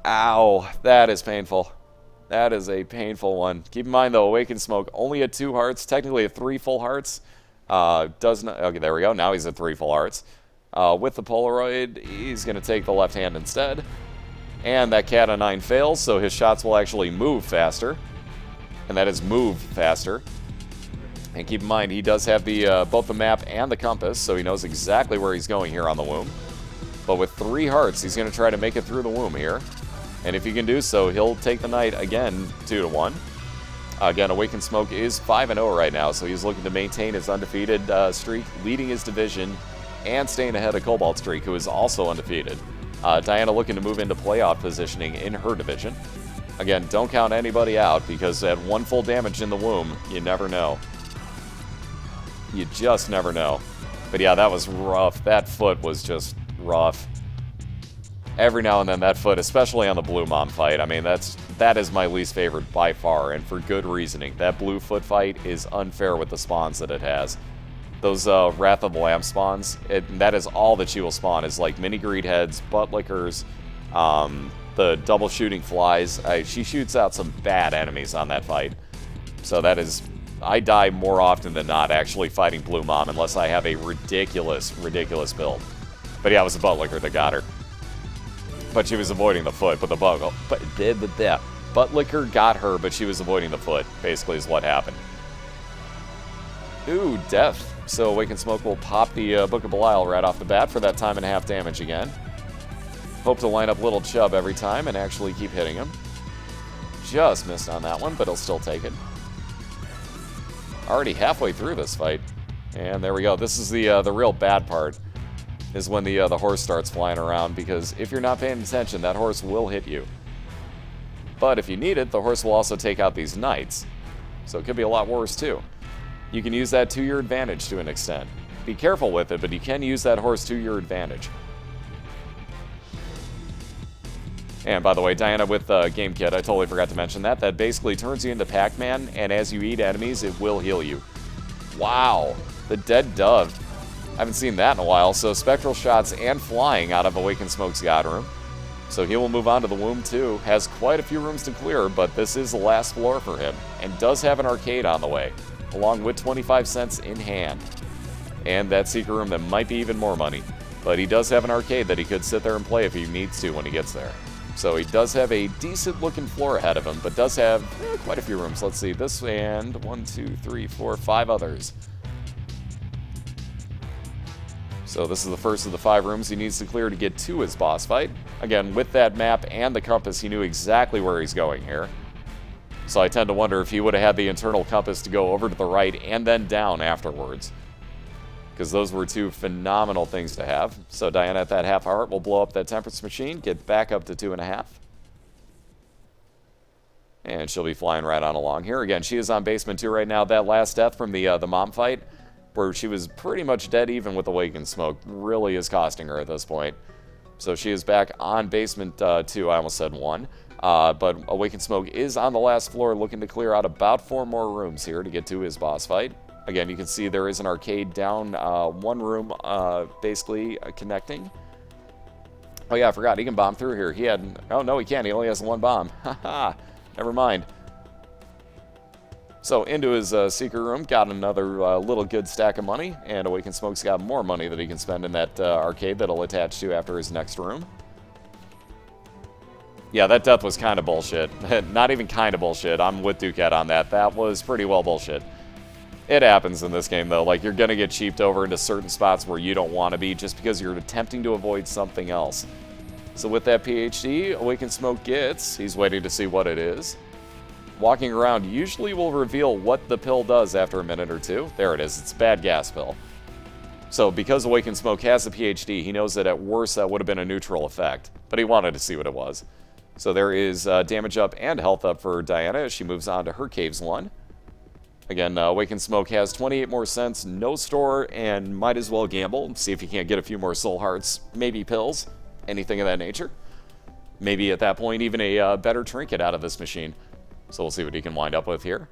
Ow. That is painful. That is a painful one. Keep in mind, though, Awakened Smoke only at 2 hearts. Technically at 3 full hearts. Does not... Okay, there we go. Now he's at 3 full hearts. With the Polaroid, he's going to take the left hand instead. And that cat of 9 fails, so his shots will actually move faster. And that is move faster. And keep in mind, he does have the both the map and the compass, so he knows exactly where he's going here on the womb. But with 3 hearts, he's going to try to make it through the womb here. And if he can do so, he'll take the night again 2-1. Again, Awakened Smoke is 5-0 right now, so he's looking to maintain his undefeated streak, leading his division, and staying ahead of Cobalt Streak, who is also undefeated. Diana looking to move into playoff positioning in her division. Again, don't count anybody out, because at 1 full damage in the womb, you never know. You just never know. But yeah, that was rough. That foot was just rough. Every now and then that foot, especially on the blue mom fight, I mean, that is my least favorite by far, and for good reasoning. That blue foot fight is unfair with the spawns that it has. Those Wrath of the Lamb spawns, that is all that she will spawn, is like mini greed heads, butt lickers, the double shooting flies. She shoots out some bad enemies on that fight. So that is... I die more often than not actually fighting Blue Mom unless I have a ridiculous, ridiculous build. But yeah, it was the butt licker that got her. But she was avoiding the foot, but the butt licker got her, but she was avoiding the foot, basically is what happened. Ooh, death. So Awakened Smoke will pop the Book of Belial right off the bat for that 1.5 damage again. Hope to line up Little Chub every time and actually keep hitting him. Just missed on that one, but he'll still take it. Already halfway through this fight. And there we go. This is the real bad part, is when the horse starts flying around, because if you're not paying attention, that horse will hit you. But if you need it, the horse will also take out these knights. So it could be a lot worse too. You can use that to your advantage to an extent. Be careful with it, but you can use that horse to your advantage. And by the way, Diana with Game Kit, I totally forgot to mention that. That basically turns you into Pac-Man, and as you eat enemies, it will heal you. Wow, the Dead Dove. I haven't seen that in a while. So Spectral Shots and Flying out of Awakened Smoke's God Room. So he will move on to the Womb too. Has quite a few rooms to clear, but this is the last floor for him. And does have an arcade on the way, along with 25 cents in hand. And that Secret Room that might be even more money. But he does have an arcade that he could sit there and play if he needs to when he gets there. So he does have a decent looking floor ahead of him, but does have quite a few rooms. Let's see, this and 1, 2, 3, 4, 5 others. So this is the first of the 5 rooms he needs to clear to get to his boss fight. Again, with that map and the compass, he knew exactly where he's going here. So I tend to wonder if he would have had the internal compass to go over to the right and then down afterwards. Because those were 2 phenomenal things to have. So Diana at that half heart will blow up that Temperance Machine, get back up to 2.5. And she'll be flying right on along here. Again, she is on basement 2 right now. That last death from the mom fight, where she was pretty much dead even with Awakened Smoke, really is costing her at this point. So she is back on basement 2. I almost said 1. But Awakened Smoke is on the last floor, looking to clear out about 4 more rooms here to get to his boss fight. Again, you can see there is an arcade down 1 room, basically connecting. Oh yeah, I forgot, he can bomb through here. He had, oh no he can't, he only has 1 bomb. Haha, never mind. So into his secret room, got another little good stack of money, and Awakened Smoke's got more money that he can spend in that arcade that'll attach to after his next room. Yeah, that death was kind of bullshit. Not even kind of bullshit, I'm with Duquette on that. That was pretty well bullshit. It happens in this game, though. Like, you're going to get cheaped over into certain spots where you don't want to be just because you're attempting to avoid something else. So with that PhD, Awakened Smoke gets, he's waiting to see what it is. Walking around usually will reveal what the pill does after a minute or 2. There it is. It's a bad gas pill. So because Awakened Smoke has the PhD, he knows that at worst that would have been a neutral effect. But he wanted to see what it was. So there is damage up and health up for Diana as she moves on to her Caves 1. Again, Awakened Smoke has 28 more cents, no store, and might as well gamble and see if he can't get a few more soul hearts, maybe pills, anything of that nature. Maybe at that point even a better trinket out of this machine. So we'll see what he can wind up with here.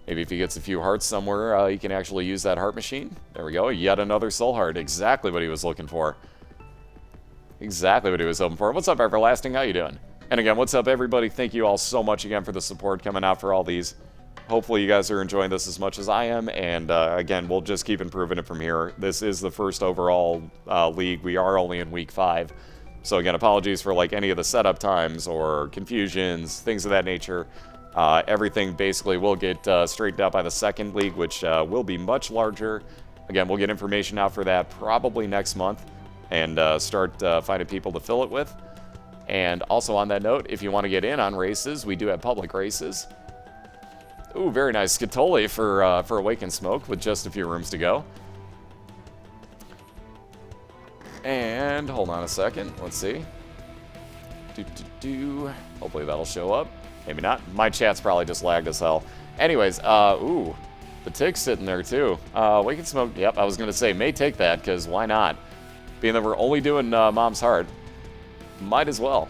Maybe if he gets a few hearts somewhere, he can actually use that heart machine. There we go, yet another soul heart, exactly what he was looking for. Exactly what he was hoping for. What's up, Everlasting? How you doing? And again, what's up, everybody? Thank you all so much again for the support coming out for all these. Hopefully you guys are enjoying this as much as I am, and again, we'll just keep improving it from here. This is the first overall league. We are only in week 5. So again, apologies for like any of the setup times or confusions, things of that nature. Everything basically will get straightened out by the second league, which will be much larger. Again, we'll get information out for that probably next month and start finding people to fill it with. And also on that note, if you want to get in on races, we do have public races. Ooh, very nice. Scatoli for Awakened Smoke with just a few rooms to go. And hold on a second. Let's see. Hopefully that'll show up. Maybe not. My chat's probably just lagged as hell. Anyways, ooh, the tick's sitting there too. Awakened Smoke, yep, I was going to say, may take that, because why not? Being that we're only doing Mom's Heart, might as well.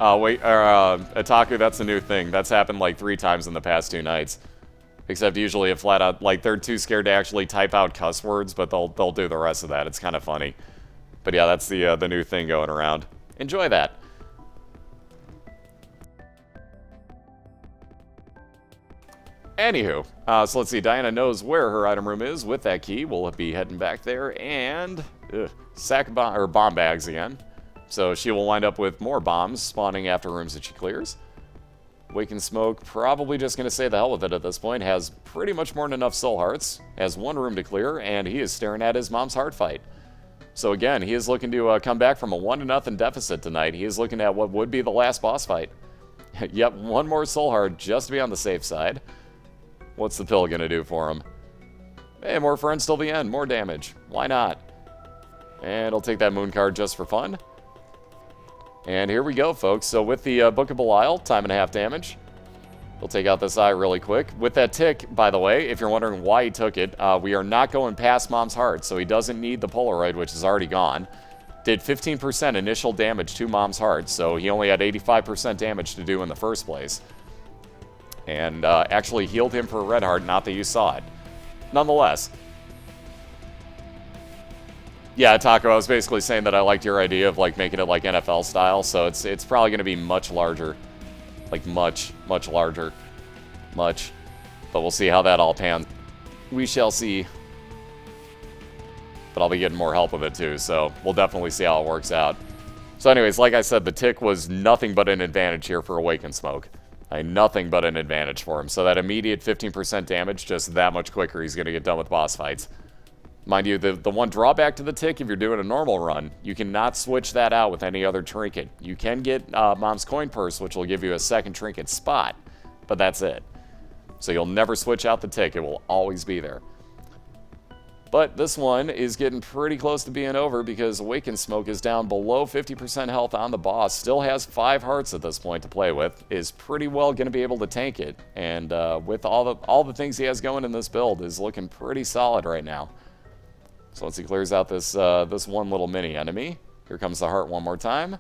Wait, Otaku, that's a new thing. That's happened like 3 times in the past 2 nights. Except usually it flat out, like, they're too scared to actually type out cuss words, but they'll do the rest of that. It's kind of funny. But yeah, that's the new thing going around. Enjoy that. Anywho, so let's see. Diana knows where her item room is with that key. We'll be heading back there and sack bomb bags again. So she will wind up with more bombs spawning after rooms that she clears. Awakened Smoke, probably just going to say the hell with it at this point. Has pretty much more than enough soul hearts. Has 1 room to clear, and he is staring at his mom's heart fight. So again, he is looking to come back from a 1-0 deficit tonight. He is looking at what would be the last boss fight. Yep, 1 more soul heart just to be on the safe side. What's the pill going to do for him? Hey, more friends till the end, more damage. Why not? And I'll take that moon card just for fun. And here we go, folks. So with the Book of Belial, time and a half damage. We'll take out this eye really quick. With that tick, by the way, if you're wondering why he took it, we are not going past Mom's Heart, so he doesn't need the Polaroid, which is already gone. Did 15% initial damage to Mom's Heart, so he only had 85% damage to do in the first place. And actually healed him for a red heart, not that you saw it. Nonetheless. Yeah, Taco, I was basically saying that I liked your idea of like making it like NFL style, so it's probably going to be much larger. Like much larger. But we'll see how that all pans. We shall see. But I'll be getting more help with it too, so we'll definitely see how it works out. So anyways, like I said, the tick was nothing but an advantage here for Awaken Smoke. Nothing but an advantage for him. So that immediate 15% damage, just that much quicker he's going to get done with boss fights. Mind you, the one drawback to the tick, if you're doing a normal run, you cannot switch that out with any other trinket. You can get Mom's Coin Purse, which will give you a second trinket spot, but that's it. So you'll never switch out the tick. It will always be there. But this one is getting pretty close to being over because Awaken Smoke is down below 50% health on the boss. Still has 5 hearts at this point to play with. Is pretty well going to be able to tank it. And with all the things he has going in this build, is looking pretty solid right now. So once he clears out this this one little mini enemy, here comes the heart one more time.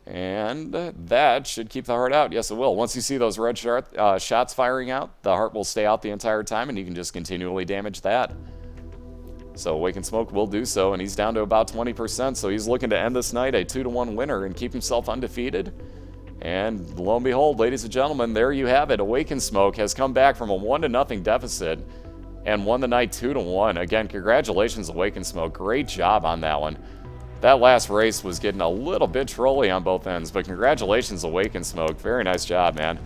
And that should keep the heart out. Yes, it will. Once you see those red shots firing out, the heart will stay out the entire time, and you can just continually damage that. So Awaken Smoke will do so, and he's down to about 20%, so he's looking to end this night a 2-1 winner and keep himself undefeated. And lo and behold, ladies and gentlemen, there you have it. Awaken Smoke has come back from a 1-0 deficit and won the night 2-1. Again, congratulations, Awaken Smoke. Great job on that one. That last race was getting a little bit trolly on both ends, but congratulations, Awaken Smoke. Very nice job, man.